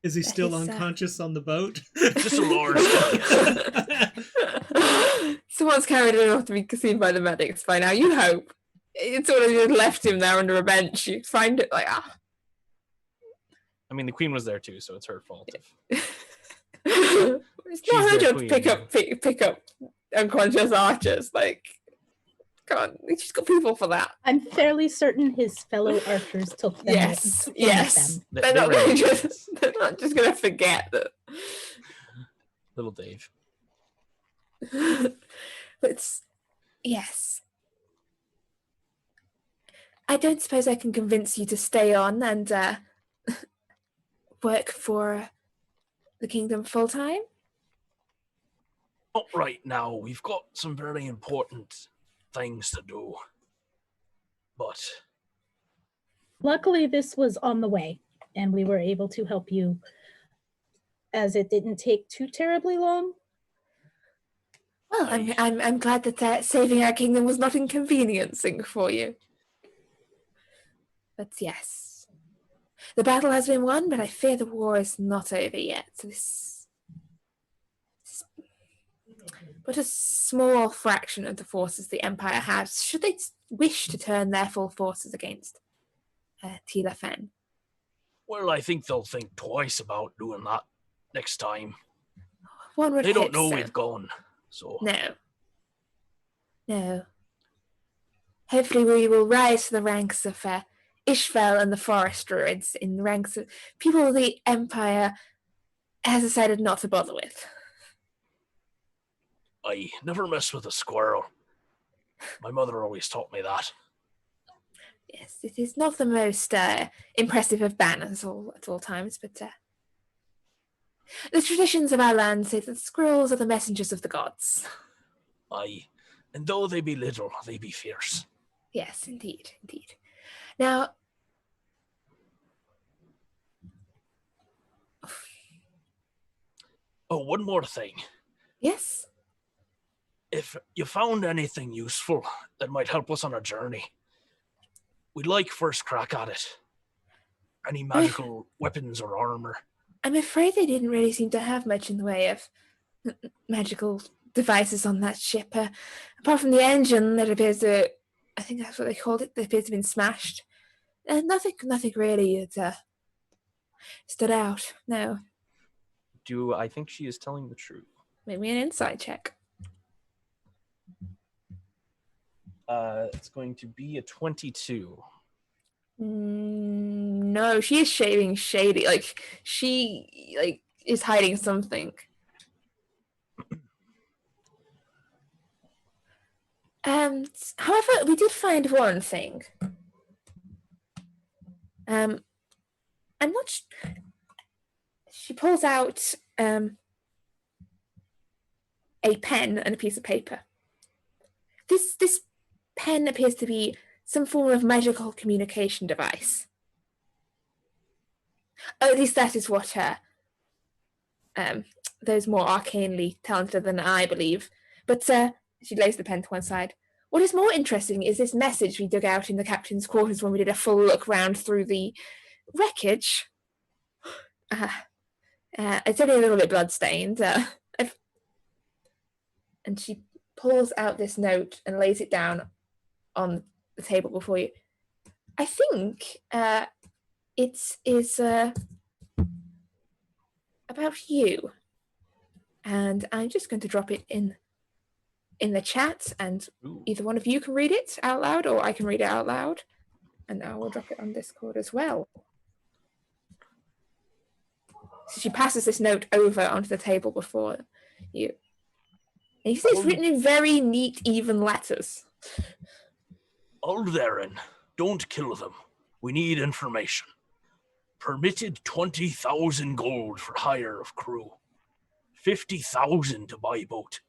Is he That still is, unconscious on the boat? Just a large target. Someone's carried him off to be seen by the medics by now. You hope. It's sort of just left him there under a bench. You find it like, ah. I mean, the queen was there too, so it's her fault. It's She's not her their job to pick up unconscious archers. Like, come on, we just got people for that. I'm fairly certain his fellow archers took them. Yes, took yes. them. They're not just going to forget that. Little Dave. But yes. I don't suppose I can convince you to stay on and work for the kingdom full time? Not right now. We've got some very important things to do. But Luckily, this was on the way, and we were able to help you, as it didn't take too terribly long. Well, I'm glad that saving our kingdom was not inconveniencing for you. But yes, the battle has been won, but I fear the war is not over yet. So this but a small fraction of the forces the Empire has, should they wish to turn their full forces against Tila Fen. well, I think they'll think twice about doing that next time. One would They don't hope know so. we've gone, so No. Hopefully we will rise to the ranks of Isfjell and the Forest Druids, in the ranks of people the Empire has decided not to bother with. I never mess with a squirrel. My mother always taught me that. Yes, it is not the most impressive of banners at all times, but the traditions of our land say that squirrels are the messengers of the gods. Aye, and though they be little, they be fierce. Yes, indeed. Now, Oh, one more thing. yes, If you found anything useful that might help us on our journey, we'd like first crack at it. Any magical weapons or armor. I'm afraid they didn't really seem to have much in the way of magical devices on that ship. Apart from the engine that appears to, I think that's what they called it, that appears to have been smashed. Nothing really that stood out, no. Do I think she is telling the truth? Make me an insight check. It's going to be a 22. No, she is shady. Like, she is hiding something. However, we did find one thing. I'm not. She pulls out a pen and a piece of paper. This pen appears to be some form of magical communication device. Or at least that is what those more arcanely talented than I believe. But she lays the pen to one side. What is more interesting is this message we dug out in the captain's quarters when we did a full look round through the wreckage. It's only a little bit bloodstained. And she pulls out this note and lays it down on the table before you. I think it is about you. And I'm just going to drop it in the chat, and either one of you can read it out loud, or I can read it out loud. And I will drop it on Discord as well. So she passes this note over onto the table before you. And you see it's written in very neat, even letters. Alderan, don't kill them. We need information. Permitted 20,000 gold for hire of crew. 50,000 to buy boat.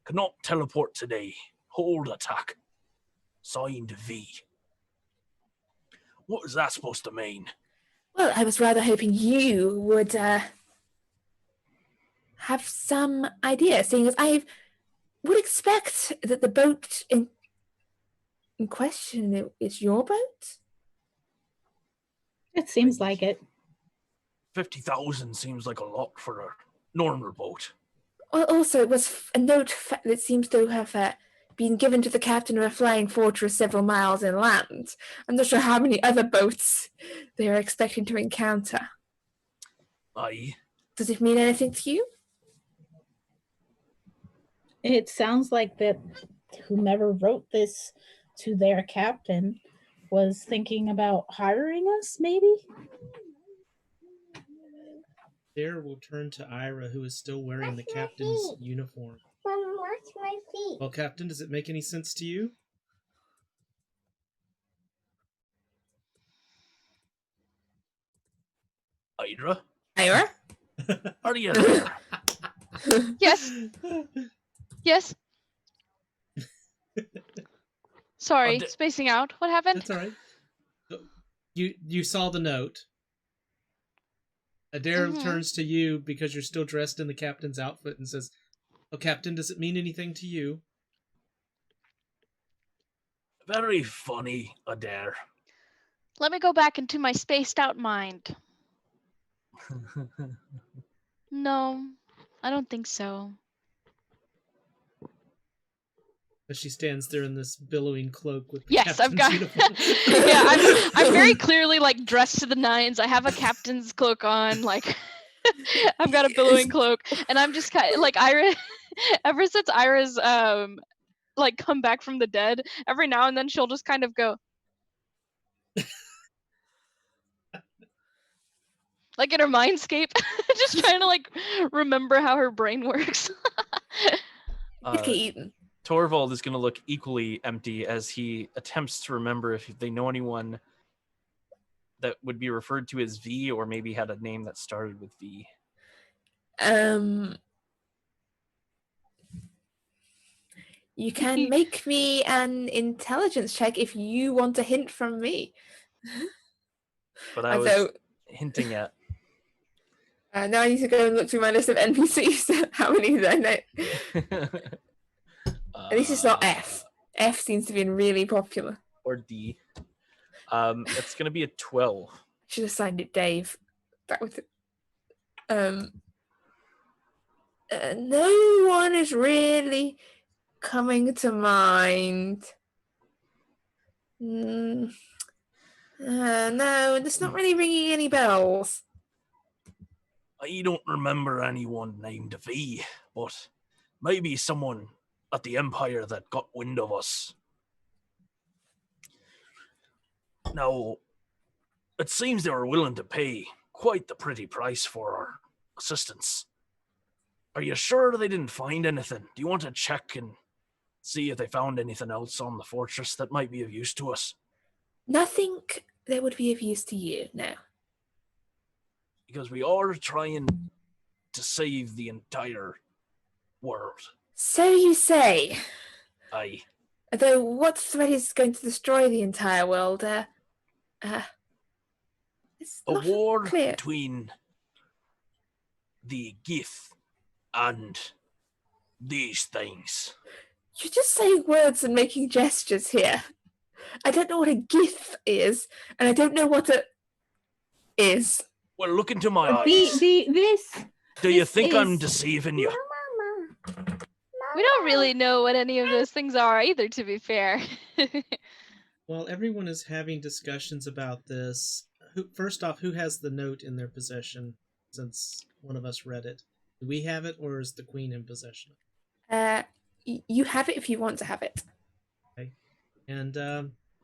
Cannot teleport today. Hold attack. Signed V. What is that supposed to mean? Well, I was rather hoping you would have some idea, seeing as I would expect that the boat in question is your boat? It seems like it. 50,000 seems like a lot for a normal boat. Well, also, it was a note that seems to have been given to the captain of a flying fortress several miles inland. I'm not sure how many other boats they are expecting to encounter. Aye. Does it mean anything to you? It sounds like that whomever wrote this to their captain was thinking about hiring us, maybe? Adair will turn to Ira, who is still wearing the captain's uniform. Mom, watch my feet. Well, Captain, does it make any sense to you? Ira? Ira? Are you there? Yes. Yes. Sorry, spacing out. What happened? That's all right. So, you saw the note. Adair turns to you because you're still dressed in the captain's outfit and says, "Oh, Captain, does it mean anything to you?" Very funny, Adair. Let me go back into my spaced out mind. No, I don't think so. As she stands there in this billowing cloak with the Yes, I've captain's got. uniform. Yeah, I'm very clearly like dressed to the nines. I have a captain's cloak on, like I've got a billowing cloak, and I'm just kind of like Ira. Ever since Ira's like come back from the dead, every now and then she'll just kind of go. Like in her mindscape, just trying to like remember how her brain works. Get eaten. Torvald is going to look equally empty as he attempts to remember if they know anyone that would be referred to as V, or maybe had a name that started with V. You can make me an intelligence check if you want a hint from me. But I was hinting at. Now I need to go and look through my list of NPCs. How many did I know? At least it's not F. F seems to be really popular. Or D. It's going to be a 12. Should have signed it Dave. That was no one is really coming to mind. No, it's not really ringing any bells. I don't remember anyone named V, but maybe someone at the Empire that got wind of us. Now, it seems they were willing to pay quite the pretty price for our assistance. Are you sure they didn't find anything? Do you want to check and see if they found anything else on the fortress that might be of use to us? Nothing that would be of use to you, no. Because we are trying to save the entire world. So you say. Aye. Though what threat is going to destroy the entire world? It's A not war clear. between the Gith and these things. You're just saying words and making gestures here. I don't know what a gif is, and I don't know what a is. Well, look into my eyes. Do you think I'm deceiving you? We don't really know what any of those things are either, to be fair. While everyone is having discussions about this, first off, who has the note in their possession, since one of us read it? Do we have it, or is the Queen in possession? You have it if you want to have it. Okay. And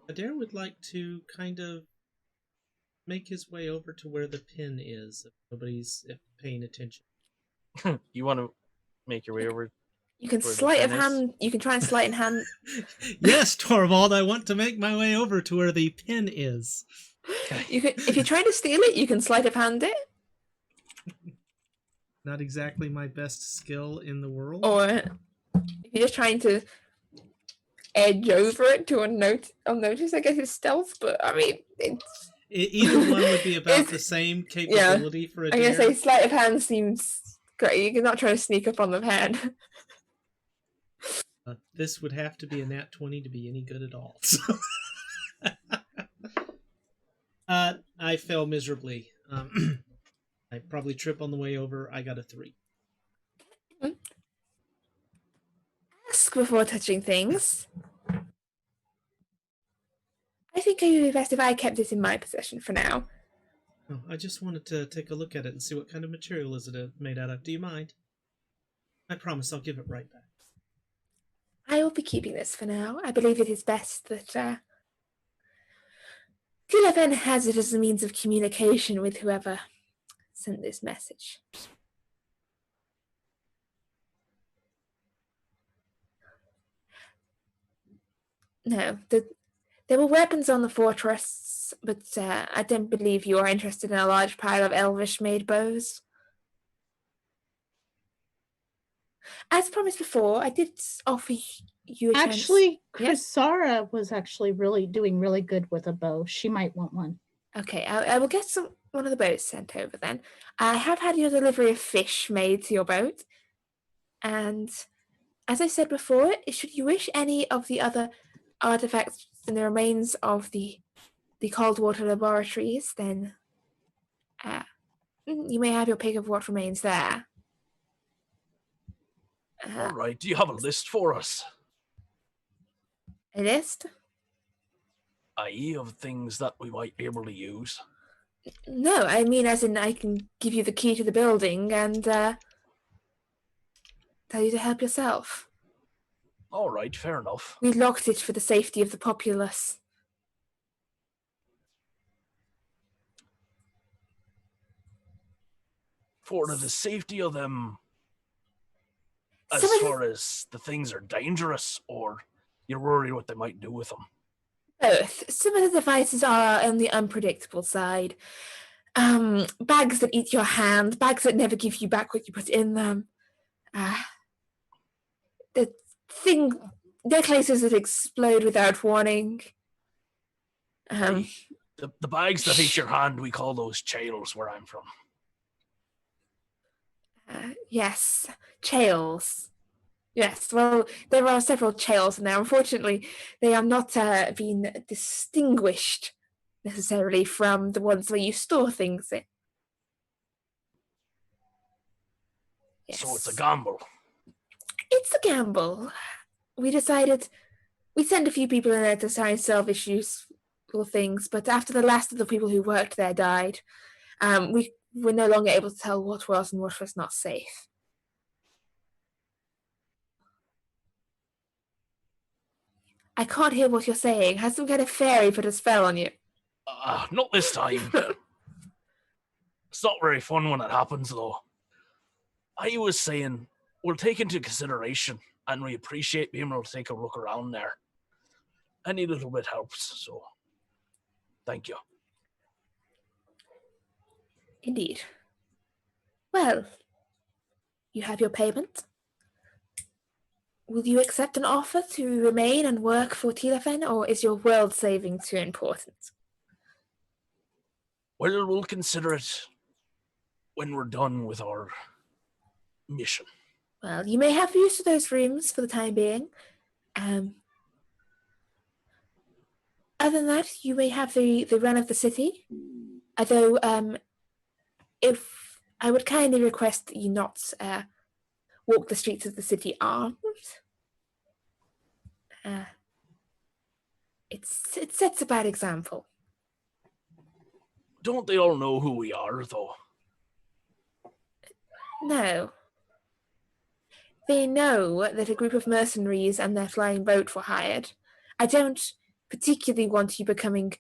Adair would like to kind of make his way over to where the pin is, if nobody's paying attention. You want to make your way over? You can sleight of hand. You can try and sleight in hand. Yes, Torvald, I want to make my way over to where the pin is. You can, if you're trying to steal it, you can sleight of hand it. Not exactly my best skill in the world. Or if you're just trying to edge over it to unnotice, I guess it's stealth. But I mean, Either one would be about the same capability for Adair. I'm gonna say sleight of hand seems Great, you're not trying to sneak up on them, hand. This would have to be a nat 20 to be any good at all. So. I fell miserably. I probably trip on the way over. I got a 3. Ask before touching things. I think it would be best if I kept it in my possession for now. Oh, I just wanted to take a look at it and see what kind of material is it made out of. Do you mind? I promise I'll give it right back. I will be keeping this for now. I believe it is best that Tilaven has it as a means of communication with whoever sent this message. No, there were weapons on the fortress, but I don't believe you are interested in a large pile of elvish-made bows. As promised before, I did offer you a chance. Actually, Yes? Chrisara was actually doing really good with a bow. She might want one. Okay, I will get one of the boats sent over then. I have had your delivery of fish made to your boat, and as I said before, should you wish any of the other artifacts and the remains of the cold water laboratories, then you may have your pick of what remains there. All right, do you have a list for us? A list? I.e. of things that we might be able to use? No, I mean as in I can give you the key to the building and tell you to help yourself. All right, fair enough. We locked it for the safety of the populace. For the safety of them, as Some of the- far as the things are dangerous, or you're worried what they might do with them? Both. Some of the devices are on the unpredictable side. Bags that eat your hand, bags that never give you back what you put in them. Necklaces that explode without warning. The bags that eat your hand, we call those chails where I'm from. Yes, chails. Yes, well, there are several chails in there. Unfortunately, they are not being distinguished necessarily from the ones where you store things in. Yes. So it's a gamble. It's a gamble. We decided we sent a few people in there to try and solve issues or things, but after the last of the people who worked there died, we were no longer able to tell what was and what was not safe. I can't hear what you're saying. Has some kind of fairy put a spell on you? Not this time. It's not very fun when it happens, though. I was saying, we'll take into consideration, and we appreciate being able to take a look around there. Any little bit helps, so thank you. Indeed. Well, you have your payment. Will you accept an offer to remain and work for Tilafen, or is your world saving too important? Well, we'll consider it when we're done with our mission. Well, you may have use of those rooms for the time being. Other than that, you may have the run of the city. Although, if I would kindly request that you not walk the streets of the city armed. It sets a bad example. Don't they all know who we are, though? No. They know that a group of mercenaries and their flying boat were hired. I don't particularly want you becoming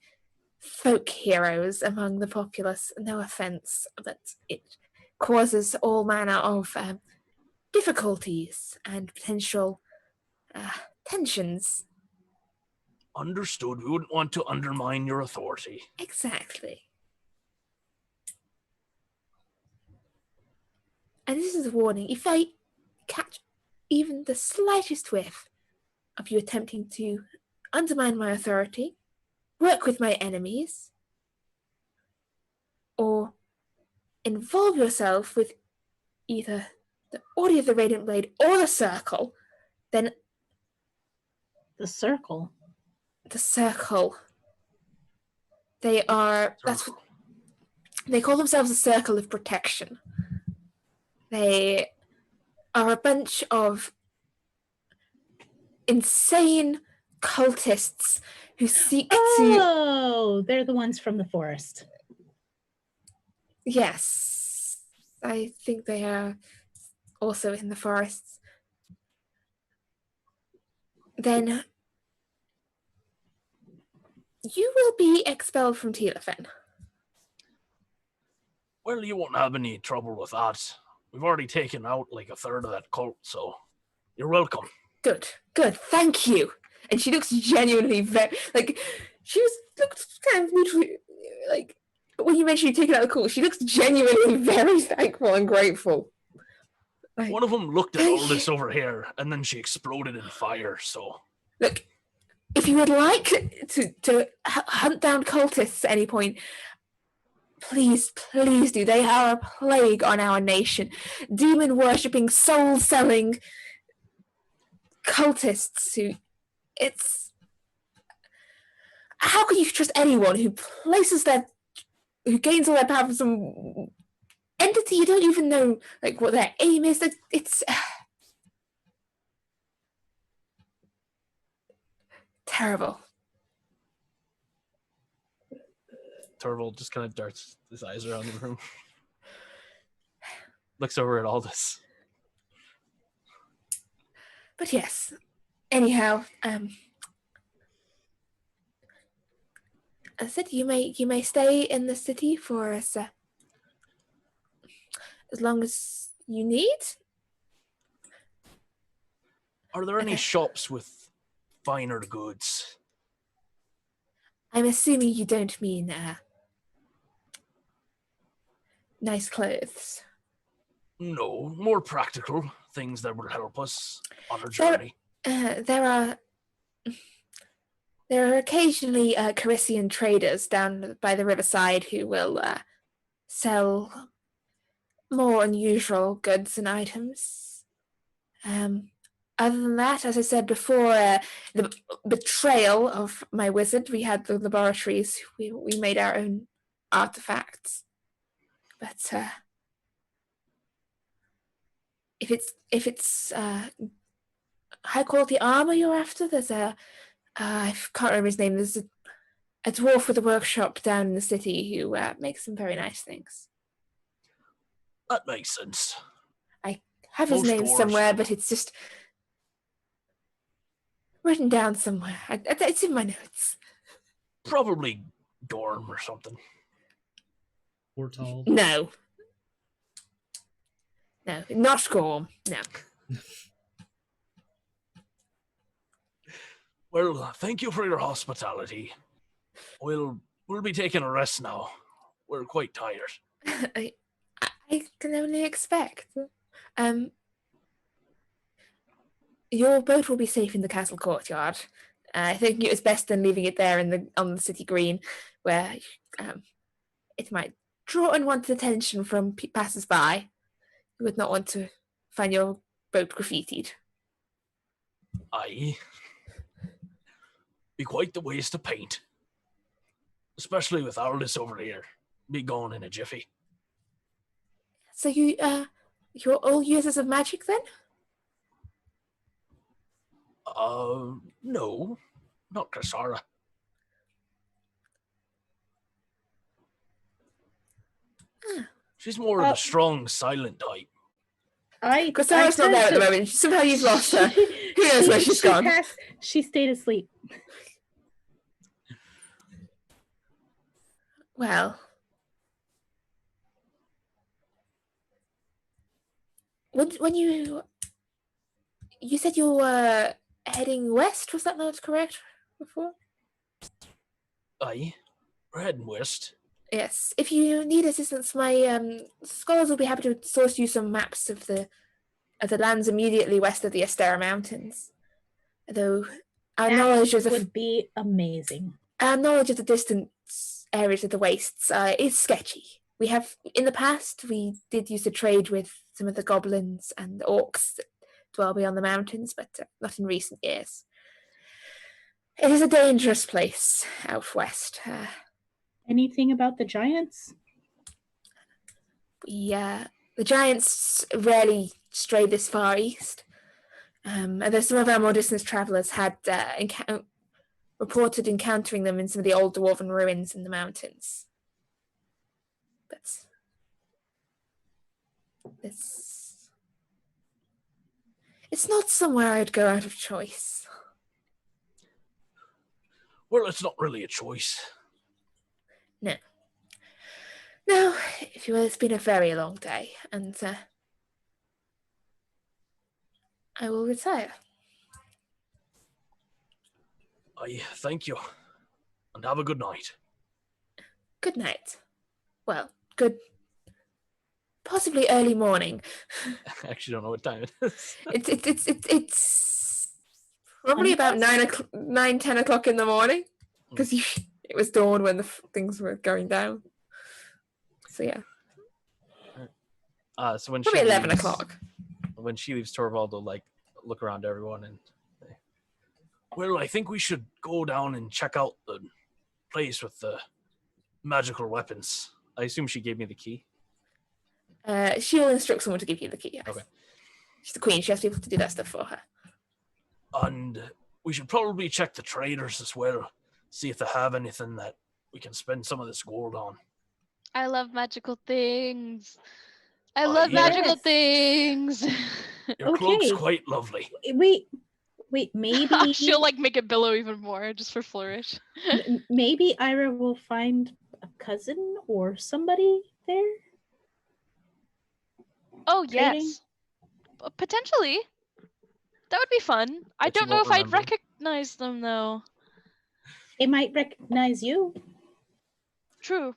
folk heroes among the populace. No offense, but it causes all manner of difficulties and potential tensions. Understood. We wouldn't want to undermine your authority. Exactly. And this is a warning. If I catch even the slightest whiff of you attempting to undermine my authority, work with my enemies, or involve yourself with either the Order of the Radiant Blade or the Circle, then The circle. the Circle. They are, that's what, they call themselves a Circle of Protection. They are a bunch of insane cultists who seek to... Oh, they're the ones from the forest. Yes, I think they are also in the forests. Then you will be expelled from Telefen. Well, you won't have any trouble with that. We've already taken out like a third of that cult, so you're welcome. Good, thank you. And she looks genuinely very, like, looked kind of neutrally, like, but when you mentioned you taking out the cult, she looks genuinely very thankful and grateful. Like, one of them looked at all this over here, and then she exploded in fire, so... Look, if you would like to hunt down cultists at any point, please do. They are a plague on our nation. Demon-worshipping, soul-selling cultists who... It's... How can you trust anyone who who gains all their power from some entity you don't even know, like, what their aim is? It's... terrible. Torvald just kind of darts his eyes around the room. Looks over at Aldous. But yes, anyhow, as I said, you may stay in the city for as long as you need. Are there any shops with finer goods? I'm assuming you don't mean nice clothes. No, more practical things that would help us on our journey. There are occasionally Carisian traders down by the riverside who will sell more unusual goods and items. Other than that, as I said before, the betrayal of my wizard, we had the laboratories. We made our own artifacts. But if it's high quality armor you're after, there's I can't remember his name. There's a dwarf with a workshop down in the city who makes some very nice things. That makes sense. I have his Most name dwarves. somewhere, but it's just written down somewhere. It's in my notes. Probably Dorm or something. Fortald. No, not Gorm. No. Well, thank you for your hospitality. We'll be taking a rest now. We're quite tired. I can only expect. Your boat will be safe in the castle courtyard. I think it was best than leaving it there on the city green, where it might draw unwanted attention from passers-by. You would not want to find your boat graffitied. Aye. Be quite the waste of paint. Especially with Aldous over here. Be gone in a jiffy. So you're all users of magic then? No. Not Kasara. She's more of the strong, silent type. Kasara's not there at the moment. Somehow you've lost her. Who knows where she's gone? She stayed asleep. Well, when you said you were heading west, was that not correct before? Aye. We're heading west. Yes. If you need assistance, my scholars will be happy to source you some maps of the lands immediately west of the Astera Mountains. Though our knowledge of would be amazing. Our knowledge of the distant areas of the wastes is sketchy. We have, in the past, we did used to trade with some of the goblins and orcs that dwell beyond the mountains, but not in recent years. It is a dangerous place out west. Anything about the giants? The giants rarely stray this far east. Although some of our more distant travellers had reported encountering them in some of the old dwarven ruins in the mountains. But it's not somewhere I'd go out of choice. Well, it's not really a choice. No, if you will, it's been a very long day, and I will retire. Thank you, and have a good night. Good night. Well, good. Possibly early morning. I actually don't know what time it is. It's probably about 10 o'clock in the morning, because it was dawn when the things were going down. So yeah. So when Probably she 11 leaves, o'clock. When she leaves, Torvald will like look around everyone and say, Well, I think we should go down and check out the place with the magical weapons. I assume she gave me the key. She'll instruct someone to give you the key. Yes. Okay. She's the queen. She has people to do that stuff for her. And we should probably check the traders as well. See if they have anything that we can spend some of this gold on. I love magical things. I Oh, love yes. magical things. Your cloak's Okay. quite lovely. Wait, maybe She'll like make it billow even more just for flourish. maybe Ira will find a cousin or somebody there. Oh Trading? yes, potentially. That would be fun. I But you don't know won't if I'd remember. recognize them though. They might recognize you. True.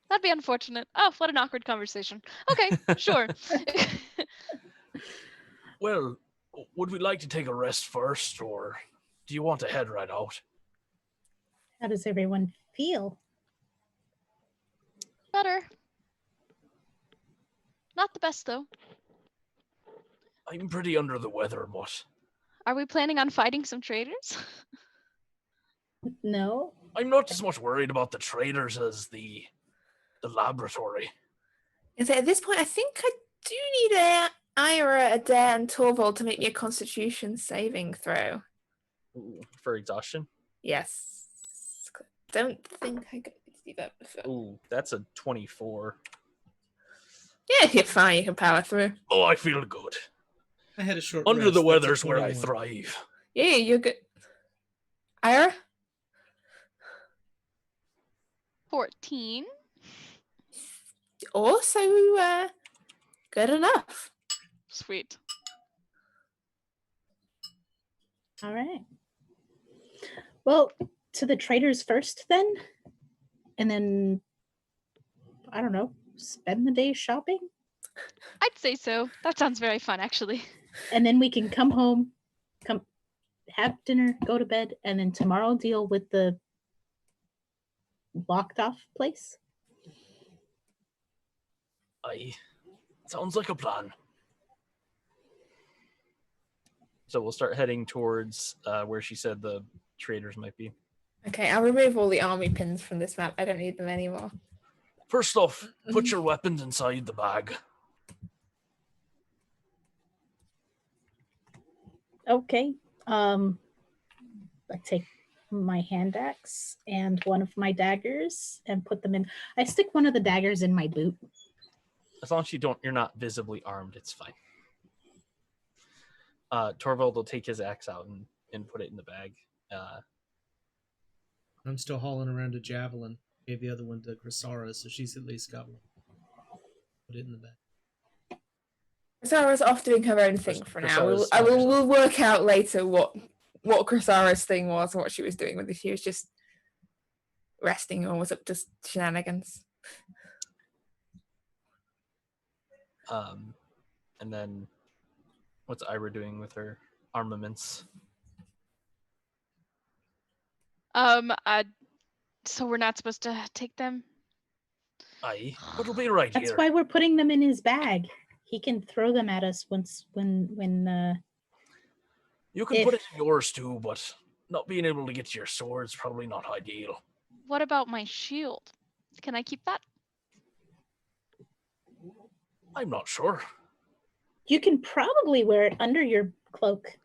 That'd be unfortunate. Oh, what an awkward conversation. Okay, sure. Well, would we like to take a rest first, or do you want to head right out? How does everyone feel? Better. Not the best though. I'm pretty under the weather, but Are we planning on fighting some traders? No. I'm not as much worried about the traders as the laboratory. At this point, I think I do need Ira, Adair, and Torvald to make me a Constitution saving throw. Ooh, for exhaustion. Yes. Don't think I got to do that before. Ooh, that's a 24. Yeah, you're fine. You can power through. Oh, I feel good. I had a short Under rest. the That's a weather's where I 21. thrive. Yeah, you're good. Ira? 14. Also good enough. Sweet. All right. Well, to the traders first then, and then I don't know, spend the day shopping, I'd say so. That sounds very fun, actually. and then we can come home, have dinner, go to bed, and then tomorrow deal with the blocked off place. Sounds like a plan. So we'll start heading towards where she said the traders might be. Okay, I'll remove all the army pins from this map. I don't need them anymore. First off, put your weapons inside the bag. Okay. I take my hand axe and one of my daggers and put them in. I stick one of the daggers in my boot. As long as you're not visibly armed, it's fine. Torvald will take his axe out and put it in the bag. I'm still hauling around a javelin. Gave the other one to Grisara, so she's at least got one. Put it in the bag. Crisara's off doing her own thing for now. Crisara's We'll work out later what Crisara's thing was, what she was doing, whether she was just resting or was up to shenanigans. And then what's Ira doing with her armaments? So we're not supposed to take them? Aye, but it'll be right That's here. why we're putting them in his bag. He can throw them at us when You can put it in yours too, but not being able to get to your sword's probably not ideal. What about my shield? Can I keep that? I'm not sure. you can probably wear it under your cloak.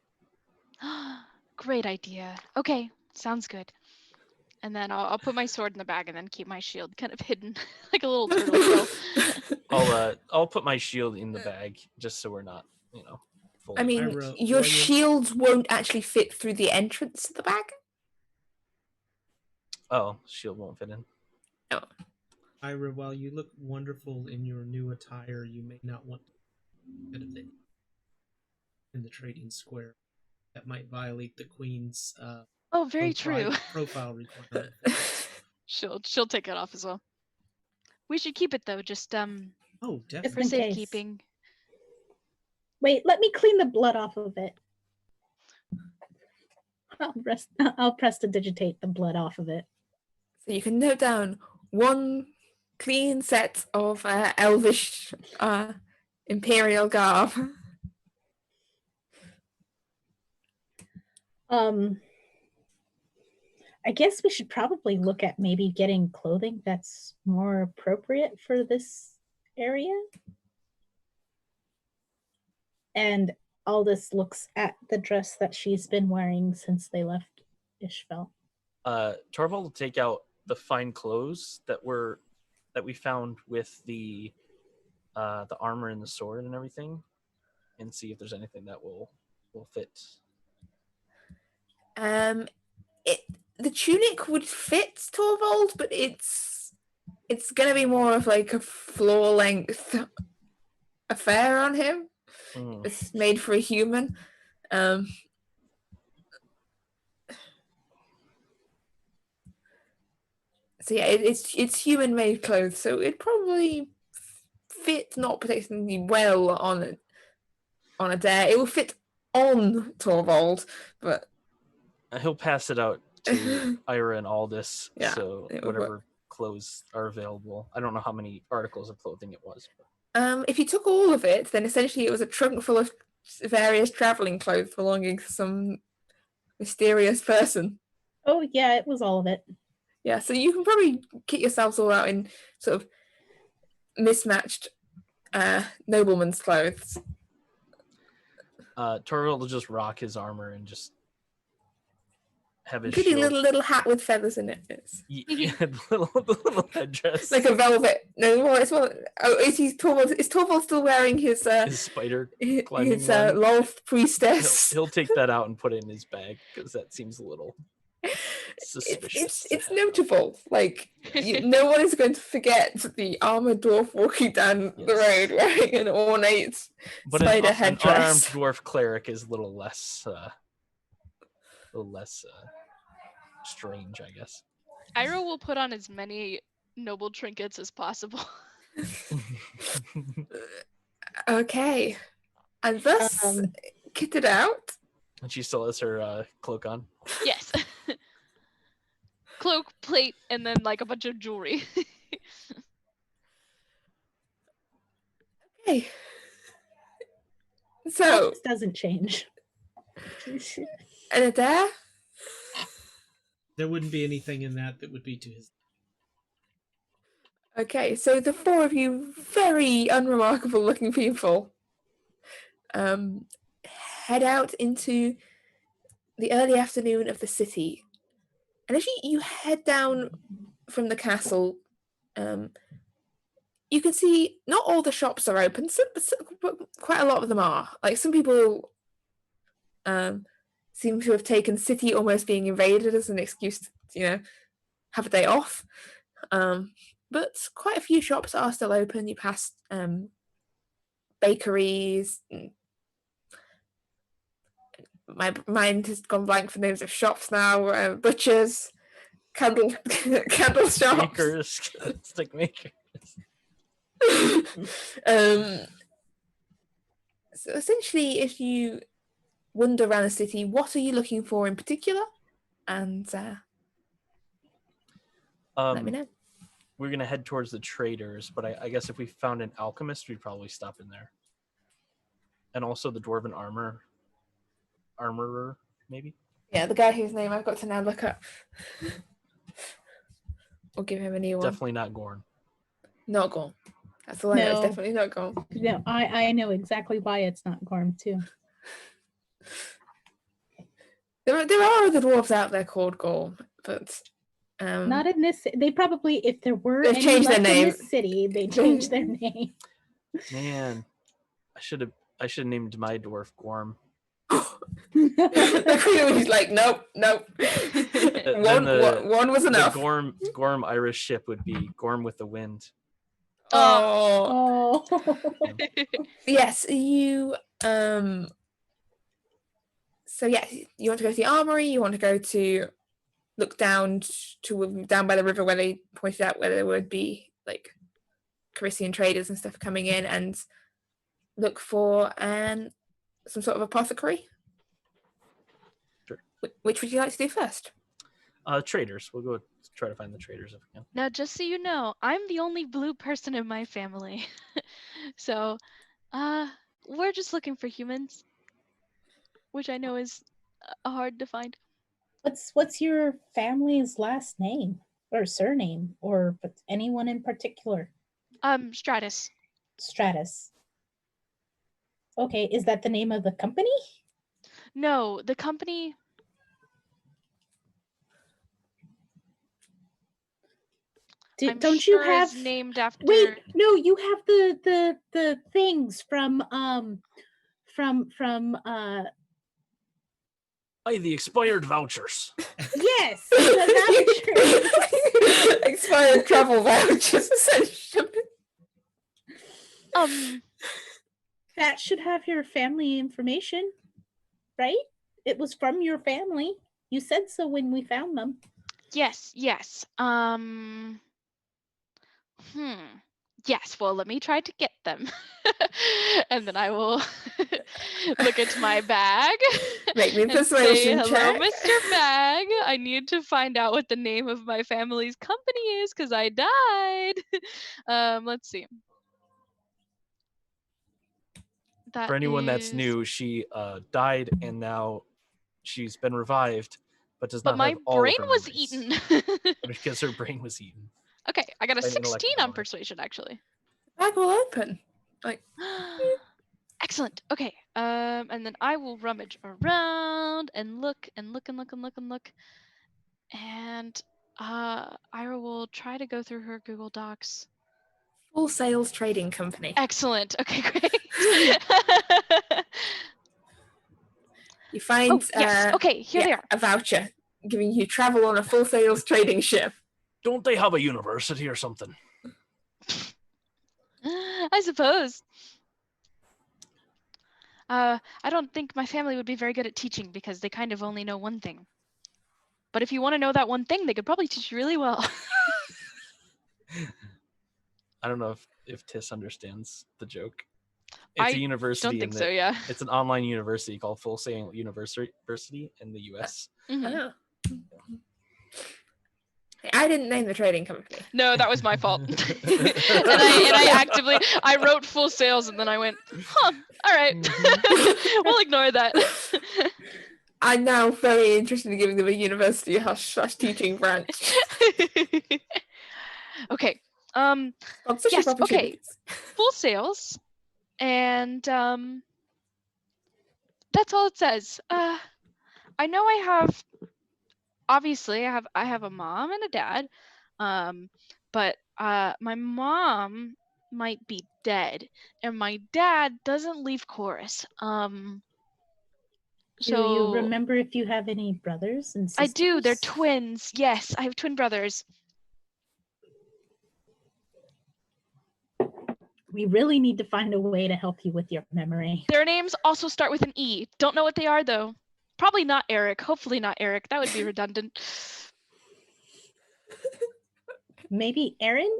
Great idea. Okay, sounds good. And then I'll put my sword in the bag and then keep my shield kind of hidden like a little turtle shell. I'll put my shield in the bag just so we're not, fully. I mean, Ira, your while you- shields won't actually fit through the entrance to the bag. Oh, shield won't fit in. Ira, while you look wonderful in your new attire, you may not want to get a bit in the trading square. That might violate the queen's Oh, very true. profile requirement. She'll take it off as well. We should keep it though, just Oh, Just for definitely. in case. safekeeping. Wait, let me clean the blood off of it. I'll prestidigitate the blood off of it. So you can note down one clean set of elvish imperial garb. I guess we should probably look at maybe getting clothing that's more appropriate for this area. And Aldous looks at the dress that she's been wearing since they left Isfjell. Torvald will take out the fine clothes that we found with the armor and the sword and everything, and see if there's anything that will fit. The tunic would fit Torvald, but it's gonna be more of like a floor length affair on him. It's made for a human. So yeah, it's human made clothes, so it'd probably fit not particularly well on a dare. It will fit on Torvald, but He'll pass it out to Ira and Aldous, Yeah, so it would whatever clothes are available. I don't know how many articles of clothing it was. But... if you took all of it, then essentially it was a trunk full of various traveling clothes belonging to some mysterious person. Oh yeah, it was all of it. Yeah, so you can probably kit yourselves all out in sort of mismatched nobleman's clothes. Torvald will just rock his armor and just have his Pretty shield. little hat with feathers in it. It's Yeah, the little headdress. like a velvet. No, more. It's more. Oh, is Torvald still wearing his spider climbing his one. Lolth priestess? He'll take that out and put it in his bag because that seems a little suspicious. It's notable. Like no one is going to forget the armored dwarf walking down the road wearing an ornate But spider an headdress. unarmed dwarf cleric is a little less strange, I guess. Ira will put on as many noble trinkets as possible. Okay, and thus kitted out. And she still has her cloak on. Yes. Cloak, plate, and then like a bunch of jewelry. Okay. So, This doesn't change. and Adair? There wouldn't be anything in that would be to his. Okay, so the four of you very unremarkable looking people head out into the early afternoon of the city. And as you head down from the castle, you can see not all the shops are open, but quite a lot of them are. Like some people seem to have taken city almost being invaded as an excuse to, have a day off. But quite a few shops are still open. You pass bakeries. My mind has gone blank for names of shops now. Butchers, candle shops. Makers, stick makers. So essentially, if you wander around the city, what are you looking for in particular? And let me know. we're gonna head towards the traders, but I guess if we found an alchemist, we'd probably stop in there. And also the dwarven armorer, maybe. Yeah, the guy whose name I've got to now look up. Or give him a new one. Definitely not Gorn. Not Gorn. That's the one that's No. definitely not Gorn. Yeah, I know exactly why it's not Gorm too. There are other dwarves out there called Gorm, but Not in this. They probably, if there were They've any changed their left in name. this city, they changed their name. Man, I should have named my dwarf Gorm. the queen was like, nope. One was enough. The Gorm Irish ship would be Gorm with the Wind. Oh. Yes, you so yeah, you want to go to the armory, you want to go to look down by the river where they pointed out where there would be like Carisian traders and stuff coming in, and look for some sort of apothecary. Sure. Which would you like to do first? Traders. We'll go try to find the traders if we can. Now, just so you know, I'm the only blue person in my family. So, we're just looking for humans, which I know is hard to find. What's your family's last name or surname or anyone in particular? Stratus. Stratus. Okay, is that the name of the company? No, the company. Don't sure you have is named after? Wait, no, you have the things from The expired vouchers. yes, the vouchers. Expired travel vouchers, essentially. That should have your family information, right? It was from your family. You said so when we found them. Yes. Yes. Yes, well, let me try to get them. And then I will look into my bag. Make me and persuasion say, check. hello, Mr. Bag. I need to find out what the name of my family's company is because I died. Let's see. That For anyone that's is- new, she died and now she's been revived, but does But not my have all brain of her was memories. eaten. Because her brain was eaten. Okay, I got a By an 16 intellectual on knowledge. persuasion, actually. Bag will open. Like, Excellent. Okay. And then I will rummage around and look and look and look and look and look. And Ira will try to go through her Google Docs. Full Sales Trading Company. Excellent. Okay, great. You find yes. Okay, here they are. a voucher giving you travel on a Full Sales trading ship. Don't they have a university or something? I suppose. I don't think my family would be very good at teaching because they kind of only know one thing. But if you want to know that one thing, they could probably teach you really well. I don't know if Tiss understands the joke. I It's a university. don't think so, yeah. It's an online university called Full Sail University in the U.S. Mhm. Oh. I didn't name the trading company. No, that was my fault. and I actively I wrote Full Sales and then I went, huh, all right. We'll ignore that. I'm now very interested in giving them a university hush teaching branch. Okay. Sponsorship Yes, okay. opportunities. Full Sales. And that's all it says. I know obviously I have a mom and a dad. But my mom might be dead and my dad doesn't leave chorus. Do you remember if you have any brothers and sisters? I do. They're twins. Yes, I have twin brothers. We really need to find a way to help you with your memory. Their names also start with an E. Don't know what they are though. Probably not Eric. Hopefully not Eric. That would be redundant. Maybe Aaron?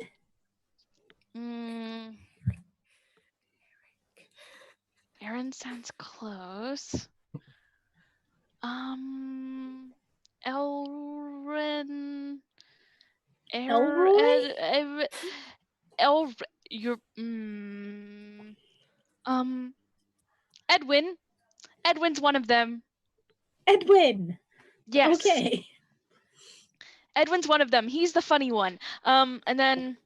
Aaron sounds close. Elren. Elroy? You're Edwin. Edwin's one of them. Edwin. Yes. Okay. Edwin's one of them. He's the funny one. And then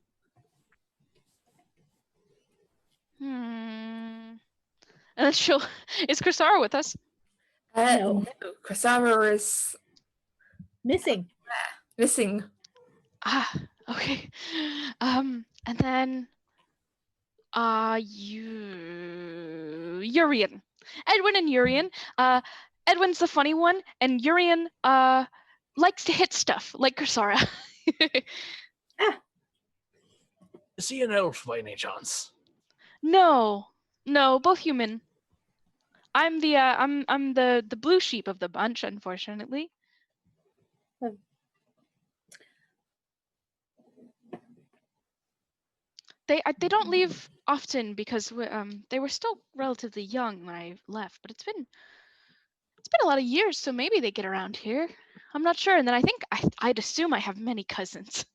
and then is Crisara with us? No. No, Crisara is Missing. missing. Ah, okay. And then Urian. Edwin and Urian. Edwin's the funny one, and Urian likes to hit stuff like Crisara. Is he an elf by any chance? No, both human. I'm the I'm the blue sheep of the bunch, unfortunately. They don't leave often because they were still relatively young when I left, but it's been a lot of years, so maybe they get around here. I'm not sure. And then I think I'd assume I have many cousins.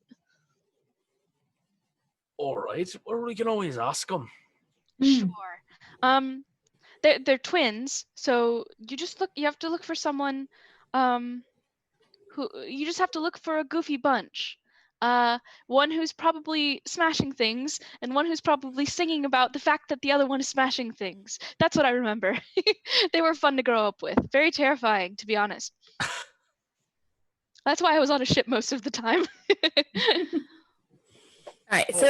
All right. Well, we can always ask them. Sure. They're twins, so you have to look for someone who you just have to look for a goofy bunch. One who's probably smashing things, and one who's probably singing about the fact that the other one is smashing things. That's what I remember. They were fun to grow up with. Very terrifying, to be honest. That's why I was on a ship most of the time. All right. So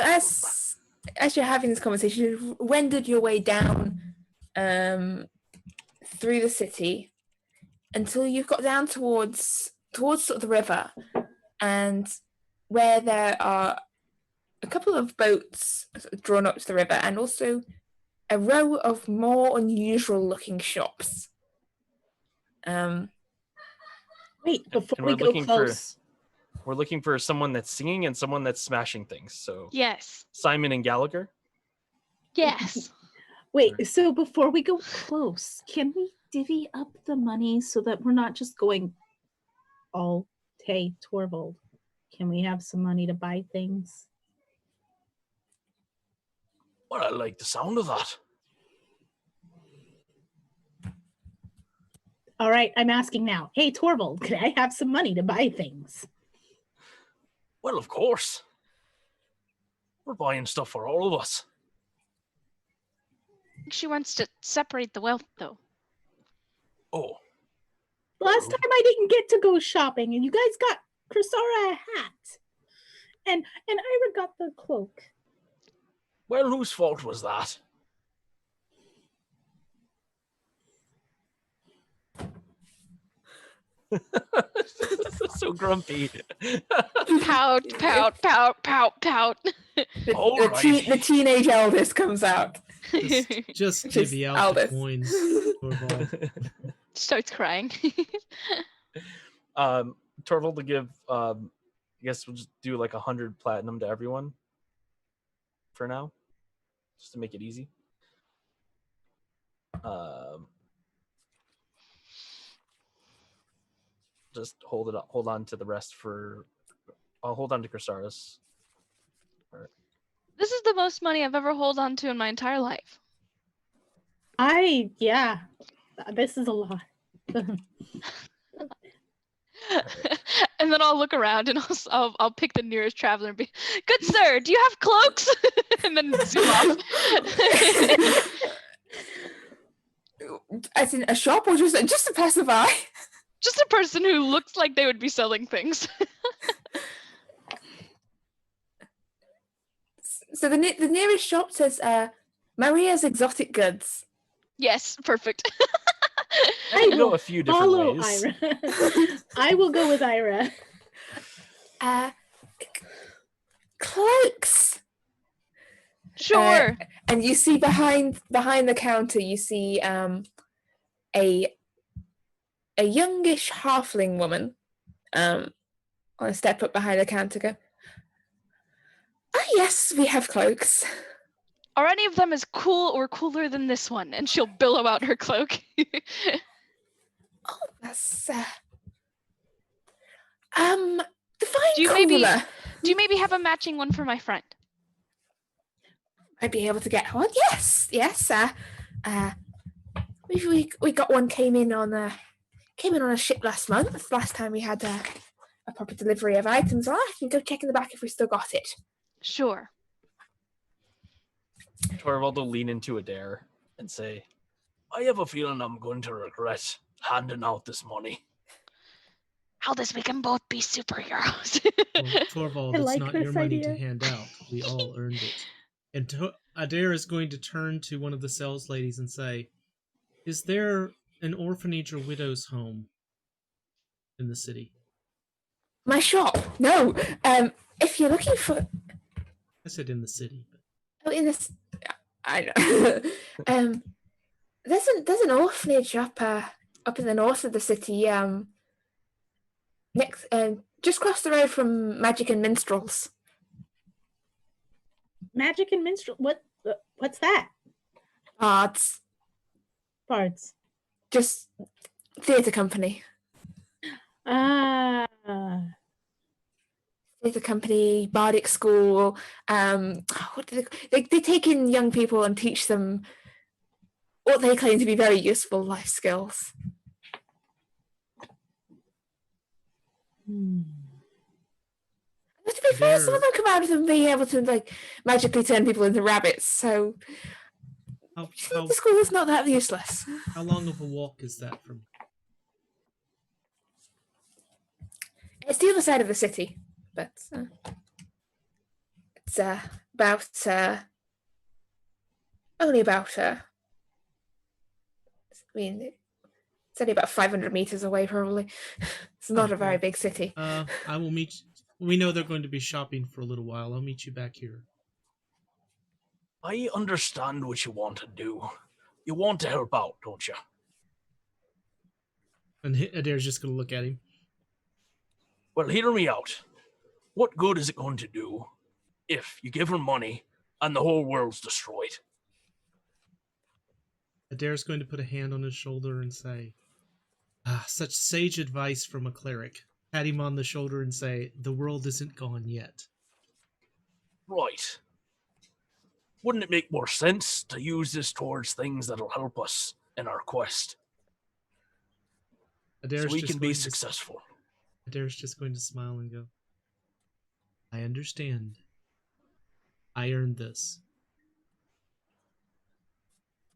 as you're having this conversation, you've wended your way down through the city until you've got down towards sort of the river, and where there are a couple of boats drawn up to the river, and also a row of more unusual looking shops. Wait, before And we go close. We're looking for someone that's singing and someone that's smashing things. So Yes. Simon and Gallagher. Yes. Wait, so before we go close, can we divvy up the money so that we're not just going all, hey, Torvald, can we have some money to buy things? Well, I like the sound of that. All right, I'm asking now. Hey, Torvald, can I have some money to buy things? Well, of course. We're buying stuff for all of us. I think she wants to separate the wealth, though. Oh, Last time I didn't get to go shopping, and you guys got Crisara a hat. And Ira got the cloak. well, whose fault was that? So grumpy. Pout, pout, pout, pout, pout. The teenage eldest comes out. Just divvy out the Albus. coins. Torvald. Starts crying. Torvald to give, I guess we'll just do like 100 platinum to everyone for now, just to make it easy. Just hold on to the rest for. I'll hold on to Crisara's. This is the most money I've ever held on to in my entire life. Yeah, this is a lot. And then I'll look around and I'll pick the nearest traveler and be, good sir, do you have cloaks? And then zoom off. As in a shop or just a passerby? Just a person who looks like they would be selling things. So the nearest shop says Maria's Exotic Goods. Yes, perfect. I Go will a few different follow ways. Ira. I will go with Ira. Cloaks. Sure. And you see behind the counter, you see a youngish halfling woman on a step up behind the counter go, "Ah, yes, we have cloaks." Are any of them as cool or cooler than this one? And she'll billow out her cloak. Oh, that's define Do you cooler. Do you maybe have a matching one for my friend? I'd be able to get one. Yes. We got one came in on a ship last month. Last time we had a proper delivery of items. Well, I can go check in the back if we still got it. Sure. Torvald will lean into Adair and say, I have a feeling I'm going to regret handing out this money. Aldous, we can both be superheroes. Well, Torvald, I it's like not your this money to idea. hand out. We all earned it. And Adair is going to turn to one of the sales ladies and say, is there an orphanage or widow's home in the city? My shop? No. If you're looking for... I said in the city. Oh, in this... I know. There's an orphanage up in the north of the city. Next, just across the road from Magic and Minstrels. Magic and minstrel. What's that? Bards. Bards. Just theatre company. Ah. Theatre company, bardic school. What do they take in young people and teach them what they claim to be very useful life skills. But to be fair, some of them come out of them being able to magically turn people into rabbits. So the school is not that useless. How long of a walk is that from? It's the other side of the city, but it's only about. It's only about 500 meters away, probably. It's not a very big city. I will meet. We know they're going to be shopping for a little while. I'll meet you back here. I understand what you want to do. You want to help out, don't you? And Adair's just going to look at him. Well, hear me out. What good is it going to do if you give her money and the whole world's destroyed? Adair's going to put a hand on his shoulder and say, such sage advice from a cleric. Pat him on the shoulder and say, the world isn't gone yet. Right. Wouldn't it make more sense to use this towards things that'll help us in our quest? Adair's so we just can be successful. Adair's just going to smile and go, I understand. I earned this.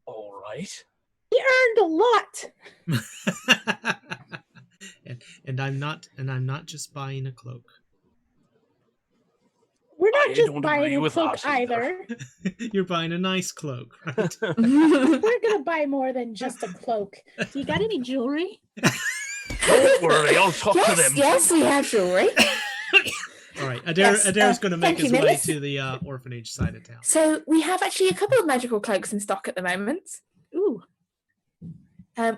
All right. He earned a lot. and I'm not just buying a cloak. We're not I just don't buying agree a with cloak that either. either. You're buying a nice cloak, right? We're gonna buy more than just a cloak. Do you got any jewelry? Don't worry, I'll talk to them. Yes, we have jewelry. All right, Adair's going to make his way Millis. to the orphanage side of town. So we have actually a couple of magical cloaks in stock at the moment. Ooh.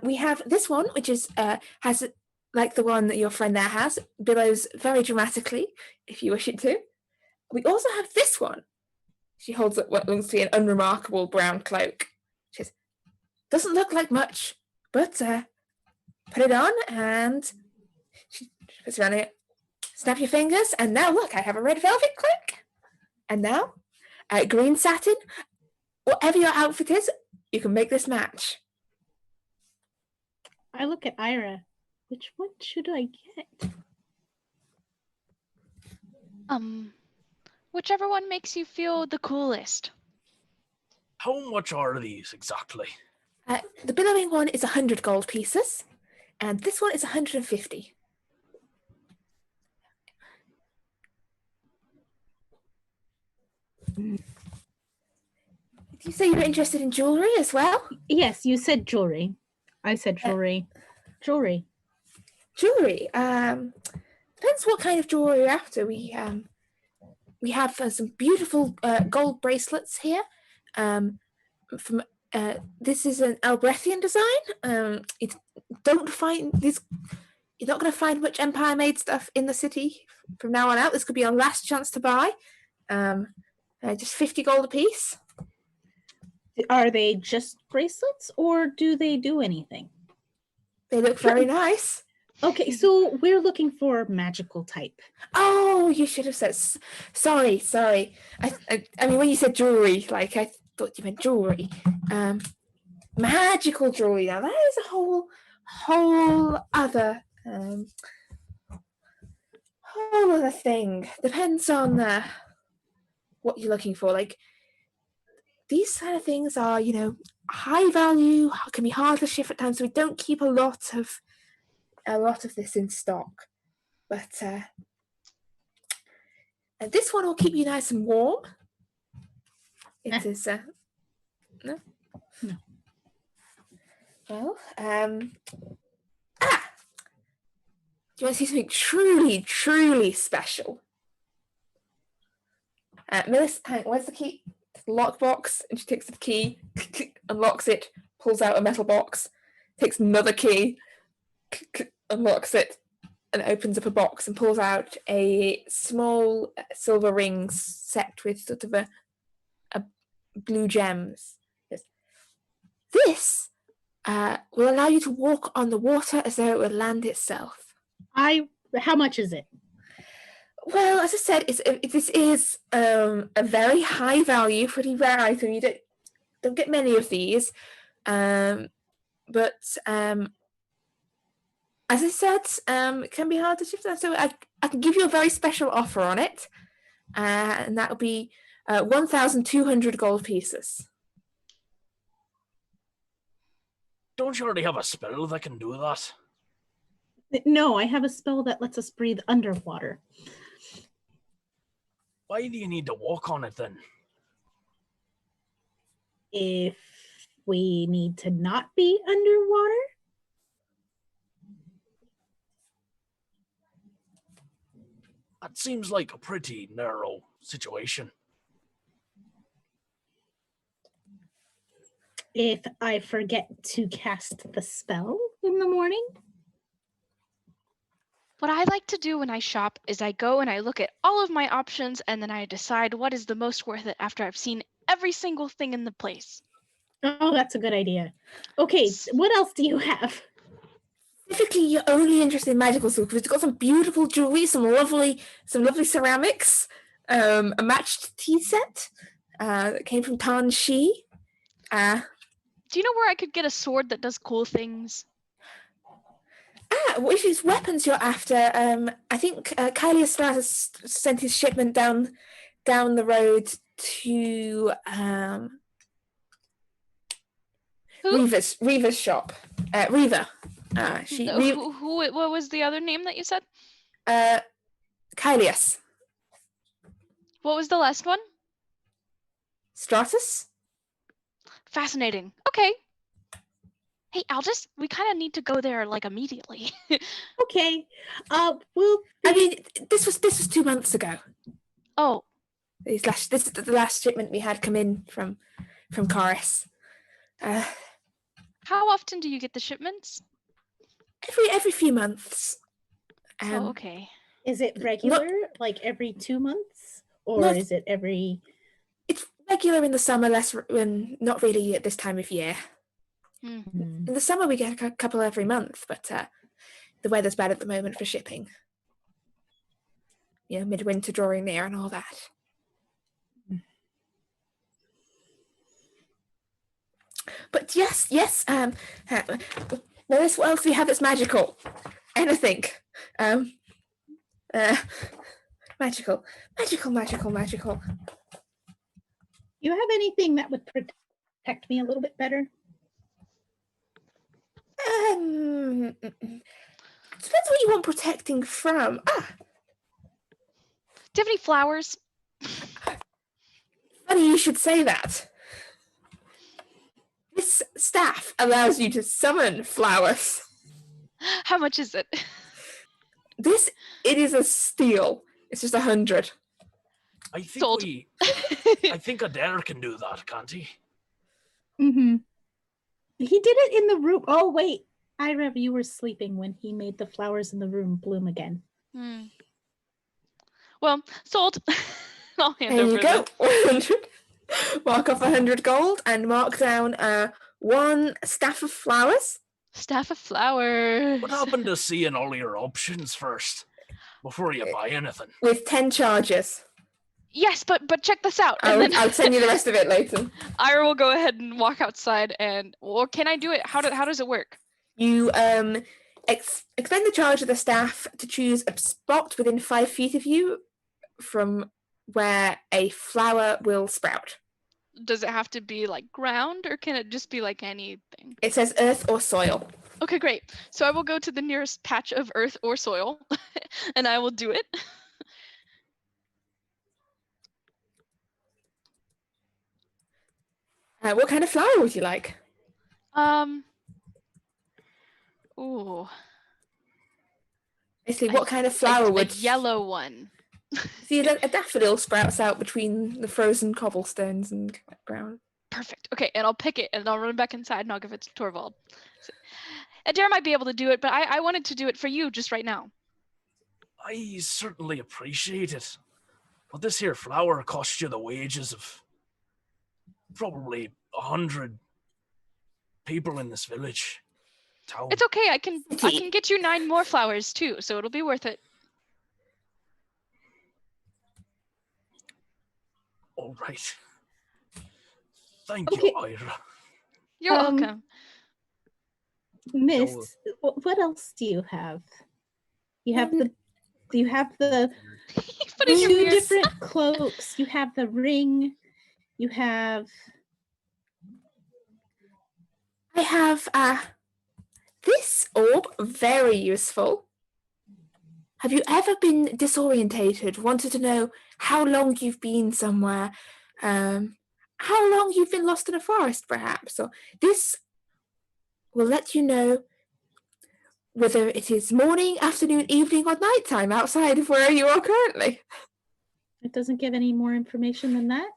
We have this one, which is has like the one that your friend there has, billows very dramatically, if you wish it to. We also have this one. She holds up what looks to be an unremarkable brown cloak. She says, doesn't look like much, but put it on, and she puts it around it. Snap your fingers, and now look, I have a red velvet cloak. And now, green satin. Whatever your outfit is, you can make this match. I look at Ira. Which one should I get? Whichever one makes you feel the coolest. How much are these exactly? The billowing one is 100 gold pieces, and this one is 150. Did you say you were interested in jewelry as well? Yes, you said jewelry. I said jewelry. Jewelry. Jewelry. Depends what kind of jewelry you're after. We have some beautiful gold bracelets here. From this is an Albrethian design. You're not going to find much Empire made stuff in the city from now on out. This could be our last chance to buy. Just 50 gold a piece. Are they just bracelets, or do they do anything? They look very nice. Okay, so we're looking for magical type. Oh, you should have said. Sorry. I mean, when you said jewelry, like I thought you meant jewelry. Magical jewelry. Now that is a whole other thing. Depends on what you're looking for. Like these kind of things are, high value. Can be hard to shift at times. So we don't keep a lot of this in stock. But this one will keep you nice and warm. It is. No. Well, do you want to see something truly, truly special? Melissa, where's the key? The lockbox, and she takes the key, unlocks it, pulls out a metal box, takes another key, unlocks it, and opens up a box and pulls out a small silver ring set with sort of a blue gems. This will allow you to walk on the water as though it would land itself. How much is it? Well, as I said, this is a very high value, pretty rare item. You don't get many of these, but as I said, it can be hard to shift. So I can give you a very special offer on it, and that will be 1,200 gold pieces. Don't you already have a spell that can do that? No, I have a spell that lets us breathe underwater. Why do you need to walk on it then? If we need to not be underwater? That seems like a pretty narrow situation. If I forget to cast the spell in the morning? What I like to do when I shop is I go and I look at all of my options and then I decide what is the most worth it after I've seen every single thing in the place. Oh, that's a good idea. Okay, what else do you have? Specifically, you're only interested in magical stuff because it's got some beautiful jewelry, some lovely ceramics, a matched tea set that came from Tan Shi. Do you know where I could get a sword that does cool things? Which is weapons you're after? I think Kylie Stratus sent his shipment down the road to Who? Reva's shop. Reva. What was the other name that you said? Kylius. What was the last one? Stratus? Fascinating. Okay. Hey, we kind of need to go there like immediately. Okay. This was 2 months ago. Oh. This is the last shipment we had come in from Karis. How often do you get the shipments? Every few months. Okay. Is it regular, like every 2 months? Or is it every... It's regular in the summer, not really at this time of year. Mm-hmm. In the summer, we get a couple every month, but the weather's bad at the moment for shipping. Midwinter drawing near and all that. But yes. What else do we have that's magical? Anything. Magical. You have anything that would protect me a little bit better? Depends what you want protecting from. Do you have any flowers? Funny you should say that. This staff allows you to summon flowers. How much is it? It is a steal. It's just 100. I think Sold. I think Adair can do that, can't he? Mm-hmm. He did it in the room. Oh, wait. Ira, you were sleeping when he made the flowers in the room bloom again. Well, sold. I'll hand There over you go. 100. Mark off 100 gold and mark down 1 staff of flowers. Staff of flowers. What happened to seeing all your options first before you buy anything? With 10 charges. Yes, but check this out. And then I'll send you the rest of it later. Ira will go ahead and walk outside, and or can I do it? How does it work? You expend the charge of the staff to choose a spot within 5 feet of you from where a flower will sprout. Does it have to be like ground, or can it just be like anything? It says earth or soil. Okay, great. So I will go to the nearest patch of earth or soil, and I will do it. What kind of flower would you like? Ooh. Basically, what kind of flower would... A yellow one. See, a daffodil sprouts out between the frozen cobblestones and ground. Perfect. Okay, and I'll pick it, and I'll run back inside, and I'll give it to Torvald. Adair might be able to do it, but I wanted to do it for you just right now. I certainly appreciate it. But this here flower cost you the wages of probably 100 people in this village. Town. It's okay. I can get you 9 more flowers too, so it'll be worth it. All right. Thank you, Ira. You're welcome. Miss, what else do you have? You have the Put in your 2 ears. different cloaks. You have the ring. You have... I have this orb, very useful. Have you ever been disorientated, wanted to know how long you've been somewhere, how long you've been lost in a forest, perhaps? So this will let you know whether it is morning, afternoon, evening, or nighttime outside of where you are currently. It doesn't give any more information than that?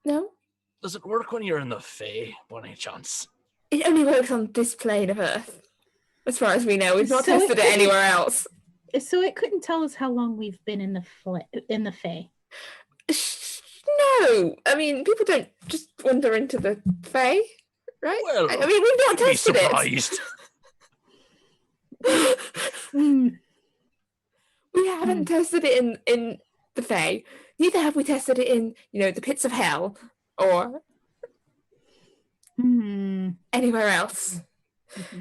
No? Does it work when you're in the Fae, by any chance? It only works on this plane of Earth, as far as we know. We've not So tested it anywhere else. So it couldn't tell us how long we've been in the Fae. No, I mean, people don't just wander into the Fae, right? Well, I mean, we've not I'd be tested surprised. Mm. We haven't tested it in the Fae. Neither have we tested it in, the pits of hell or anywhere else.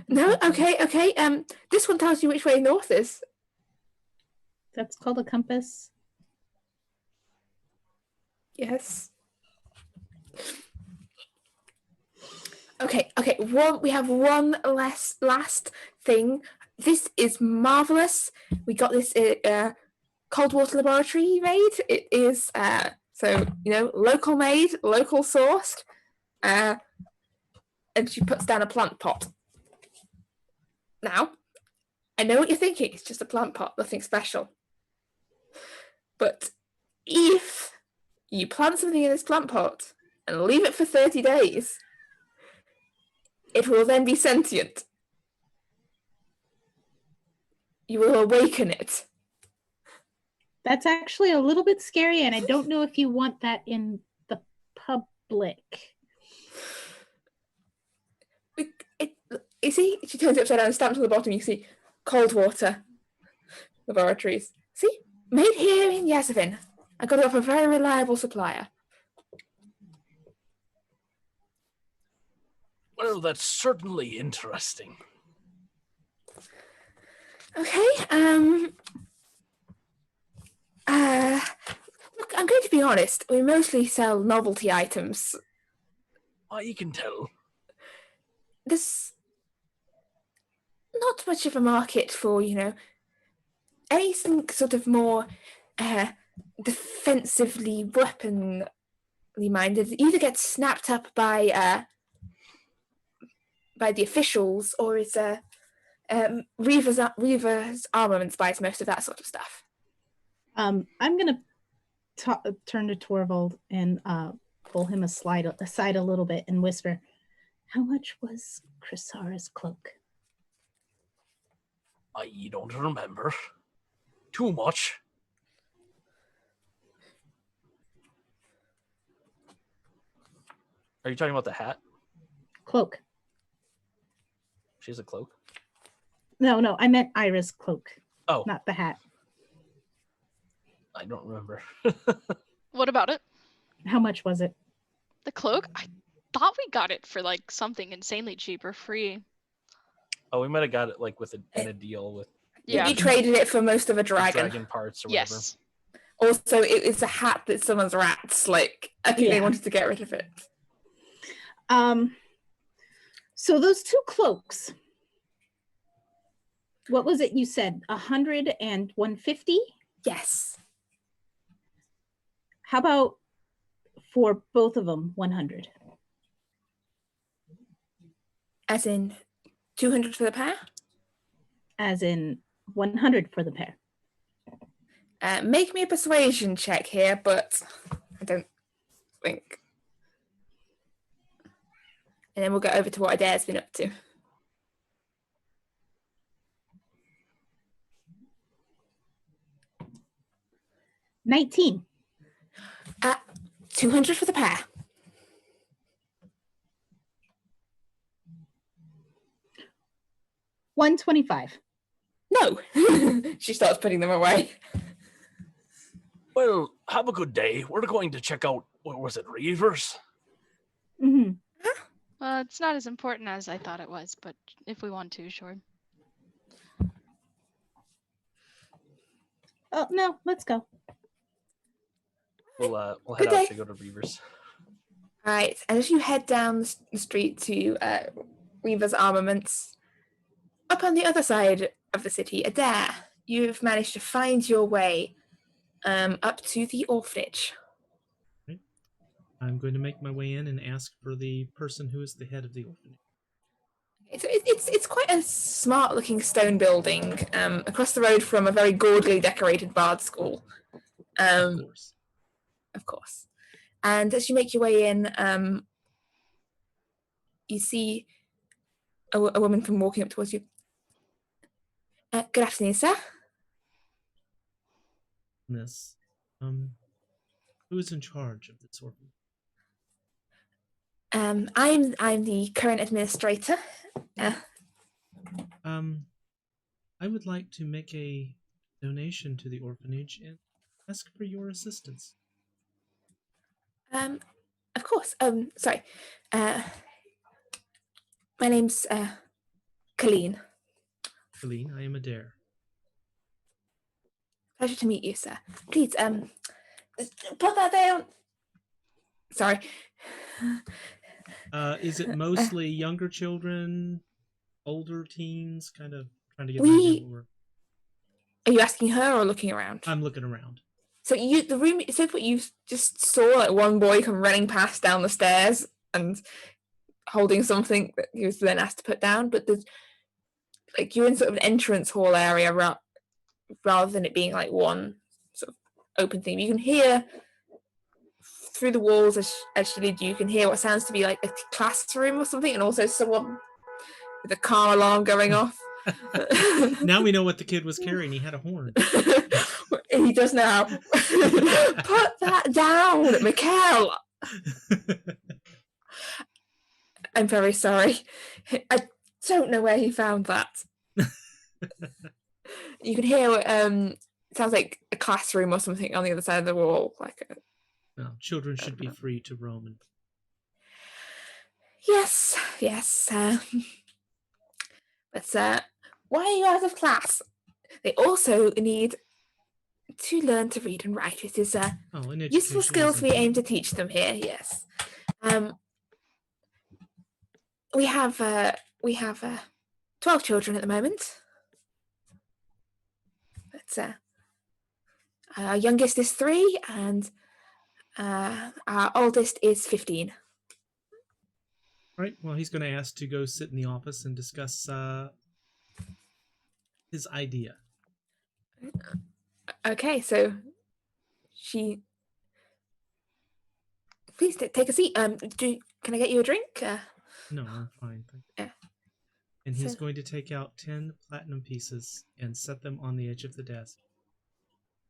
No, okay. This one tells you which way north is. That's called a compass. Yes. Okay. We have one last thing. This is marvelous. We got this cold water laboratory made. It is local made, local sourced, and she puts down a plant pot. Now, I know what you're thinking. It's just a plant pot, nothing special. But if you plant something in this plant pot and leave it for 30 days, it will then be sentient. You will awaken it. That's actually a little bit scary, and I don't know if you want that in the public. You see, she turns it upside down and stamps on the bottom. You see cold water laboratories. See, made here in Yazavin. I got it off a very reliable supplier. Well, that's certainly interesting. Okay. Look, I'm going to be honest. We mostly sell novelty items. You can tell. There's not much of a market for, anything sort of more defensively, weaponly minded. It either gets snapped up by the officials, or is Reaver's armaments buys most of that sort of stuff. I'm gonna turn to Torvald and pull him aside a little bit and whisper, "How much was Chrysara's cloak?" I don't remember. Too much. Are you talking about the hat? Cloak. She has a cloak. No, I meant Ira's cloak, Oh, not the hat. I don't remember. What about it? How much was it? The cloak? I thought we got it for like something insanely cheap or free. Oh, we might have got it like with in a deal with Yeah. You traded it for most of a dragon. dragon parts or whatever. Yes. Also, it's a hat that someone's rats. Like, I think they Yeah. wanted to get rid of it. So those 2 cloaks. What was it you said? 100 and 150? Yes. How about for both of them, 100? As in 200 for the pair? As in 100 for the pair. Make me a persuasion check here, but I don't think. And then we'll go over to what Adair's been up to. $19. 200 for the pair. $125. No. She starts putting them away. Well, have a good day. We're going to check out, what was it, Reavers? Mm-hmm. Well, it's not as important as I thought it was, but if we want to, sure. Oh, no, let's go. We'll head Good out day. to go to Reavers. Right, and as you head down the street to Reaver's Armaments, up on the other side of the city, Adair, you've managed to find your way up to the orphanage. I'm going to make my way in and ask for the person who is the head of the orphanage. So it's quite a smart-looking stone building across the road from a very gaudily decorated bard school. Of course. Of course. And as you make your way in, you see a woman come walking up towards you. Good afternoon, sir. Miss, who is in charge of this orphanage? I'm the current administrator. I would like to make a donation to the orphanage and ask for your assistance. Of course. Sorry. My name's Colleen. Colleen, I am Adair. Pleasure to meet you, sir. Please, put that down. Sorry. Is it mostly younger children, older teens, kind of trying to get We- an idea what we're... Are you asking her or looking around? I'm looking around. So the room. So what you just saw, like one boy come running past down the stairs and holding something that he was then asked to put down. But there's like you're in sort of an entrance hall area rather than it being like one sort of open thing. You can hear through the walls as she leads you. You can hear what sounds to be like a classroom or something, and also someone with a car alarm going off. Now we know what the kid was carrying. He had a horn. He does now. Put that down, Mikhail. I'm very sorry. I don't know where he found that. You can hear it sounds like a classroom or something on the other side of the wall. No, children should be free to roam. And... Yes. But why are you out of class? They also need to learn to read and write. It is useful skills we aim to teach them here. Yes. We have 12 children at the moment. But our youngest is 3 and our oldest is 15. Right. Well, he's going to ask to go sit in the office and discuss his idea. Okay, so please take a seat. Can I get you a drink? No, I'm fine. Thank you. Yeah. And he's going to take out 10 platinum pieces and set them on the edge of the desk.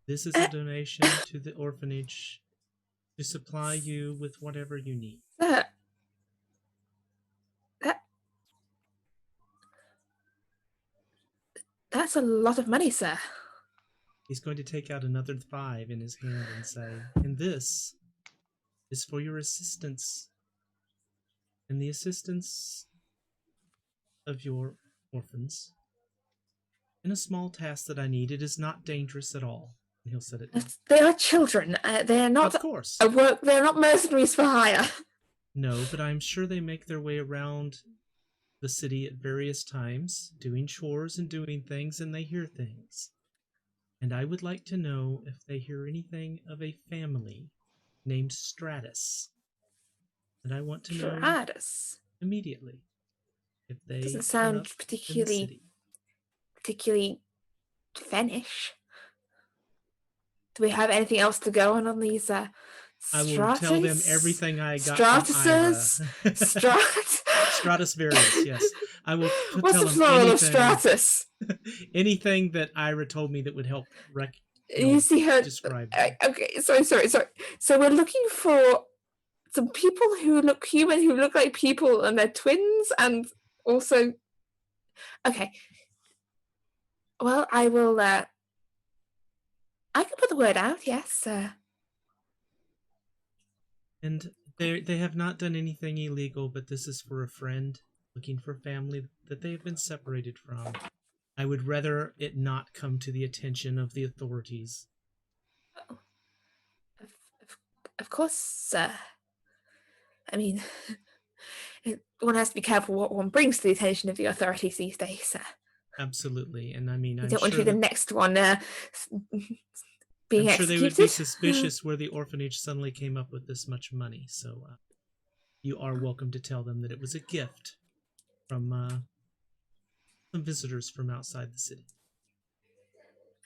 This is a donation to the orphanage to supply you with whatever you need. That's a lot of money, sir. He's going to take out another 5 in his hand and say, and this is for your assistance and the assistance of your orphans in a small task that I need. It is not dangerous at all. And he'll set it down. They are children. They are not Of course. They are not mercenaries for hire. No, but I'm sure they make their way around the city at various times, doing chores and doing things, and they hear things. And I would like to know if they hear anything of a family named Stratus. And I want to know Stratus immediately if they doesn't turn sound up in the particularly city. Fennish. Do we have anything else to go on these I will tell them everything I got Stratuses? from Ira. Stratus various, yes. I will What's tell the them plural anything, of stratus? anything that Ira told me that would help You see her. describe them. Okay, sorry. So we're looking for some people who look human, who look like people, and they're twins, and also. Okay. Well, I will. I can put the word out. Yes. And they have not done anything illegal, but this is for a friend looking for family that they have been separated from. I would rather it not come to the attention of the authorities. Of course. I mean, one has to be careful what one brings to the attention of the authorities these days. Absolutely, and I mean, You I'm don't want to sure be the that- next one being I'm sure they would executed. be suspicious where the orphanage suddenly came up with this much money. So you are welcome to tell them that it was a gift from some visitors from outside the city.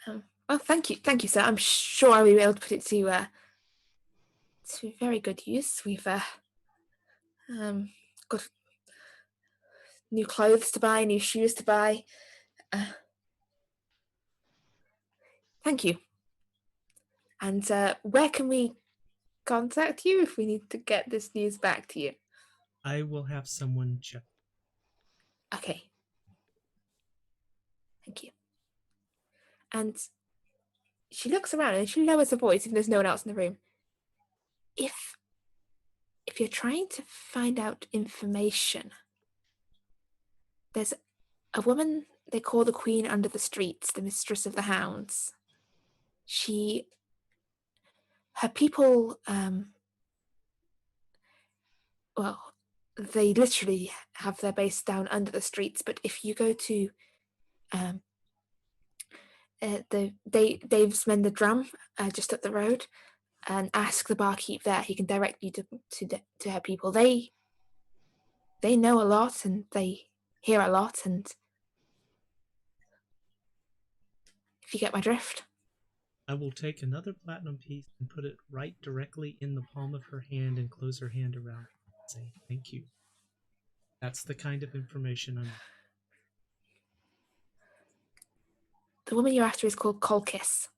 Well, thank you, sir. I'm sure I will be able to put it to very good use. We've got new clothes to buy, new shoes to buy. Thank you. And where can we contact you if we need to get this news back to you? I will have someone check. Okay. Thank you. And she looks around and she lowers her voice even there's no one else in the room. If you're trying to find out information, there's a woman they call the Queen under the streets, the Mistress of the Hounds. Her people, well, they literally have their base down under the streets, but if you go to Dave's Men the Drum, just up the road, and ask the barkeep there, he can direct you to her people. They know a lot and they hear a lot, and if you get my drift. I will take another platinum piece and put it right directly in the palm of her hand and close her hand around it and say, thank you. That's the kind of information I'm... The woman you're after is called Colchis.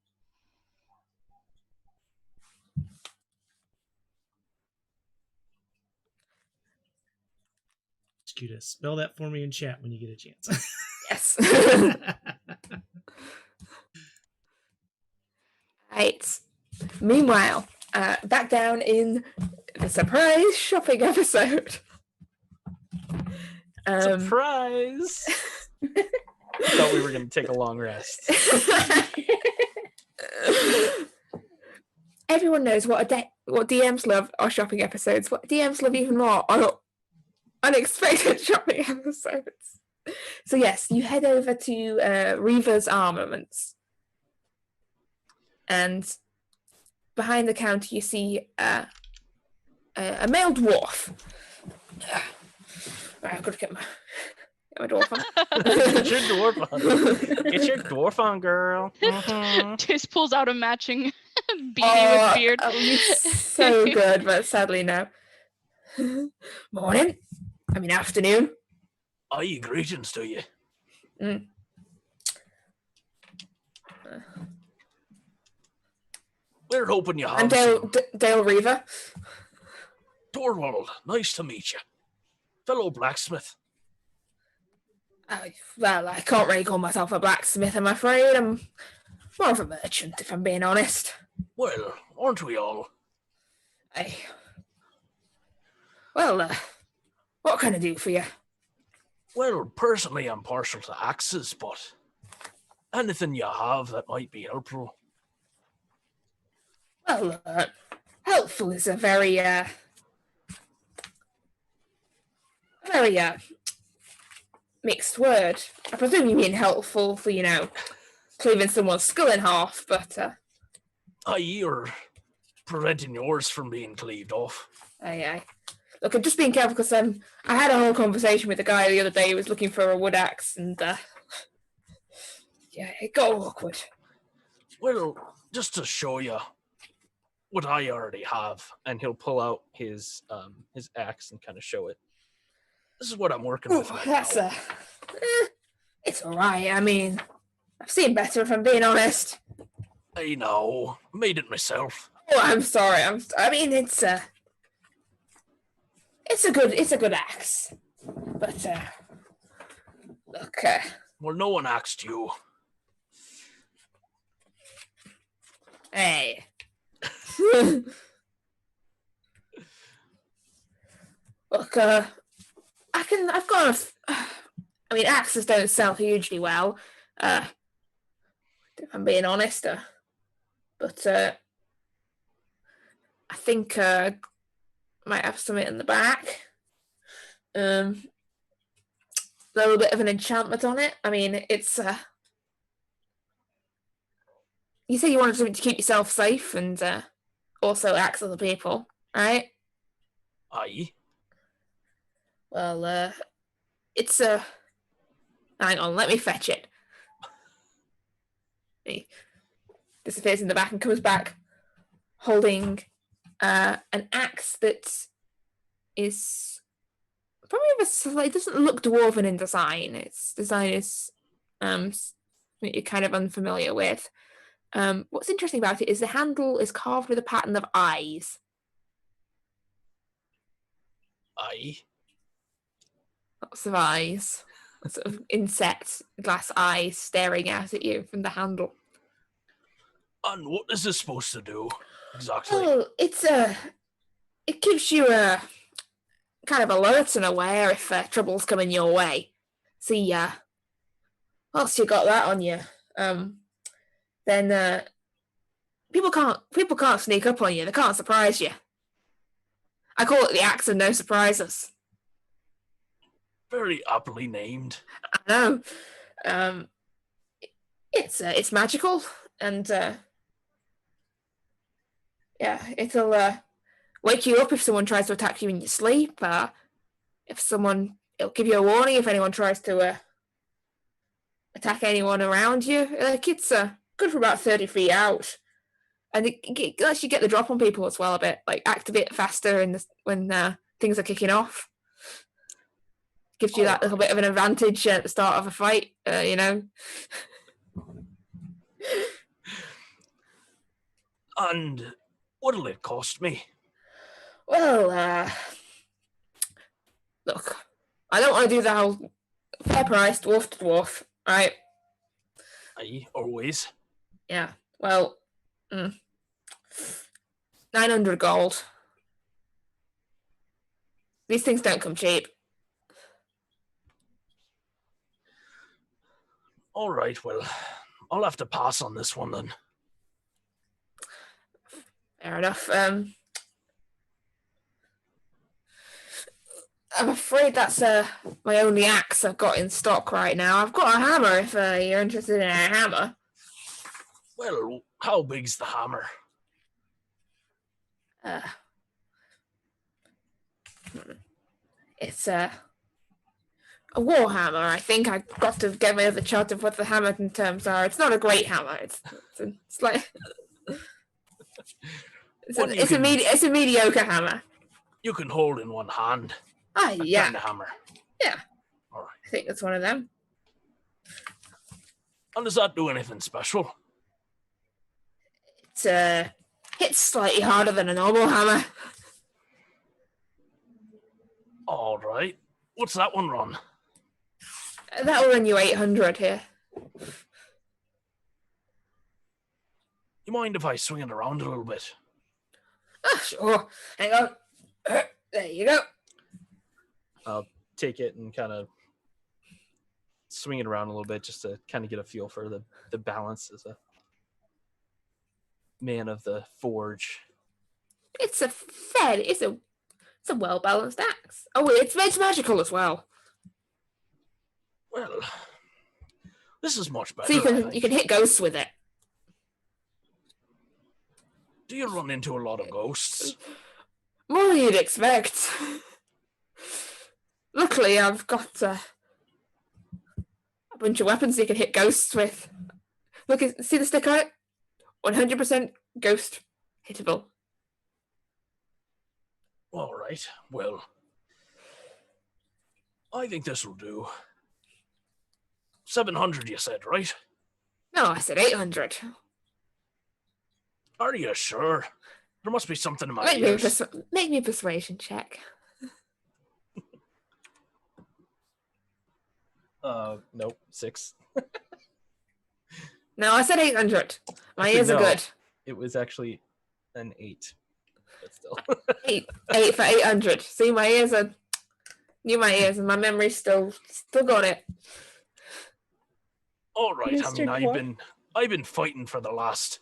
Judah, spell that for me in chat when you get a chance. Yes. Right. Meanwhile, back down in the surprise shopping episode. Surprise! Thought we were going to take a long rest. Everyone knows what DMs love are shopping episodes. What DMs love even more are unexpected shopping episodes. So yes, you head over to Reva's Armaments. And behind the counter you see a male dwarf. Right, I've got to get my dwarf on. Get your dwarf on. Get your dwarf on, girl. Just pulls out a matching beanie with beard. Oh, you're so good, but sadly no. Morning. I mean afternoon. Aye, greetings to you. Mm. We're hoping you I'm have Dale Reva. Torvald, nice to meet you. Fellow blacksmith. Well, I can't really call myself a blacksmith, I'm afraid. I'm more of a merchant, if I'm being honest. Well, aren't we all? Well, what can I do for you? Well, personally, I'm partial to axes, but anything you have that might be helpful. Well, helpful is a very mixed word. I presume you mean helpful for, cleaving someone's skull in half, but... Aye, or preventing yours from being cleaved off. Aye. Look, I'm just being careful because I had a whole conversation with a guy the other day who was looking for a wood axe, and yeah, it got awkward. Well, just to show you what I already have, And he'll pull out his axe and kind of show it. this is what I'm working with right now. It's alright. I mean, I've seen better if I'm being honest. I know, made it myself. Oh, I'm sorry. I mean, it's a good axe, but look. Well, no one asked you. Hey. Look, I mean, axes don't sell hugely well, if I'm being honest, but I think might have something in the back. A little bit of an enchantment on it. I mean, it's you say you wanted something to keep yourself safe and also axe other people, right? Aye. Well, it's hang on, let me fetch it. He disappears in the back and comes back holding an axe that is probably it doesn't look dwarven in design. Its design is something you're kind of unfamiliar with. What's interesting about it is the handle is carved with a pattern of eyes. Aye. Lots of eyes. Sort of insect glass eyes staring out at you from the handle. And what is this supposed to do exactly? Well, it keeps you kind of alert and aware if trouble's coming your way. See, whilst you got that on you, then people can't sneak up on you. They can't surprise you. I call it the axe of no surprises. Very aptly named. I know. It's magical, and yeah, it'll wake you up if someone tries to attack you in your sleep. It'll give you a warning if anyone tries to attack anyone around you. Like, it's good for about 30 feet out, and it lets you get the drop on people as well a bit. Like, act a bit faster when things are kicking off. Gives you that little bit of an advantage at the start of a fight, And what'll it cost me? Well, look, I don't want to do the whole fair price, dwarf to dwarf, right? Aye, always. Yeah, well, 900 gold. These things don't come cheap. All right, well, I'll have to pass on this one then. Fair enough. I'm afraid that's my only axe I've got in stock right now. I've got a hammer if you're interested in a hammer. Well, how big's the hammer? It's a war hammer, I think. I've got to get rid of the chart of what the hammer in terms are. It's not a great hammer. It's like it's a mediocre hammer. You can hold in one hand. Yeah. Kind of hammer. Yeah. All right. I think that's one of them. And does that do anything special? It hits slightly harder than a normal hammer. All right. What's that one run? That'll run you 800 here. You mind if I swing it around a little bit? Ah, sure. Hang on. There you go. I'll take it and kind of swing it around a little bit just to kind of get a feel for the balance as a man of the forge. It's a well balanced axe. Oh, it's magical as well. Well, this is much better. So you can hit ghosts with it. Do you run into a lot of ghosts? More than you'd expect. Luckily, I've got a bunch of weapons you can hit ghosts with. Look, see the stick on it? 100% ghost hittable. All right. Well, I think this will do. 700, you said, right? No, I said 800. Are you sure? There must be something in my ears. Make me a persuasion check. Nope, 6. No, I said 800. My Actually, ears are no. good. It was actually an 8. But still. 8 for 800. See, my ears are knew my ears, and my memory's still got it. All right. Mr. I mean, Dwarf? I've been fighting for the last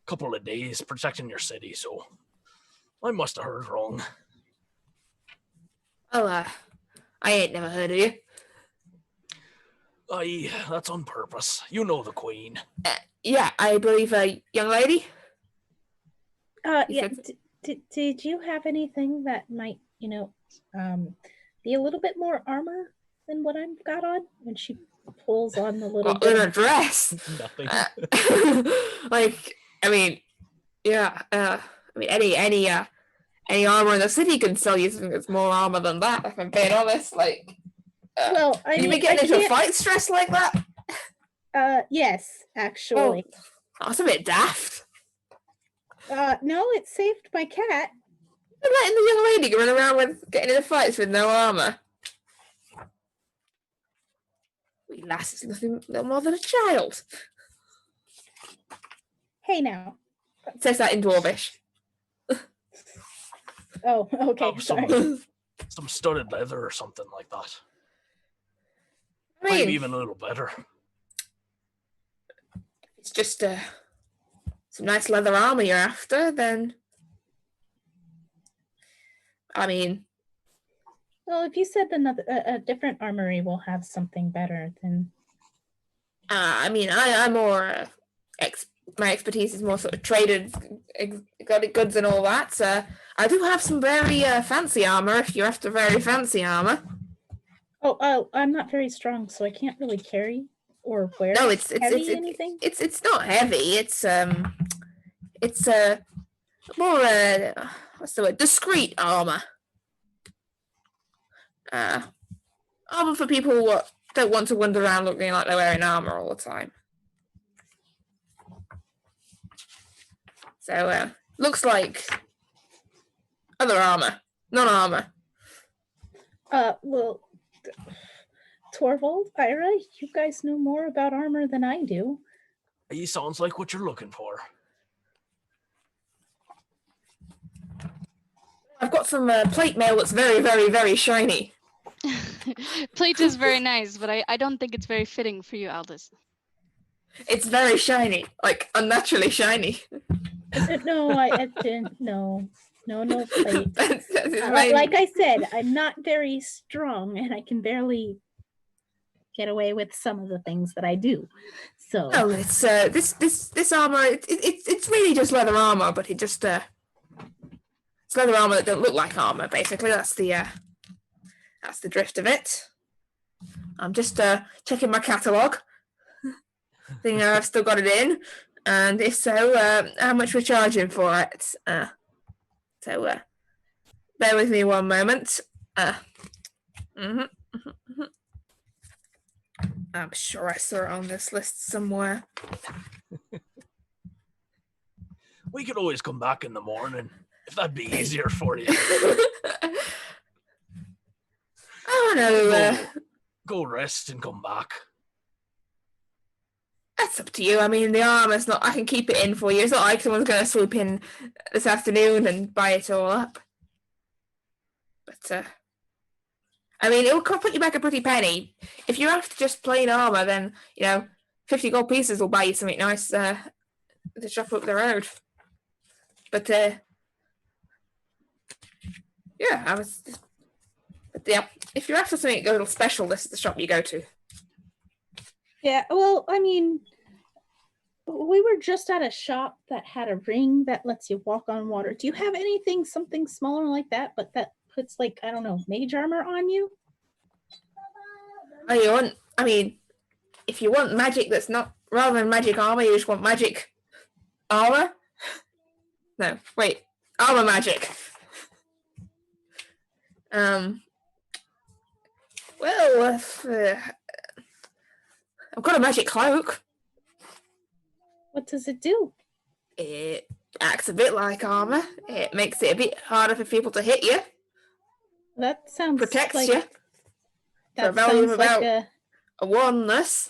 couple of days protecting your city, so I must have heard wrong. Oh, I ain't never heard of you. Aye, that's on purpose. You know the Queen. Yeah, I believe a young lady. You Yeah. said- Did you have anything that might, be a little bit more armor than what I've got on? When she pulls on the little What, bit in a of- dress? Nothing. Any armor in the city can sell you something that's more armor than that. If I'm being honest, Well, I you mean, been getting into a can't- fight stress like that? Yes, actually. That's a bit daft. No, it saved my cat. You're letting the young lady run around with getting into fights with no armor. Wee lass is nothing no more than a child. Hey, now. It says that in Dwarvish. Oh, okay. Oh, Sorry. Some studded leather or something like that. I mean, Maybe even a little better. it's just some nice leather armor you're after, then I mean, Well, if you said a different armory will have something better, then I'm more my expertise is more sort of traded exotic goods and all that. So I do have some very fancy armor if you're after very fancy armor. oh, I'm not very strong, so I can't really carry or wear No, it's anything. It's not heavy. It's more what's the word? Discreet armor. Armor for people who don't want to wander around looking like they're wearing armor all the time. So looks like other armor, non-armor. Well, Torvald, Ira, you guys know more about armor than I do. He sounds like what you're looking for. I've got some plate mail that's very, very, very shiny. Plate is very nice, but I don't think it's very fitting for you, Aldous. It's very shiny, like unnaturally shiny. No, I didn't. No plate. That's his Like I said, I'm not very strong, and I can barely get away with some of the things that I do. So No, it's this armor. It's really just leather armor, but it's leather armor that don't look like armor. Basically, that's the drift of it. I'm just checking my catalogue, thinking I've still got it in, and if so, how much we're charging for it. So bear with me one moment. I'm sure I saw it on this list somewhere. We could always come back in the morning, if that'd be easier for you. Oh no, go rest and come back? That's up to you. I mean, the armor's not. I can keep it in for you. It's not like someone's going to swoop in this afternoon and buy it all up. But I mean, it'll put you back a pretty penny. If you're after just plain armor, then 50 gold pieces will buy you something nice to shop up the road. But yeah, if you're after something a little special, this is the shop you go to. Yeah, well, I mean, we were just at a shop that had a ring that lets you walk on water. Do you have something smaller like that, but that puts, like, I don't know, mage armor on you? Oh, if you want magic that's not, rather than magic armor, you just want magic armor? No, wait, armor magic. Well, I've got a magic cloak. What does it do? It acts a bit like armor. It makes it a bit harder for people to hit you. That sounds Protects like, you. That for a value of sounds like about a oneness.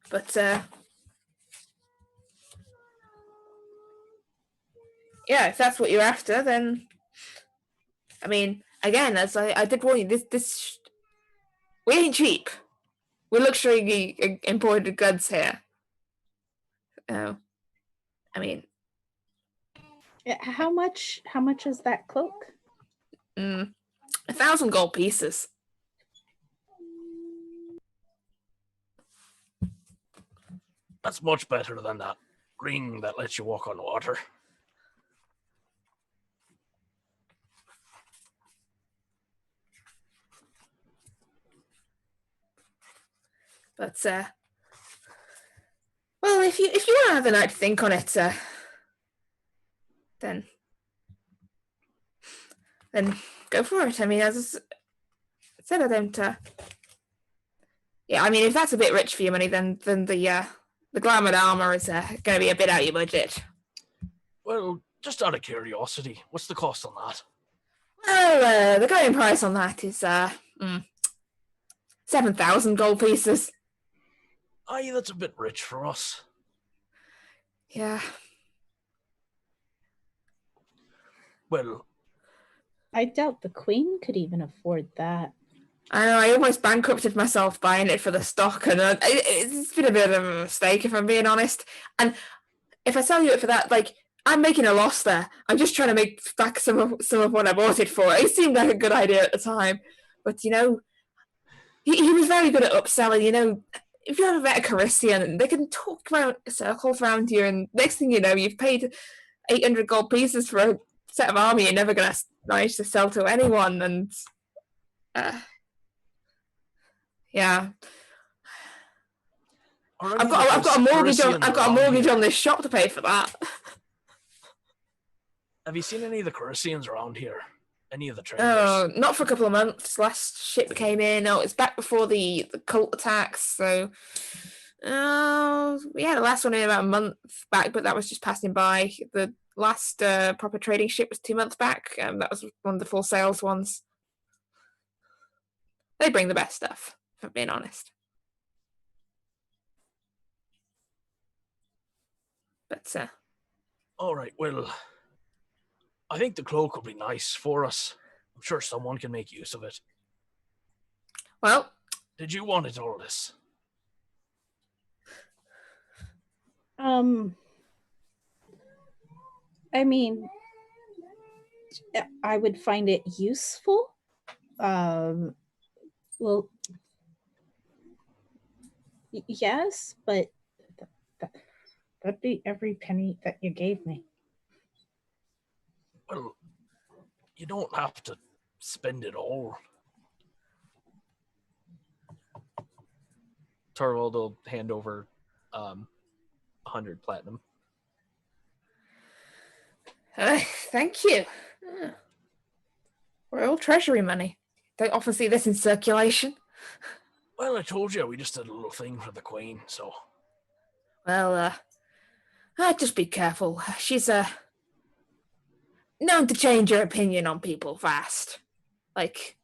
But yeah, if that's what you're after, then I mean, again, as I did warn you, this we ain't cheap. We're luxury imported goods here. I mean, yeah, how much is that cloak? 1,000 gold pieces. That's much better than that ring that lets you walk on water. But well, if you want to have the night to think on it, then go for it. I mean, as I said, I don't. Yeah, I mean, if that's a bit rich for your money, then the glamoured armor is going to be a bit out of your budget. Well, just out of curiosity, what's the cost on that? Well, the going price on that is 7,000 gold pieces. Aye, that's a bit rich for us. Yeah. Well, I doubt the queen could even afford that. I know, I almost bankrupted myself buying it for the stock, and it's been a bit of a mistake, if I'm being honest. And if I sell you it for that, like, I'm making a loss there. I'm just trying to make back some of what I bought it for. It seemed like a good idea at the time, but he was very good at upselling. If you have a better Caristian, they can talk around circles around you, and next thing you know, you've paid 800 gold pieces for a set of army you're never going to manage to sell to anyone. And yeah, I've got a mortgage on. I've got a mortgage on this shop to pay for that. Have you seen any of the Caristians around here? Any of the traders? Oh, not for a couple of months. Last ship came in. Oh, it's back before the cult attacks. So, we had the last one in about a month back, but that was just passing by. The last proper trading ship was 2 months back. That was one of the full sales ones. They bring the best stuff, if I'm being honest. But all right. Well, I think the cloak will be nice for us. I'm sure someone can make use of it. Well, did you want it, Aldous? I mean, I would find it useful. Well, yes, but that'd be every penny that you gave me. Well, you don't have to spend it all. Torvald will hand over 100 platinum. Thank you. Royal treasury money. Don't often see this in circulation. Well, I told you we just did a little thing for the Queen, so. Well, just be careful. She's known to change your opinion on people fast. Like,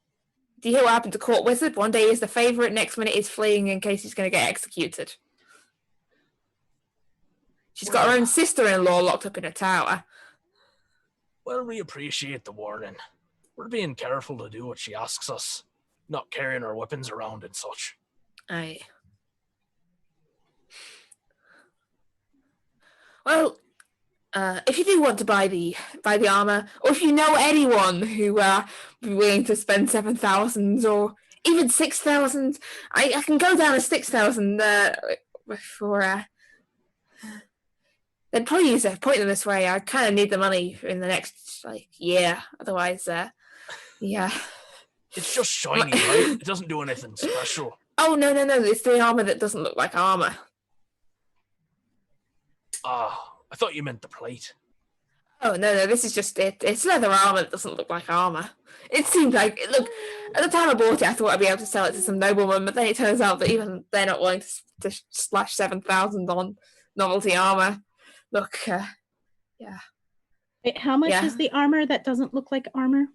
do you hear what happened to Court Wizard? One day he's the favourite, next minute he's fleeing in case he's going to get executed. She's got her own sister-in-law locked up in a tower. Well, we appreciate the warning. We're being careful to do what she asks us, not carrying our weapons around and such. Aye. Well, if you do want to buy the armor, or if you know anyone who would be willing to spend 7,000 or even 6,000, I can go down to 6,000 for. They'd probably use it, point them this way. I kind of need the money in the next year, otherwise, yeah. It's just shiny, right? It doesn't do anything special. Oh no! It's the armor that doesn't look like armor. Ah, I thought you meant the plate. Oh no! This is just it. It's leather armor that doesn't look like armor. It seemed like look. At the time I bought it, I thought I'd be able to sell it to some nobleman, but then it turns out that even they're not willing to slash 7,000 on novelty armor. Look, yeah. Wait, how much is the armor that doesn't look like armor?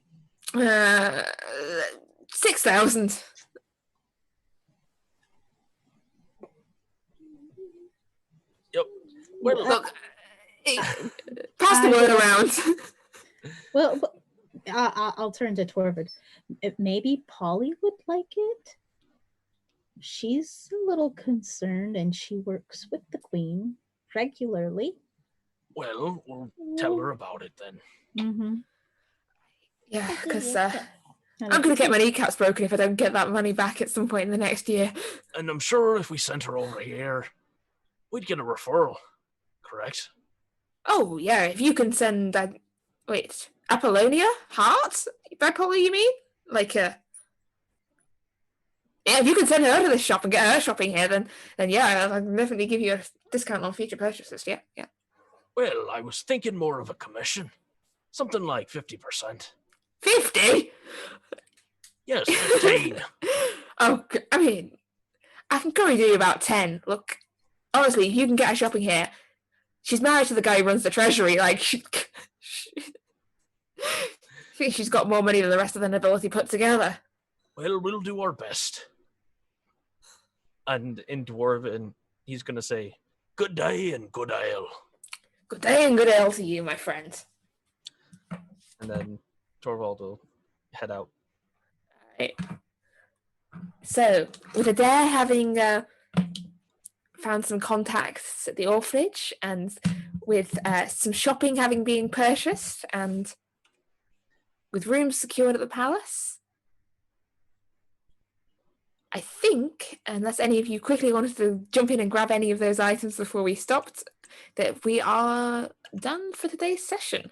6,000. Yep. Well, look, pass the word around. Well, I'll turn to Torvald. Maybe Polly would like it. She's a little concerned, and she works with the Queen regularly. Well, we'll tell her about it then. Mm-hmm. Yeah, because I'm going to get my kneecaps broken if I don't get that money back at some point in the next year. And I'm sure if we sent her over here, we'd get a referral, correct? Oh, yeah, if you can send... wait, Apollonia? Heart? By Polly, you mean? Yeah, if you can send her to the shop and get her shopping here, then yeah, I'll definitely give you a discount on future purchases, yeah. Well, I was thinking more of a commission. Something like 50%. 50? Yes, 15. Oh, I mean, I can probably do about 10. Look, honestly, if you can get her shopping here, she's married to the guy who runs the treasury. I think she's got more money than the rest of the nobility put together. Well, we'll do our best. And in Dwarven, he's going to say, good day and good ale. Good day and good ale to you, my friend. And then Torvald will head out. Right. So, with Adair having found some contacts at the orphanage, and with some shopping having been purchased, and with rooms secured at the palace, I think, unless any of you quickly wanted to jump in and grab any of those items before we stopped, that we are done for today's session.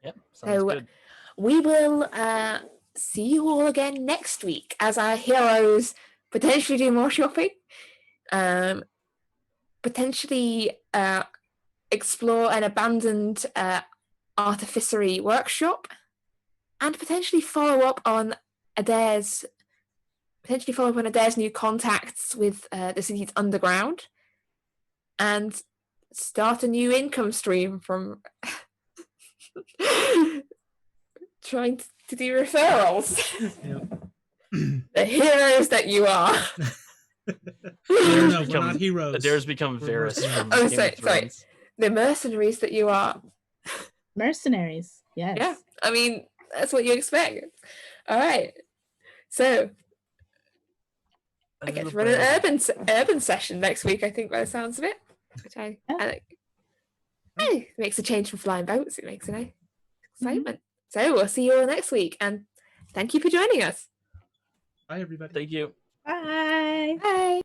Yep, sounds good. We will see you all again next week as our heroes potentially do more shopping, potentially explore an abandoned artificery workshop, and potentially follow up on Adair's new contacts with the city's underground, and start a new income stream from trying to do referrals. Yep. The heroes that you are. No, we're not heroes. Adair's become We're Varys mercenaries. from Oh, Game sorry, of Thrones. The mercenaries that you are. Mercenaries, yes. Yeah, I mean, that's what you expect. All right. So, I guess run an urban session next week, I think, by the sounds of it. Which I like. Hey, it makes a change from flying boats. It makes an excitement. So, we'll see you all next week. And thank you for joining us. Bye, everybody. Thank you. Bye. Bye.